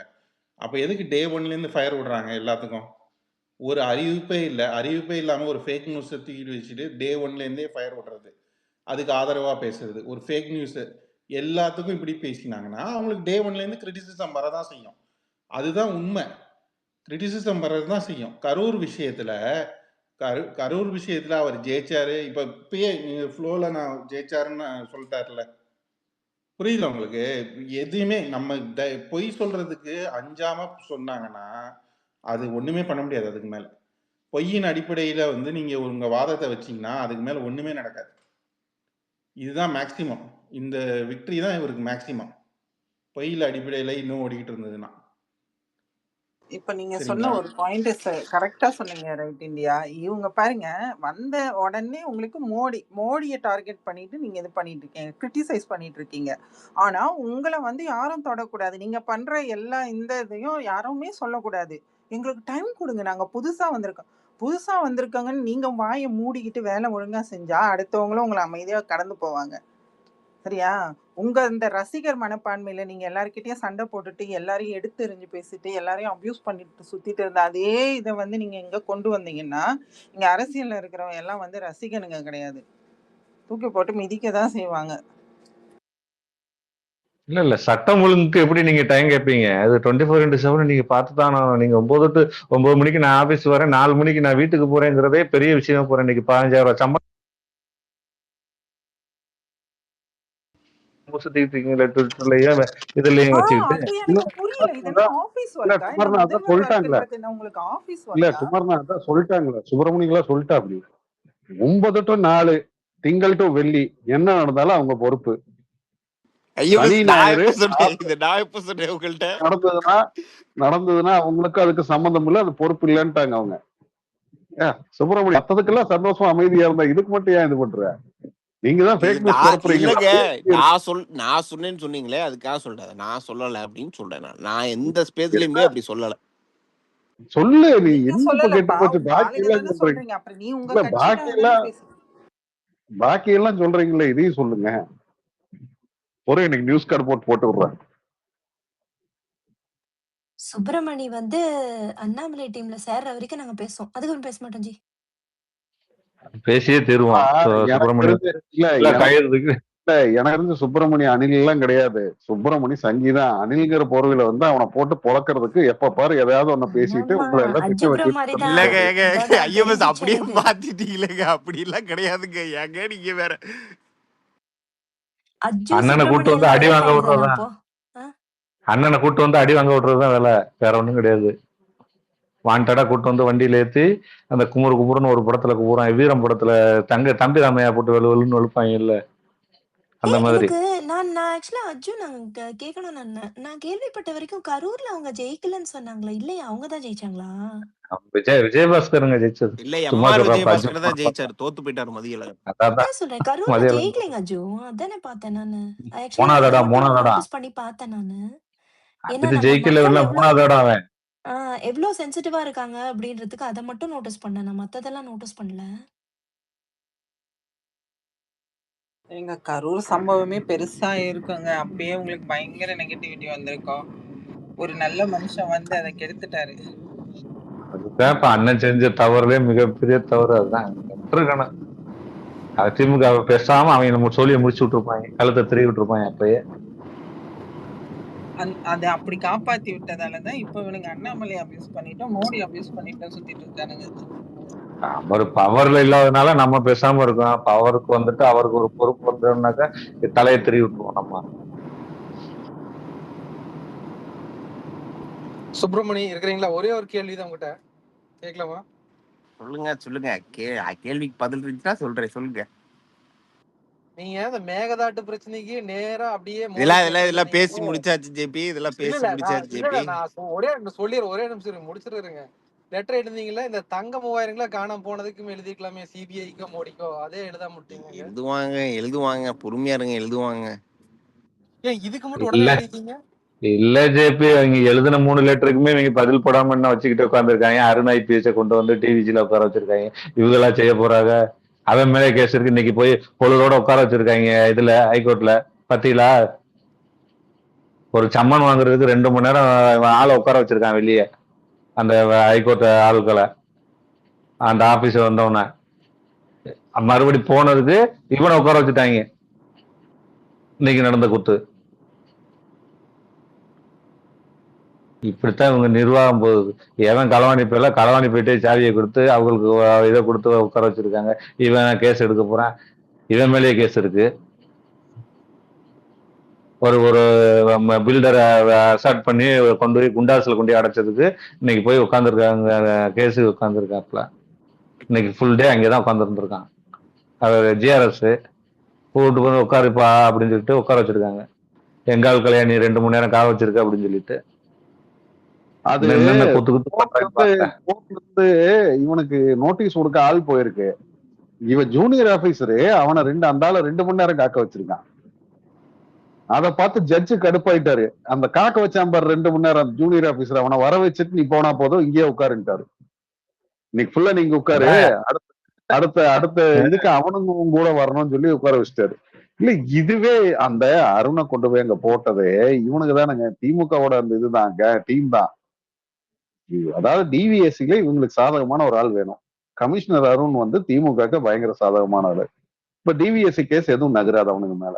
அப்போ எதுக்கு டே ஒன்லேருந்து ஃபயர் விடுறாங்க எல்லாத்துக்கும்? ஒரு அறிவிப்பே இல்லை. அறிவிப்பே இல்லாமல் ஒரு ஃபேக் நியூஸை தூக்கிட்டு வச்சுட்டு டே ஒன்லேருந்தே ஃபயர் விடுறது, அதுக்கு ஆதரவாக பேசுறது, ஒரு ஃபேக் நியூஸு எல்லாத்துக்கும் இப்படி பேசினாங்கன்னா அவங்களுக்கு டே ஒன்லேருந்து கிரிட்டிசிசம் வரதான் செய்யும். அதுதான் உண்மை. கிரிட்டிசிசம் வர்றது தான் செய்யும். கரூர் விஷயத்தில் கரூர் விஷயத்துல அவர் ஜெயிச்சாரு. இப்பயே நீங்க ஃப்ளோல நான் ஜெயிச்சாருன்னு சொல்லிட்டாருல, புரியல உங்களுக்கு? எதுவுமே நம்ம பொய் சொல்றதுக்கு அஞ்சாம சொன்னாங்கன்னா அது ஒண்ணுமே பண்ண முடியாது. அதுக்கு மேல பொய்யின் அடிப்படையில வந்து நீங்க உங்க வாதத்தை வச்சீங்கன்னா அதுக்கு மேல ஒண்ணுமே நடக்காது. இதுதான் மேக்சிமம். இந்த விக்டரி தான் இவருக்கு மேக்சிமம். பொய்யில அடிப்படையில இன்னும் ஓடிக்கிட்டு இருந்ததுன்னா. இப்ப நீங்க சொன்ன சரிங்களா? ஒரு பாயிண்ட் கரெக்டா சொன்னீங்க. ரைட் இந்தியா இவங்க பாருங்க, வந்த உடனே உங்களுக்கு மோடியை டார்கெட் பண்ணிட்டு நீங்க இது பண்ணிட்டு இருக்கீங்க, கிரிட்டிசைஸ் பண்ணிட்டு இருக்கீங்க. ஆனா உங்களை வந்து யாரும் தொடக்கூடாது. நீங்க பண்ற எல்லா இந்த இதையும் யாருமே சொல்லக்கூடாது. எங்களுக்கு டைம் கொடுங்க, நாங்க புதுசா வந்திருக்காங்கன்னு நீங்க வாயை மூடிக்கிட்டு வேலை ஒழுங்கா செஞ்சா அடுத்தவங்களும் உங்களை அமைதியா கடந்து போவாங்க. சரியா? உங்க இந்த ரசிகர் மனப்பான்மையில நீங்க எல்லார்கிட்டயும் சண்டை போட்டுட்டு எல்லாரையும் எடுத்து எறிஞ்சு பேசிட்டு எல்லாரையும் அபியூஸ் பண்ணிட்டு சுத்திட்டு இருந்த அதே இதை வந்து நீங்க எங்க கொண்டு வந்தீங்கன்னா, இங்க அரசியல்ல இருக்கிறவங்க எல்லாம் வந்து ரசிகனுங்க கிடையாது, தூக்கி போட்டு மிதிக்க தான் செய்வாங்க. இல்ல சட்டம் ஒழுங்குக்கு எப்படி நீங்க டைம் கேட்பீங்க? அது 24/7 நீங்க பார்த்துதான் ஆகணும். நீங்க 9 to 9 மணிக்கு நான் ஆபீஸ் வரேன், 4 மணிக்கு நான் வீட்டுக்கு போறேங்கிறதே பெரிய விஷயமா போறேன். இன்னைக்கு 15,000 சம்பளம் சுத்திட்டு இருக்கீங்களா ட்விட்டர்லயும் இதுலயும் வச்சுக்கிட்டு? அது எனக்கு புரியல. இது என்ன ஆபீஸ் இல்ல ஒர்க்கா? இல்ல குமார்னா அதான் முதல்வர் சொல்லிட்டாங்களே. ஒர்க்ன்றது என்ன உங்களுக்கு ஆபீஸ் இல்ல ஒர்க்கா? குமார்னா அதான் சொல்லிட்டாங்களே, சுப்பிரமணியங்களா சொல்லிட்டா அப்படி 9 to 4 திங்கள் டு வெள்ளி என்ன நடந்தாலும் அவங்க பொறுப்பு. ஐயோ, சனி நான் ஞாயிறு எப்ப சொன்னேன் இது? நான் எப்ப சொன்னேன் உங்கள்கிட்ட? நடந்ததுன்னா அவங்களுக்கு அதுக்கு சம்மந்தம் இல்ல, அது பொறுப்பு இல்லைன்ட்டாங்க அவங்க. சுப்பிரமணியம் மத்ததுக்கெல்லாம் சந்தோஷமா அமைதியா இருந்தா இதுக்கு மட்டும் ஏன் இது பண்ற? நீங்க தான் இது ஃபேக் நியூஸ் நான் பரப்புறீங்க. இல்லைங்க, நான் சொன்னேன்னு சொன்னீங்களே, அதுக்காக சொல்றேன். நான் சொல்லல அப்படின்னு சொல்றேன். நான் எந்த ஸ்பேஸ்லயுமே அப்படி சொல்லல. சொல்லு, நீ நீங்க என்ன இப்ப கெட்டு சொல்லலப்பா, போச்சு? உங்க பாக்கி ஆளுங்க எல்லாம் தானே சொல்றீங்க. சொல்றீங்க. அப்புறம் நீ உங்க இல்ல கட்சிக்காக தானே பேசுறீங்க. பாக்கி எல்லாம் சொல்றீங்களே, இதையும் சொல்லுங்க. ஒரு இன்னைக்கு நியூஸ் கார்டு போட்டு விடுறேன். சுப்பிரமணி வந்து அண்ணாமலை டீம்ல சேர்ற வரைக்கும் நாங்க பேசுவோம், அதுக்கப்புறம் பேச மாட்டோம் ஜி. பேசியே தீருவோம். சுப்பிரமணியம் எனக்கு இருந்து சுப்பிரமணிய அணில் எல்லாம் கிடையாது. சுப்பிரமணி சங்கீதான். அணில்ங்கிற பொருவில வந்து அவனை போட்டு பொழக்கிறதுக்கு எப்ப பாரு எதையாவது ஒண்ணு பேசிட்டு உங்களை எல்லாம் திக்க வச்சு. இல்லங்க ஐஎம்எஸ் அப்படியே மாத்திட்டீங்களேங்க. அப்படி எல்லாம் கிடையாதுங்க. ஏங்க நீங்க வேற. அண்ணனை கூட்டு வந்து அடி வாங்க விடுறதுதான். அண்ணனை கூட்டு வந்து அடி வாங்க விடுறதுதான் வேலை, வேற ஒண்ணும் கிடையாது. வாண்டடா கூட்டு வந்து வண்டியில ஏத்தி அந்த குமுறுன்னு ஒரு படத்துல குமுறான், வீரம் படத்துல தம்பி ராமையா போட்டு வெளுன்னு வெளுப்பாங்க இல்ல, அந்த மாதிரி. நான் ஆக்சுவலா அஜு நாங்க கேட்கணும். நான் கேள்விப்பட்ட வரைக்கும் கரூர்ல அவங்க ஜெயிக்கலன்னு சொன்னாங்களா? இல்லையா, அவங்க தான் ஜெயிச்சாங்களா? விஜயபாஸ்கருங்க ஜெயிச்சது. இல்ல எம்ஆர் விஜயபாஸ்கர் தான் ஜெயிச்சாரு, தோத்து போயிட்டாரு மதியில. அதான் சொல்றேன், கரூர்ல ஜெயிக்கலைங்க அஜு. அதானே பார்த்தேன் நானு. மூணாவதடா நோட்டீஸ் பண்ணி பார்த்தேன் நானு. இது ஜெயிக்கல இல்ல, மூணாவதடா அவன். எவ்வளவு சென்சிட்டிவா இருக்காங்க அப்படின்றதுக்கு அதை மட்டும் நோட்டீஸ் பண்ணேன். நான் மத்ததெல்லாம் நோட்டீஸ் பண்ணல. எங்க கரூர் சம்பவமே பெருசா இருக்குங்க. அப்பயே உங்களுக்கு பயங்கர நெகட்டிவிட்டி வந்திருக்கும். ஒரு நல்ல மனுஷன் வந்து அதை கெடுத்துட்டாரு. அதுதான் அண்ணன் செஞ்ச தவறுலே மிகப்பெரிய தவறு. அதுதான் இருக்கணும். திமுக பேசாம அவங்க நம்ம சொல்லி முடிச்சு விட்டுருப்பாங்க, கழுத்தை திருவி விட்டுருப்பாங்க அப்பயே. அதை அப்படி காப்பாத்தி விட்டதாலதான் இப்ப இவனுங்க அண்ணாமலை அபியூஸ் பண்ணிட்டோம், மோடி அபியூஸ் பண்ணிட்டோம் சுத்திட்டு இருக்கானுங்க. அவர் பவர்ல இல்லாதனால நம்ம பேசாம இருக்கோம். பவருக்கு வந்துட்டு அவருக்கு ஒரு பொறுப்பு வந்தோம்னாக்கா தலையை திருவி விட்டுருவோம் நம்ம. சுப்பிரமணி இருக்கிறீங்களா? ஒரே ஒரு கேள்வி தான் உங்ககிட்ட கேட்கலாமா? சொல்லுங்க. கேள்விக்கு பதில் இருந்துச்சுன்னா சொல்றேன், சொல்லுங்க. நீங்க இந்த மேகதாட்டு பிரச்சனைக்கு நேரா அப்படியே இதெல்லாம் பேசி முடிச்சாச்சு ஜேபி. இதெல்லாம் பேசி முடிச்சாச்சு ஜேபி. ஒரே சொல்லிடுறேன், ஒரே நிமிஷம் முடிச்சிருங்க. லெட்டர் எழுதிங்களா? இந்த தங்க 3000 காணாம போனதுக்கும் எழுதிக்கலாமே, சிபிஐக்கோ மோடிக்கோ, அதே எழுதாம விட்டீங்க. எழுதுவாங்க, பொறுமையா இருங்க, எழுதுவாங்க. ஏன் இதுக்கு மட்டும் உடனே எழுதிட்டீங்க? இல்ல ஜேபி, அவங்க எழுதின 3 லெட்டருக்குமே இவங்க பதில் போடாம என்ன வச்சுக்கிட்டு உட்காந்துருக்காங்க. அருண் ஐபிஎஸ் கொண்டு வந்து டிவிஜில உட்கார வச்சிருக்காங்க. இவங்களா செய்ய போறாங்க. அவன் மேலே கேஸ் இருக்கு. இன்னைக்கு போய் பொழுதோட உட்கார வச்சிருக்காங்க இதுல ஹைகோர்ட்ல. பத்தீங்களா? ஒரு சம்மன் வாங்குறதுக்கு 2 மணி நேரம் ஆளை உட்கார வச்சிருக்கான் வெளியே, அந்த ஹைகோர்ட் ஆளுக்களை. அந்த ஆபீஸ் வந்தவன மறுபடி போனதுக்கு இவனை உட்கார வச்சுட்டாங்க. இன்னைக்கு நடந்த கூத்து இப்படித்தான் இவங்க நிர்வாகம் போகுது. எவன் களவாணி போயிட்டு சாவியை கொடுத்து அவங்களுக்கு இதை கொடுத்து உட்கார வச்சிருக்காங்க. இவன் கேஸ் எடுக்க போறான், இவன் மேலேயே கேஸ் இருக்கு. ஒரு பில்டரை அசால்ட் பண்ணி கொண்டு போய் குண்டாசில் கொண்டு அடைச்சதுக்கு இன்னைக்கு போய் உட்காந்துருக்காங்க, கேஸு உட்காந்துருக்காப்புல. இன்னைக்கு ஃபுல் டே அங்கேதான் உட்காந்துருந்துருக்கான். அவர் ஜிஆர்எஸ் கூப்பிட்டு வந்து உட்காருப்பா அப்படின்னு சொல்லிட்டு உட்கார வச்சிருக்காங்க. எங்கால் கல்யாணி நீ 2 மணி நேரம் காவ வச்சிருக்க அப்படின்னு சொல்லிட்டு. அது இவனுக்கு நோட்டீஸ் கொடுக்க ஆள் போயிருக்கு. இவன் ஜூனியர் ஆபீசரு அவனை 2 மணி நேரம் காக்க வச்சிருக்கான். அதை பார்த்து ஜட்ஜு கடுப்பாயிட்டாரு. அந்த காக்க வச்சான் பாரு 2 மணி நேரம் ஜூனியர் ஆபீசர், அவனை வர வச்சுட்டு நீ போனா போதும் இங்கேயே உட்காருட்டாரு. இன்னைக்கு ஃபுல்லா நீங்க உட்காரு, அடுத்த இதுக்கு அவனுங்க கூட வரணும்னு சொல்லி உட்கார வச்சுட்டாரு. இல்ல இதுவே அந்த அருணை கொண்டு போய் அங்க போட்டதே இவனுக்கு தானுங்க. திமுகவோட அந்த இதுதான் டீம் தான். அதாவது டிவிஎஸ்சில இவங்களுக்கு சாதகமான ஒரு ஆள் வேணும். கமிஷனர் அருண் வந்து திமுக பயங்கர சாதகமான ஆளு. இப்ப டிவிஎஸ்சி கேஸ் எதுவும் நகராது அவனுக்கு மேல.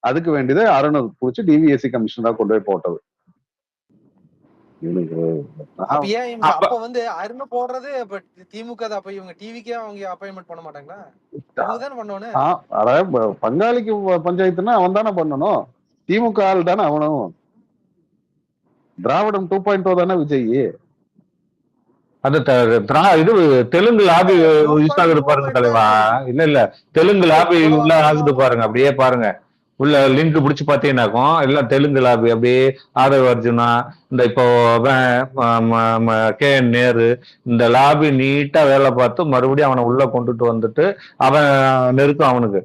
அதுக்கு வேண்டியது அருணை புடிச்சு டிவிஎஸ்சி கமிஷனரா கொண்டு போய் போட்டது. அப்ப வந்து அருணை போடுறது திமுக தான். அப்ப இவங்க டிவிக்கே அவங்க அப்பாயின்மெண்ட் பண்ண மாட்டாங்களா? அதாவது பங்காளிக்கு பஞ்சாயத்துனா அவன் தானே பண்ணணும். திமுக ஆள் தானே அவனும். திராவிடம் 2.0 தானே விஜய். அந்த இது தெலுங்கு லாபி யூஸ் ஆகுது பாருங்க தலைவா. இல்ல தெலுங்கு லாபி உள்ள ஆகுது பாருங்க. அப்படியே பாருங்க, உள்ள லிங்க் பிடிச்சு பாத்தீங்கன்னாக்கும் எல்லாம் தெலுங்கு லாபி. அப்படியே ஆதவ அர்ஜுனா, இந்த இப்போ KN நேரு, இந்த லாபி நீட்டா வேலை பார்த்து மறுபடியும் அவனை உள்ள கொண்டுட்டு வந்துட்டு அவன் நெருக்கம், அவனுக்கு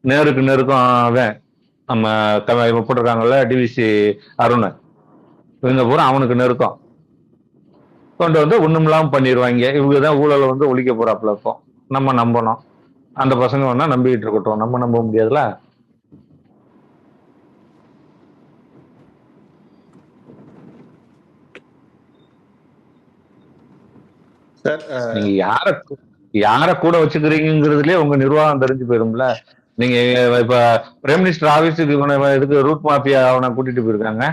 நெருக்கம் அவன் நம்ம போட்டிருக்காங்கல்ல டிவிசி அருண், இவங்க பூரா அவனுக்கு நெருக்கம் கொண்டு வந்து ஒண்ணும் இல்லாம பண்ணிடுவாங்க. இவங்கதான் ஊழலை வந்து ஒழிக்க போறாப்புல. இப்போ நம்ம நம்பணும். அந்த பசங்க வேணா நம்பிக்கிட்டு இருக்கட்டும், நம்ம நம்ப முடியாதுல. நீங்க யார கூட வச்சுக்கிறீங்கிறதுலயே உங்க நிர்வாகம் தெரிஞ்சு போயிரும்ல. நீங்க இப்ப பிரைம் மினிஸ்டர் ஆபீஸுக்கு இதுக்கு ரூட் மாஃபியா அவனை கூட்டிட்டு போயிருக்காங்க.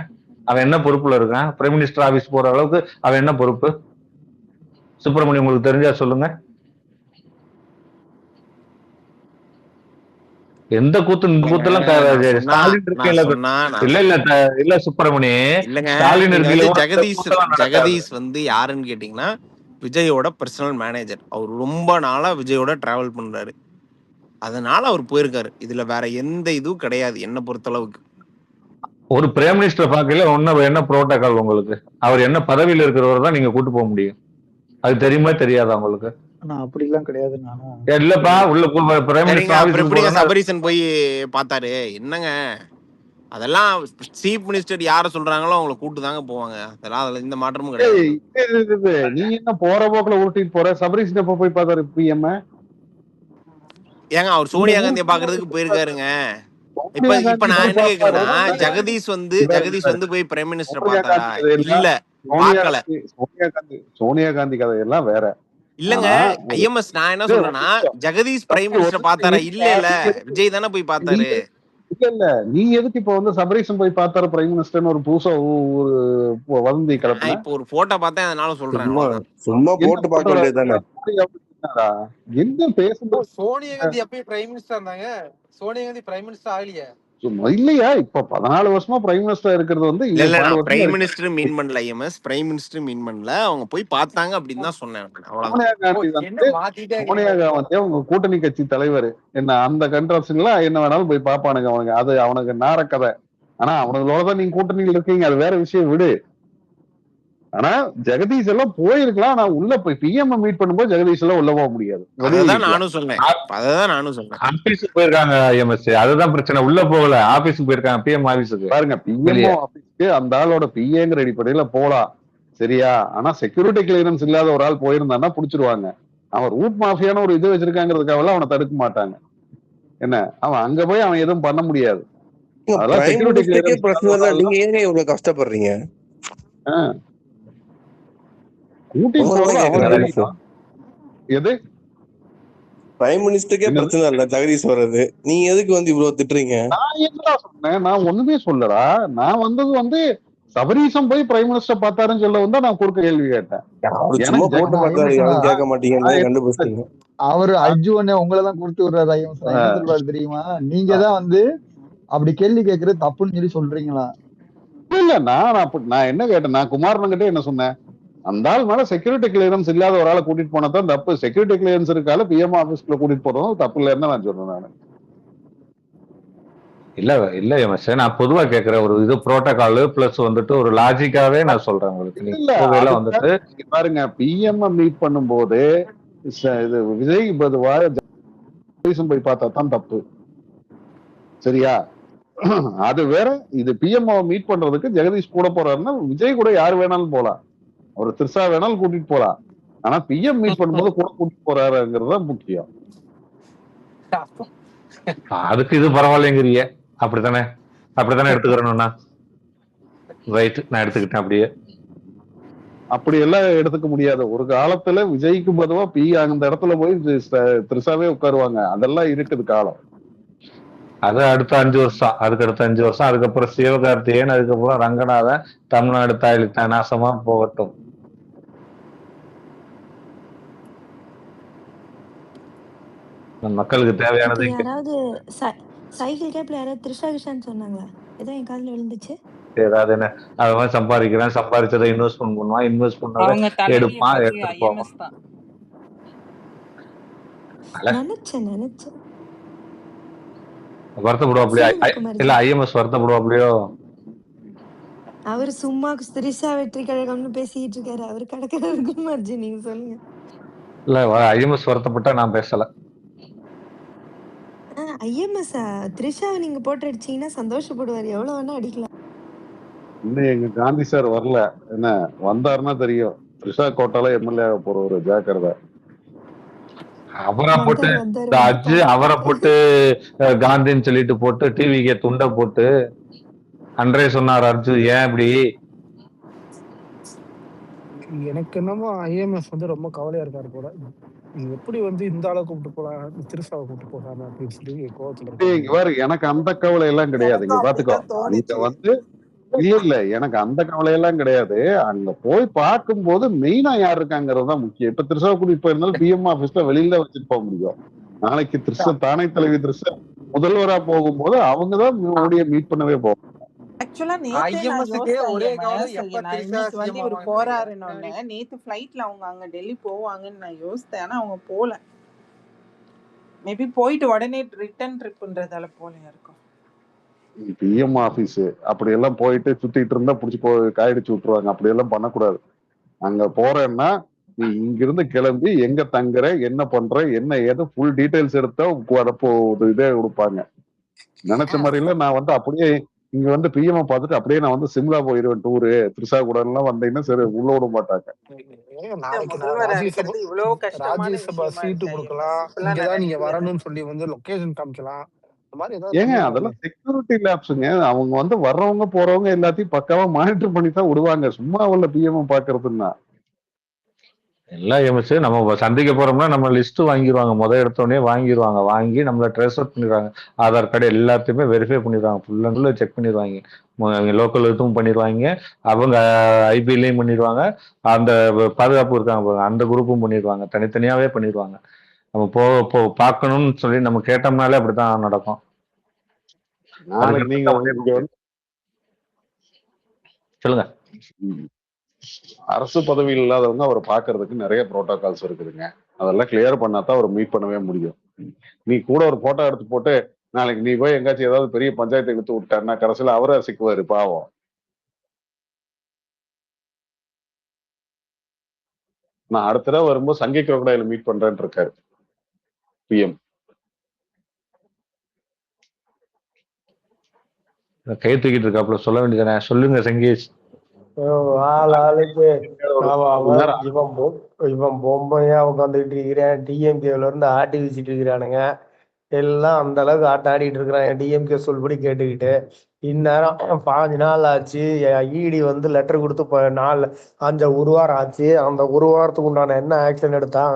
அவன் என்ன பொறுப்புல இருக்கான்? பிரைம் மினிஸ்டர் ஆபீஸ் போற அளவுக்கு அவன் என்ன பொறுப்பு? சுப்பிரமணியம் உங்களுக்கு தெரிஞ்சா சொல்லுங்க. எந்த கூத்து இந்த கூத்தெல்லாம் இல்ல சுப்பிரமணி, ஜெகதீஷ் வந்து யாருன்னு கேட்டீங்கன்னா விஜயோட பர்சனல் மேனேஜர். அவர் ரொம்ப நாளா விஜயோட டிராவல் பண்றாரு, அதனால அவர் போயிருக்காரு. இதுல வேற எந்த இதுவும் கிடையாது என்ன பொறுத்தளவுக்கு. ஒரு பிரைம் மினிஸ்டர் பார்க்கல என்ன புரோட்டோகால் உங்களுக்கு? அவர் என்ன பதவியில இருக்கிறவர் தான் நீங்க கூட்டு போக முடியும். அது தெரியுமா தெரியாதா உங்களுக்கு? அப்படிலாம் கிடையாது. இல்லப்பா, உள்ள பிரைம் மினிஸ்டர் சபரீசன் போய் பார்த்தாரு. என்னங்க அதெல்லாம் சீஃப் மினிஸ்டர் யார சொல்றாங்களோ அவங்களை கூட்டு தாங்க போவாங்க. அதெல்லாம் அதுல இந்த மாற்றமும் கிடையாது. நீ என்ன போற போக்குல உருட்டிட்டு போற? சபரீசன் எப்ப போய் பார்த்தாரு பிஎம்? ஏங்க அவர் சோனியா காந்தியை பாக்குறதுக்கு போயிருக்காருங்க. இப்ப நான் என்ன கேக்குறேன்னா, ஜெகதீஷ் வந்து போய் பிரைம் மினிஸ்டர் பார்த்தாரா? இல்ல, பார்க்கல. சோனியா காந்தி கதையெல்லாம் வேற இல்லங்க. ஐஎம்எஸ் நான் என்ன சொல்றேன்னா, ஜெகதீஷ் பிரைம் மினிஸ்டர் பார்த்தாரா? இல்ல விஜய் தானே போய் பார்த்தாரு. இல்ல நீ எதுக்கு இப்ப வந்து சபரீசன் போய் பார்த்தாரு பிரைம் மினிஸ்டர் ஒரு புதுசா ஒரு வதந்தி கிளப்பின? இப்ப ஒரு போட்டோ பார்த்தேன், அதனால சொல்றேன். சும்மா போட்டு பார்க்க வேண்டியதுதானே. என்ன பேசும்போது சோனியா காந்தி அப்பயே பிரைம் மினிஸ்டர் இருந்தாங்க. சோனியா காந்தி பிரைம் மினிஸ்டர் ஆகலையே. இல்லையா இப்ப 14 வருஷமா பிரைம் மினிஸ்டர் இருக்கிறது வந்து இல்ல இவங்க 12 நான் வருஷமா பிரைம் இருக்கு. மினிஸ்டர் மீன் பண்ணல ஐஎம்எஸ், பிரைம் மினிஸ்டர் மீன் பண்ணல, அவங்க போய் பார்த்தாங்க அப்படின்னு தான் சொன்னேன். அவ்வளவுதான். சோனியா காந்தி என்ன வந்து மாத்திட்டே சோனியா இருக்கீங்க? காந்தி உங்க கூட்டணி கட்சி தலைவர் என்ன அந்த கண்ட்ரஸ்லாம் என்ன வேணாலும் போய் பார்ப்பானுங்க அவனுங்க. அது அவனுக்கு நாரக்கதை. ஆனா அவனுங்களோடதான் நீங்க கூட்டணியில் இருக்கீங்க, அது வேற விஷயம் விடு. ஆனா ஜெகதீஷ் எல்லாம் போயிருக்கலாம். நான் உள்ள போய் பிஎம் மீட் பண்ணும்போது ஜெகதீஷ் எல்லாம் உள்ள போக முடியாது. அதான் நானும் சொன்னேன். ஆபீஸுக்கு போயிருக்காங்க ஐஎம்எஸ், அதுதான் பிரச்சனை. உள்ள போகல, ஆபீஸுக்கு போயிருக்காங்க, பிஎம் ஆபீஸுக்கு. பாருங்க, பிஎம்ஓ ஆபீஸ்க்கு அந்த ஆளோட பிஏங்கிற அடிப்படையில போலாம், சரியா? ஆனா செக்யூரிட்டி கிளியரன்ஸ் இல்லாத ஒரு ஆள் போயிருந்தான்னா புடிச்சிருவாங்க. அவன் ரூட் மாஃபியான ஒரு இது வச்சிருக்காங்கிறதுக்காக அவனை தடுக்க மாட்டாங்க. என்ன, அவன் அங்க போய் அவன் எதுவும் பண்ண முடியாது. அதெல்லாம் செக்யூரிட்டி கிளியரன்ஸ். நீங்க ஏங்க இவ்வளவு கஷ்டப்படுறீங்க? கூட்டி எது பிரைம் மினிஸ்டருக்கே பிரச்சனை இல்ல ஜெகதீஷ் வர்றது, நீங்க எதுக்கு வந்து இவ்வளவு திட்டுறீங்க? நான் என்னடா சொன்னேன்? நான் ஒண்ணுமே சொல்லடா. நான் வந்தது வந்து சபரீசம் போய் பிரைம் மினிஸ்டர் பார்த்தாருன்னு சொல்ல வந்தா நான் குறுக்க கேள்வி கேட்டேன். கேட்க மாட்டீங்க, கண்டுபிடிச்சீங்க. அவரு அர்ஜுன் உங்களதான் கொடுத்து விடுறாரு ஐஎம்எஸ். என்ன சொல்றாரு தெரியுமா? நீங்க தான் வந்து அப்படி கேள்வி கேட்கறது தப்புன்னு சொல்லி சொல்றீங்களா? இல்ல, நான் என்ன கேட்டேன், நான் குமாரன் கிட்ட என்ன சொன்னேன், அந்த ஆள் மேல செக்யூரிட்டி கிளியரன்ஸ் இல்லாத ஒரு ஆளை கூட்டிட்டு போனதான் தப்பு. செக்யூரிட்டி கிளியரன்ஸ் இருக்கால பிஎம் ஆபீஸ்க்குள்ள கூட்டிட்டு போறதும் தப்பு இல்லைன்னு நான் சொன்னேன். நானு இல்ல எம்எஸ், நான் பொதுவா கேக்குற ஒரு இது புரோட்டோகால் பிளஸ் வந்துட்டு ஒரு லாஜிக்காவே நான் சொல்றேன் உங்களுக்கு. வந்துட்டு பாருங்க, பிஎம் மீட் பண்ணும் போது இது விஜய் பொதுவா போய் பார்த்தா தான் தப்பு, சரியா? அது வேற. இது பிஎம்ஓ மீட் பண்றதுக்கு ஜெகதீஷ் கூட போறாருன்னா விஜய் கூட யாரு வேணாலும் போலாம், ஒரு திரிஷா வேணாலும் கூட்டிட்டு போலாம். ஆனா பிஎம் மீட் பண்ணும்போது கூட கூட்டிட்டு போறாருங்கிறது தான் முக்கியம். அதுக்கு இது பரவாயில்லைங்கிறிய, அப்படித்தானே எடுத்துக்கிறேன்னா ரைட், நான் எடுத்துக்கிட்டேன். அப்படியே அப்படி எல்லாம் எடுத்துக்க முடியாது. ஒரு காலத்துல விஜய்க்கு பொதுவா அந்த இடத்துல போய் திரிஷாவே உட்காருவாங்க. அதெல்லாம் இருக்குது காலம். அது அடுத்த 5 வருஷம், அதுக்கு அடுத்த 5 வருஷம், அதுக்கப்புறம் சிவகார்த்திகேயன், அதுக்கப்புறம் ரங்கநாதன், தமிழ்நாடு தாயலி நாசமா போகட்டும். மக்களுக்கு தேவையானது. யாராவது சைக்கிள் கேப்ல யாராவது த்ரிஷா கிஷான்னு சொன்னாங்களா? ஏதோ என் காதுல விழுந்துச்சு. ஏதாவது என்ன, அவன் சம்பாதிக்கிறேன், சம்பாதிச்சதை இன்வெஸ்ட்மெண்ட் பண்ணுவான், இன்வெஸ்ட் பண்ணதை எடுப்பான், எடுத்துட்டு போவான். நினைச்சேன் வருத்தப்படுவாப்லையோ? இல்ல ஐஎம்எஸ் வருத்தப்படுவாப்லையோ? அவரு சும்மா த்ரிஷா வெற்றி கழகம்னு பேசிட்டு இருக்காரு. அவரு கடற்கரை மர்ஜி, நீங்க சொல்லுங்க. இல்ல ஐஎம்எஸ் வருத்தப்பட்டா நான் பேசல. ஐஎம்எஸ் த்ரிஷாவை நீங்க போட்டு அடிச்சீங்கன்னா சந்தோஷப்படுவாரு, எவ்வளவு வேணா அடிக்கலாம். இன்னும் எங்க காந்தி சார் வரல, என்ன வந்தாருன்னா தெரியும். த்ரிஷா கோட்டால எம்எல்ஏ போறவரு, ஜாக்கிரதை. அவரை போட்டு அவரை போட்டு காந்தின்னு சொல்லிட்டு போட்டு டிவிக்கு துண்டை போட்டு அன்றே சொன்னார் அர்ஜு. ஏன் இப்படி? எனக்கு என்னமோ ஐஎம்எஸ் வந்து ரொம்ப கவலையா இருக்காரு போல. எப்படி வந்து இந்த ஆளை கூப்பிட்டு போலாம், திருசாவை கூப்பிட்டு போகாம அப்படின்னு சொல்லி கோவத்துல. எனக்கு அந்த கவலை எல்லாம் கிடையாது. இங்க பாத்துக்கோ, நீங்க வந்து இல்ல எனக்கு அந்த கவலையெல்லாம் கிடையாது. அங்க போய் பார்க்கும் போது மெயினா யார் இருக்காங்கிறது தான் முக்கியம். இப்ப திருஷா கூட்டிட்டு போயிருந்தாலும் பிஎம் ஆபீஸ்ல வெளியில வச்சுட்டு போக முடியும். நாளைக்கு திருஷா தானே தலைவி திருஷா முதல்வரா போகும்போது அவங்கதான் மோடியை மீட் பண்ணவே போகும். ஆக்சுவலா நேத்து போறாருன்னு நேத்து ஃபிளைட்ல அவங்க அங்க டெல்லி போவாங்கன்னு நான் யோசித்தேன். ஆனா அவங்க போல. மேபி போயிட்டு உடனே ரிட்டர்ன் ட்ரிப்ன்றதால போலயா இருக்கும். பிஎம் ஆபீஸ் அப்படி எல்லாம் போயிட்டு சுத்திட்டு இருந்தா புடிச்சு காயடிச்சு விட்டுருவாங்க. அப்படி எல்லாம் பண்ணக்கூடாது. அங்க போறேன்னா நீ இங்கிருந்து கிளம்பி எங்க தங்குற, என்ன பண்ற, என்ன ஏதோ ஃபுல் டீடைல்ஸ் எடுத்தா இதே கொடுப்பாங்க. நினைச்ச மாதிரி இல்ல. நான் வந்து அப்படியே இங்க வந்து பிஎம் பார்த்துட்டு அப்படியே நான் வந்து சிம்லா போயிருவேன் டூரு. திரிஷா கூட எல்லாம் வந்தீங்கன்னா சரி உள்ள விட மாட்டாங்க. ராஜ்யசபா சீட்டு கொடுக்கலாம், இங்கதான் நீங்க வரணும்னு சொல்லி வந்து லொகேஷன் காமிக்கலாம். ஏங்க அதெல்லாம் செக்யூரிட்டி லேப்ஸுங்க. அவங்க வந்து வர்றவங்க போறவங்க எல்லாத்தையும் பக்காவா மானிட்டர் பண்ணி தான் விடுவாங்க. சும்மா உள்ள பிஎம் பாக்குறதுன்னா எல்லா எம்எஸ் நம்ம சந்திக்க போறோம்னா நம்ம லிஸ்ட் வாங்கிடுவாங்க. முதல் எடுத்தோடனே வாங்கிடுவாங்க. வாங்கி நம்மள ட்ரேஸ் அவுட் பண்ணிடுவாங்க. ஆதார் கார்டு எல்லாத்தையுமே வெரிஃபை பண்ணிடுவாங்க. ஃபுல் அண்ட் ஃபுல் செக் பண்ணிடுவாங்க. லோக்கல் இதுவும் பண்ணிடுவாங்க. அவங்க ஐபிலையும் பண்ணிடுவாங்க. அந்த பாதுகாப்பு இருக்காங்க அந்த குரூப்பும் பண்ணிடுவாங்க. தனித்தனியாவே பண்ணிடுவாங்க. நம்ம பார்க்கணும்னு சொல்லி நம்ம கேட்டோம்னாலே அப்படித்தான் நடக்கும். நாளைக்கு நீங்க இங்க வந்து சொல்லுங்க. அரசு பதவியில் இல்லாதவங்க அவரை பாக்குறதுக்கு நிறைய புரோட்டோகால்ஸ் இருக்குதுங்க. அதெல்லாம் கிளியர் பண்ணாதான் அவர் மீட் பண்ணவே முடியும். நீ கூட ஒரு போட்டோ எடுத்து போட்டு நாளைக்கு நீ போய் எங்காச்சும் ஏதாவது பெரிய பஞ்சாயத்து எடுத்து விட்டாருன்னா கடைசியில அவரே சிக்குவாரு பாவம். நான் அடுத்த தடவை வரும்போது சங்கி குரோக்கடையில மீட் பண்றேன்னு இருக்காரு பிஎம். கை தூக்கிட்டு இருக்காப்புல, சொல்ல வேண்டியதானே? சொல்லுங்க சங்கீஷ். ஆளுக்கு இவன் பொம்மையா உட்காந்துட்டு இருக்கிறேன். டிஎம்கேல இருந்து ஆட்டி வச்சுட்டு இருக்கிறானுங்க எல்லாம். அந்த அளவுக்கு ஆட்டம் ஆடிட்டு இருக்கிறான் டிஎம்கே சொல்படி கேட்டுக்கிட்டு. இந்நேரம் 5 நாள் ஆச்சு. இடி வந்து லெட்டர் கொடுத்து ஒரு வாரம் ஆச்சு. அந்த ஒரு வாரத்துக்கு உண்டான என்ன ஆக்ஷன் எடுத்தான்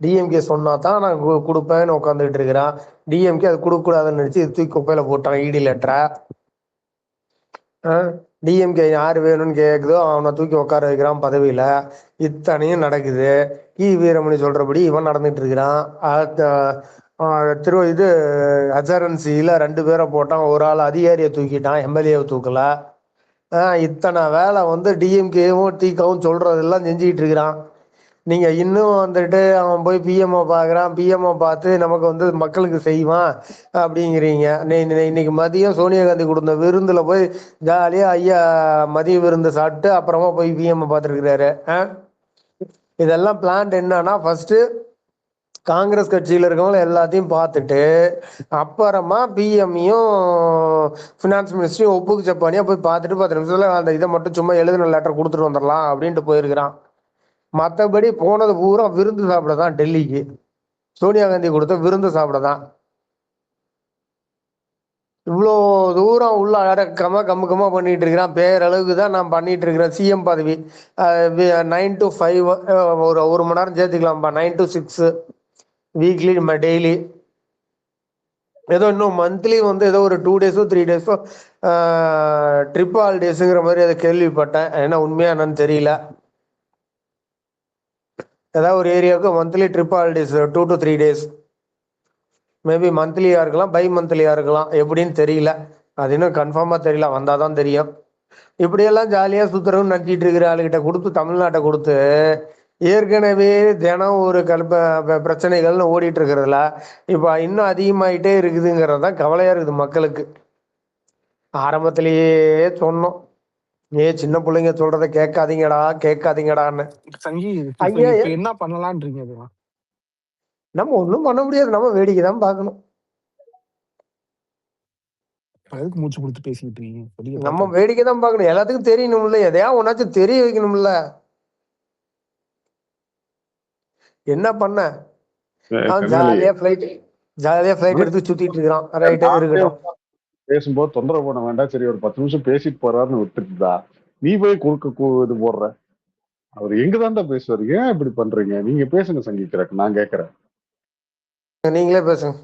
டிஎம்கே சொன்னா தான் நான் கொடுப்பேன்னு உட்காந்துட்டு இருக்கிறான். டிஎம்கே அது கொடுக்க கூடாதுன்னு நினைச்சு தூக்கி குப்பையில போட்டான் இடி லெட்டரை. டிஎம்கே யாரு வேணும்னு கேக்குதோ அவனை தூக்கி உட்கார வைக்கிறான் பதவியில. இத்தனையும் நடக்குது. வீரமணி சொல்றபடி இவன் நடந்துட்டு இருக்கிறான். இது அசரன்சியில 2 பேரை போட்டான். ஒரு ஆள் அதிகாரியை தூக்கிட்டான், எம்எல்ஏவை தூக்கல. இத்தனை வேலை வந்து டிஎம்கேவும் டிகவும் சொல்றதெல்லாம் செஞ்சுக்கிட்டு இருக்கிறான். நீங்க இன்னும் வந்துட்டு அவன் போய் பிஎம்ஓ பாக்குறான், பிஎம்ஓ பார்த்து நமக்கு வந்து மக்களுக்கு செய்வான் அப்படிங்கிறீங்க. இன்னைக்கு மதியம் சோனியா காந்தி கொடுத்த விருந்துல போய் ஜாலியா ஐயா மதிய விருந்து சாப்பிட்டு அப்புறமா போய் பிஎம்ஓ பார்த்துருக்கிறாரு. இதெல்லாம் பிளான் என்னன்னா, ஃபர்ஸ்ட் காங்கிரஸ் கட்சியில இருக்கவங்க எல்லாத்தையும் பார்த்துட்டு அப்புறமா பிஎம்ஐயும் ஃபினான்ஸ் மினிஸ்டரையும் ஒப்புக்கு சப்பானியா போய் பார்த்துட்டு 10 நிமிஷத்துல அந்த இதை மட்டும் சும்மா எழுதின லெட்டர் கொடுத்துட்டு வந்துடலாம் அப்படின்ட்டு போயிருக்கிறான். மற்றபடி போனது பூரா விருந்து சாப்பிட தான். டெல்லிக்கு சோனியா காந்தி கொடுத்த விருந்து சாப்பிட தான். இவ்வளோ தூரம் உள்ள அடக்கமா கம்முக்கமா பண்ணிட்டு இருக்கிறான். பேரளவுக்கு தான் நான் பண்ணிட்டு இருக்கிறேன். சிஎம் பதவி 9 to 5 ஒரு மணி நேரம் சேர்த்துக்கலாம்ப்பா. 9 to 6 வீக்லி டெய்லி. ஏதோ இன்னும் மந்த்லி வந்து ஏதோ ஒரு 2 days 3 days ட்ரிப் ஹாலிடேஸுங்கிற மாதிரி அதை கேள்விப்பட்டேன். ஏன்னா உண்மையா என்னன்னு தெரியல. ஏதாவது ஒரு ஏரியாவுக்கு monthly trip holidays 2 to 3 days. Maybe மந்த்லியா இருக்கலாம், பை மந்த்லியா இருக்கலாம், எப்படின்னு தெரியல. அது இன்னும் கன்ஃபார்மா தெரியல, வந்தாதான் தெரியும். இப்படியெல்லாம் ஜாலியா சுத்துறவுன்னு நினைச்சிட்டு இருக்கிற ஆளுகிட்ட கொடுத்து, தமிழ்நாட்டை கொடுத்து ஏற்கனவே தினம் ஒரு பிரச்சனைகள்னு ஓடிட்டு இருக்கிறதுல இப்ப இன்னும் அதிகமாயிட்டே இருக்குதுங்கிறது தான் கவலையா இருக்குது மக்களுக்கு. ஆரம்பத்திலேயே சொன்னோம், சின்ன பிள்ளைங்க சொல்றத கேட்காதீங்கடான்னு. ஐயா என்ன பண்ணலான்றீங்க? நம்ம ஒண்ணும் பண்ண முடியாது, நம்ம வேடிக்கை தான் பார்க்கணும். அதுக்கு மூச்சு கொடுத்து பேசிக்கிட்டு இருக்கீங்க. நம்ம வேடிக்கை தான் பார்க்கணும். எல்லாத்துக்கும் தெரியணும்ல, எதையா ஒன்னாச்சும் தெரிய வைக்கணும்ல. என்ன பண்ண ஜாலியா ஃபிளைட் எடுத்து சுத்திட்டு இருக்கிறான். ரைட் இருக்கட்டும். பேசும்போது தொந்தரவு பண்ண வேண்டாம், சரி ஒரு 10 நிமிஷம் பேசிட்டு போறாருன்னு விட்டுட்டுதா நீ போய் குறுக்க இது போடுற. அவர் எங்கதான்டா பேசுவாரு, ஏன் இப்படி பண்றீங்க? நீங்க பேசுங்க சங்கிக்கிறக்கு, நான் கேக்குறேன். நீங்களே பேசுங்க.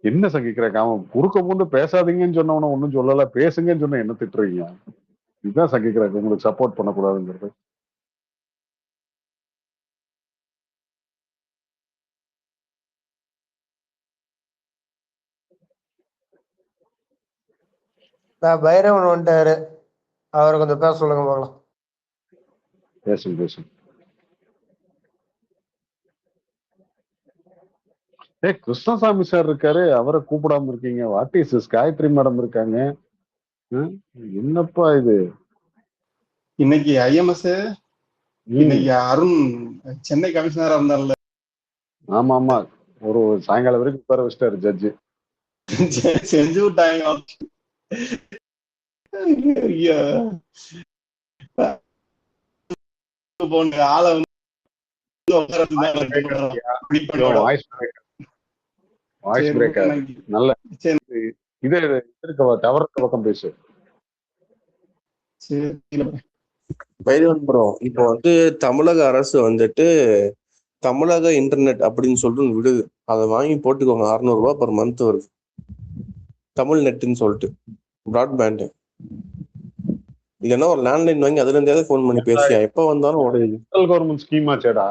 என்ன சங்கிக்கிறக்கு? அவன் குறுக்க மூண்டு பேசாதீங்கன்னு சொன்னவன ஒன்னும் சொல்லல, பேசுங்கன்னு சொன்ன என்ன திட்டுறீங்க? இதுதான் சங்கிக்கிறக்கு, உங்களுக்கு சப்போர்ட் பண்ணக்கூடாதுங்கிறது. பைரவன் வந்துட்டாரு, அவரை கொஞ்சம் பேச சொல்லுங்க பார்க்கலாம். பேசுங்க. கிருஷ்ணசாமி சார் இருக்காரு, அவரை கூப்பிடாம இருக்கீங்க. What is this? Gayathri madam இருக்காங்க. என்னப்பா இது? இன்னைக்கு ஐஎம்எஸ் இன்னைக்கு அருண் சென்னை கமிஷனரா இருந்தார்ல. ஆமா, ஒரு சாயங்காலம் வரைக்கும் உட்கார வச்சிட்டாரு ஜட்ஜு. செஞ்சு விட்டாங்க. ஆளை வாய்ஸ் பிரேக்கர் நல்ல இது டவருக்கு பக்கம் பேசு. பைரவன் ப்ரோ, இப்போ வந்து தமிழக அரசு வந்துட்டு தமிழக இன்டர்நெட் அப்படின்னு சொல்லிட்டு விடுது. அதை வாங்கி போட்டுக்கோங்க, 600 ரூபாய் பர் மந்த் வருது. தமிழ் நெட்டுன்னு சொல்லிட்டு பிராட்பேண்ட். இல்லைன்னா ஒரு லேண்ட்லைன் வாங்கி அதுல இருந்தே ஃபோன் பண்ணி பேசியா எப்ப வந்தாலும் உடையுது. சென்ட்ரல் கவர்மெண்ட் ஸ்கீம் ஆச்சேடா,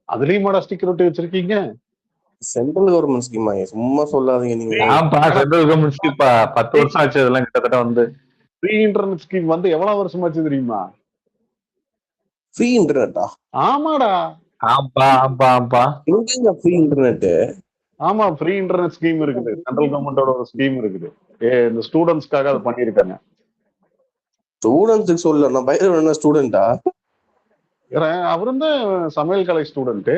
அதுலயும் ஸ்டிக்கர் ஒட்டி வச்சிருக்கீங்க. Central government schema? சும்மா சொல்லாதீங்க நீங்க. ஆம்பா சென்ட்ரல் கவர்மெண்ட் ஸ்கீம் 10 வருஷம் ஆச்சு அதெல்லாம் கிட்டத்தட்ட வந்து. ஃப்ரீ இன்டர்நெட் ஸ்கீம் வந்து எவ்வளவு வருஷமாச்சு தெரியுமா? ஃப்ரீ இன்டர்நெட்டா? ஆமாடா. ஆம்பா எங்க ஃப்ரீ இன்டர்நெட்? ஆமா, ஃப்ரீ இன்டர்நெட் ஸ்கீம் இருக்குது. சென்ட்ரல் கவர்மெண்டோட ஒரு ஸ்கீம் இருக்குது. இந்த ஸ்டூடெண்ட்ஸ்க்காக அதை பண்ணியிருக்காங்க. ஸ்டூடெண்ட்ஸுக்கு சொல்ல, நான் பைரவன் என்ன ஸ்டூடெண்டா? அவரும் தான் சமையல் கலை ஸ்டூடெண்ட்.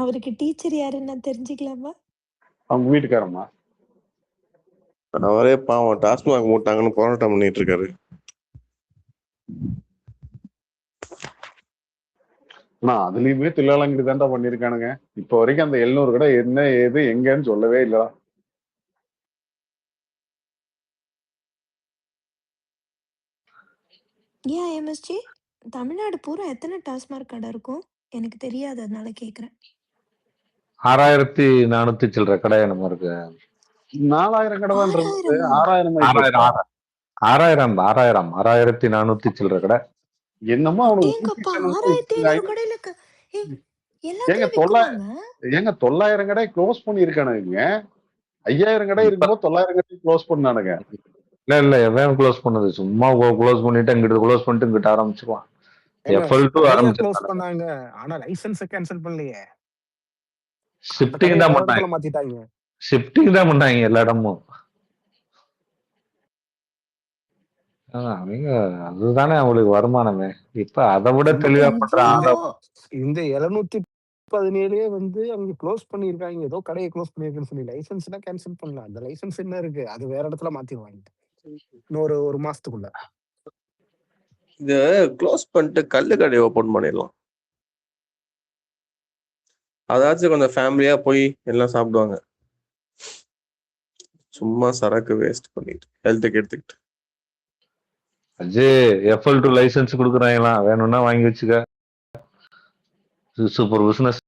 அவருக்கு டீச்சர் யாருன்னு தெரிஞ்சுக்கலாமா? அவங்க வீட்டுக்காரம்மா. அவரே பாவம் டாஸ்மாக் மூட்டாங்கன்னு போராட்டம் பண்ணிட்டு இருக்காரு. நான் அதுலயுமே தில்லாலங்கடி தான்டா பண்ணிருக்கானுங்க. இப்ப வரைக்கும் அந்த 700 கடை என்ன ஏது எங்கன்னு சொல்லவே இல்லடா. ஏன் எம்எஸ்ஜி தமிழ்நாடு பூரா எத்தனை டாஸ்மாக் கடை இருக்கும்? எனக்கு தெரியாது, அதனால கேக்குறேன். 6400 சில்லற கடை என்னமோ இருக்கு. 4000 கடை தான் இருந்தது. 6400 சில்லற கடை. என்னமோ அவனுக்கு ஏங்க 900 கடை க்ளோஸ் பண்ணிருக்கானுங்க. 5000 கடை இருக்கும்போது 900 கடை க்ளோஸ் பண்ணானுங்க. இல்ல எவன் க்ளோஸ் பண்ணது? சும்மா க்ளோஸ் பண்ணிட்டு இங்கிட்டு க்ளோஸ் பண்ணிட்டு இங்கிட்ட ஆரம்பிச்சுக்குவான். FL2 ஆரம்பிச்சாங்க. ஆனா லைசென்ஸ் கேன்சல் பண்ணலையே. ஷிஃப்டிங் தான் பண்ணாங்க. மாத்திட்டாங்க. ஷிஃப்டிங் தான் பண்ணாங்க எல்லா இடமும். அவங்க அதுதானே அவங்களுக்கு வருமானமே. இப்ப அதை விட தெளிவா பண்றாங்க. இந்த 717 வந்து அவங்க க்ளோஸ் பண்ணிருக்காங்க. ஏதோ கடையை க்ளோஸ் பண்ணிருக்குன்னு சொல்லி லைசென்ஸ்னா கேன்சல் பண்ணலாம். அந்த லைசென்ஸ் என்ன இருக்கு? அது வேற இடத்துல மாத்திடுவாங்க இன்னொரு 1 மாசத்துக்குள்ள. இத க்ளோஸ் பண்ணிட்டு கல்லு கடையை ஓபன் பண்ணிடலாம். அதாச்சும் கொஞ்சம் ஃபேமிலியா போய் எல்லாம் சாப்பிடுவாங்க. சும்மா சரக்கு வேஸ்ட் பண்ணிட்டு ஹெல்த்துக்கு எடுத்துக்கிட்டு. அஜய் FL2 லைசென்ஸ் கொடுக்குறாங்களா? வேணும்னா வாங்கி வச்சுக்க. Super business.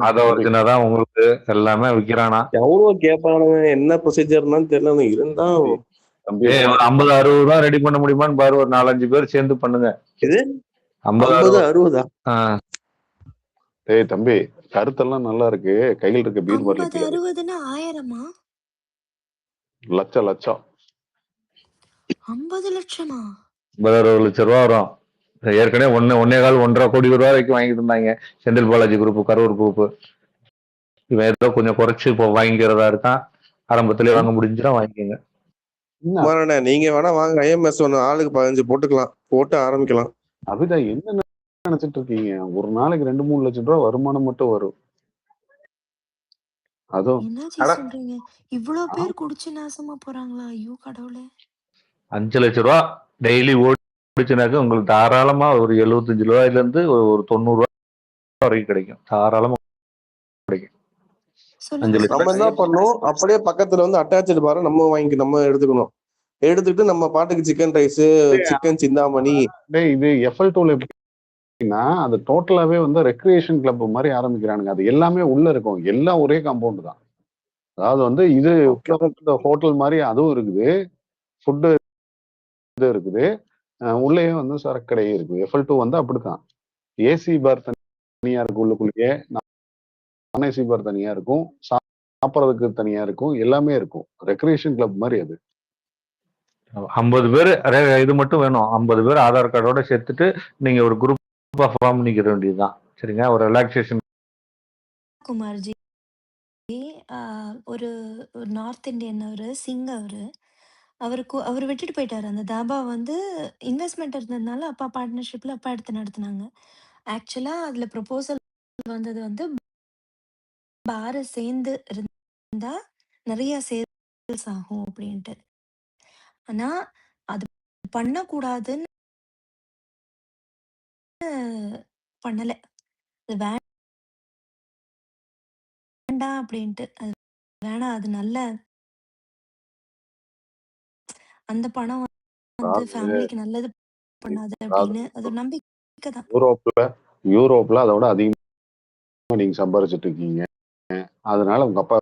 அத ஒரிஜினா தான் உங்களுக்கு எல்லாமே விக்கிறானா? எவ்வளவு கேட்பானுங்க, என்ன ப்ரொசீஜர்னு தெரியல. இருந்தா 50-60 ரூபா ரெடி பண்ண முடியுமான்னு பாரு. ஒரு 4-5 பேர் சேர்ந்து பண்ணுங்க. இது 50-60? ஏய் தம்பி, கருத்தெல்லாம் நல்லா இருக்கு. கையில் இருக்க பீர் பாட்டில் 50-60ன்னா 1000மா? லட்சம் 50 லட்சமா? 50-60 லட்சம் ரூபா வரும். ஏற்கனவே 1.25-1.5 கோடி ரூபாய் வரைக்கும் வாங்கிட்டு இருந்தாங்க செந்தில் பாலாஜி குரூப், கரூர் குரூப். இவன் ஏதோ கொஞ்சம் குறைச்சு இப்போ வாங்கிக்கிறதா இருக்கான். ஆரம்பத்திலே வாங்க முடிஞ்சுன்னா வாங்கிக்கோங்க. நீங்க வேணா வாங்க, IMS ஒன்று ஆளுக்கு 15 போட்டுக்கலாம், போட்டு ஆரம்பிக்கலாம். அதுதான் என்ன நினைச்சிட்டு இருக்கீங்க? ஒரு நாளைக்கு 2-3 லட்சம் ரூபாய் வருமானம் மட்டும் வரும். என்ன சொல்றீங்க? இவ்வளவு பேர் குடிச்சு நாசமா போறாங்களா? ஐயோ கடவுளே. 5 லட்சம் ரூபா டெய்லி ஓடிச்சுனாக்க உங்களுக்கு தாராளமா ஒரு 75 ரூபாயில இருந்து ஒரு 90 ரூபாய் வரைக்கும் கிடைக்கும். தாராளமா கிடைக்கும். நம்ம என்ன பண்ணோம், அப்படியே பக்கத்துல வந்து அட்டாச்சு பாரு நம்ம வாங்கி நம்ம எடுத்துக்கணும். எடுத்துக்கிட்டு நம்ம பாட்டுக்கு சிக்கன் ரைஸ், சிக்கன் சிந்தாமணி. இது FL2ல எப்படின்னா அது டோட்டலாவே வந்து ரெக்ரியேஷன் கிளப் மாதிரி ஆரம்பிக்கிறானுங்க. அது எல்லாமே உள்ள இருக்கும். எல்லாம் ஒரே காம்பவுண்ட் தான். அதாவது வந்து இது ஹோட்டல் மாதிரி அதுவும் இருக்குது. ஃபுட்டு இருக்குது. உள்ளேயே வந்து சரக்கு கடையே இருக்கு. FL2 வந்து அப்படித்தான். ஏசி பார் தனியா இருக்கு உள்ளுக்குள்ளேயே, நான்-AC பார் தனியா இருக்கும், சாப்பிட்றதுக்கு தனியா இருக்கும், எல்லாமே இருக்கும். ரெக்ரியேஷன் கிளப் மாதிரி அது. 50 பேர் இது மட்டும் வேணும். 50 பேர் ஆதார் கார்டோட சேர்த்துட்டு நீங்க ஒரு குரூப் ஃபார்ம் பண்ணிக்கிற வேண்டியதுதான். சரிங்க, ஒரு ரிலாக்ஸேஷன். குமார்ஜி ஒரு நார்த் இந்தியன், சிங் அவர் விட்டுட்டு போயிட்டாரு. அந்த தாபா வந்து இன்வெஸ்ட்மெண்ட் இருந்ததுனால அப்பா பார்ட்னர்ஷிப்ல அப்பா எடுத்து நடத்துனாங்க. ஆக்சுவலா அதுல ப்ரொபோசல் வந்தது வந்து பாரு சேர்ந்து இருந்தா நிறைய சேல்ஸ் ஆகும் அப்படின்ட்டு. ஆனா அது பண்ணக்கூடாதுன்னு பண்ணல. அது வேண்டாம் அப்படின்ட்டு. அது வேணாம், அது நல்ல அந்த பணம் வந்து ஃபேமிலிக்கு நல்லது பண்ணாது அப்படின்னு அது ஒரு நம்பிக்கை தான். யூரோப்ல அதோட அதிகமா நீங்க சம்பாரிச்சிட்டு இருக்கீங்க. அதனால உங்க அப்பா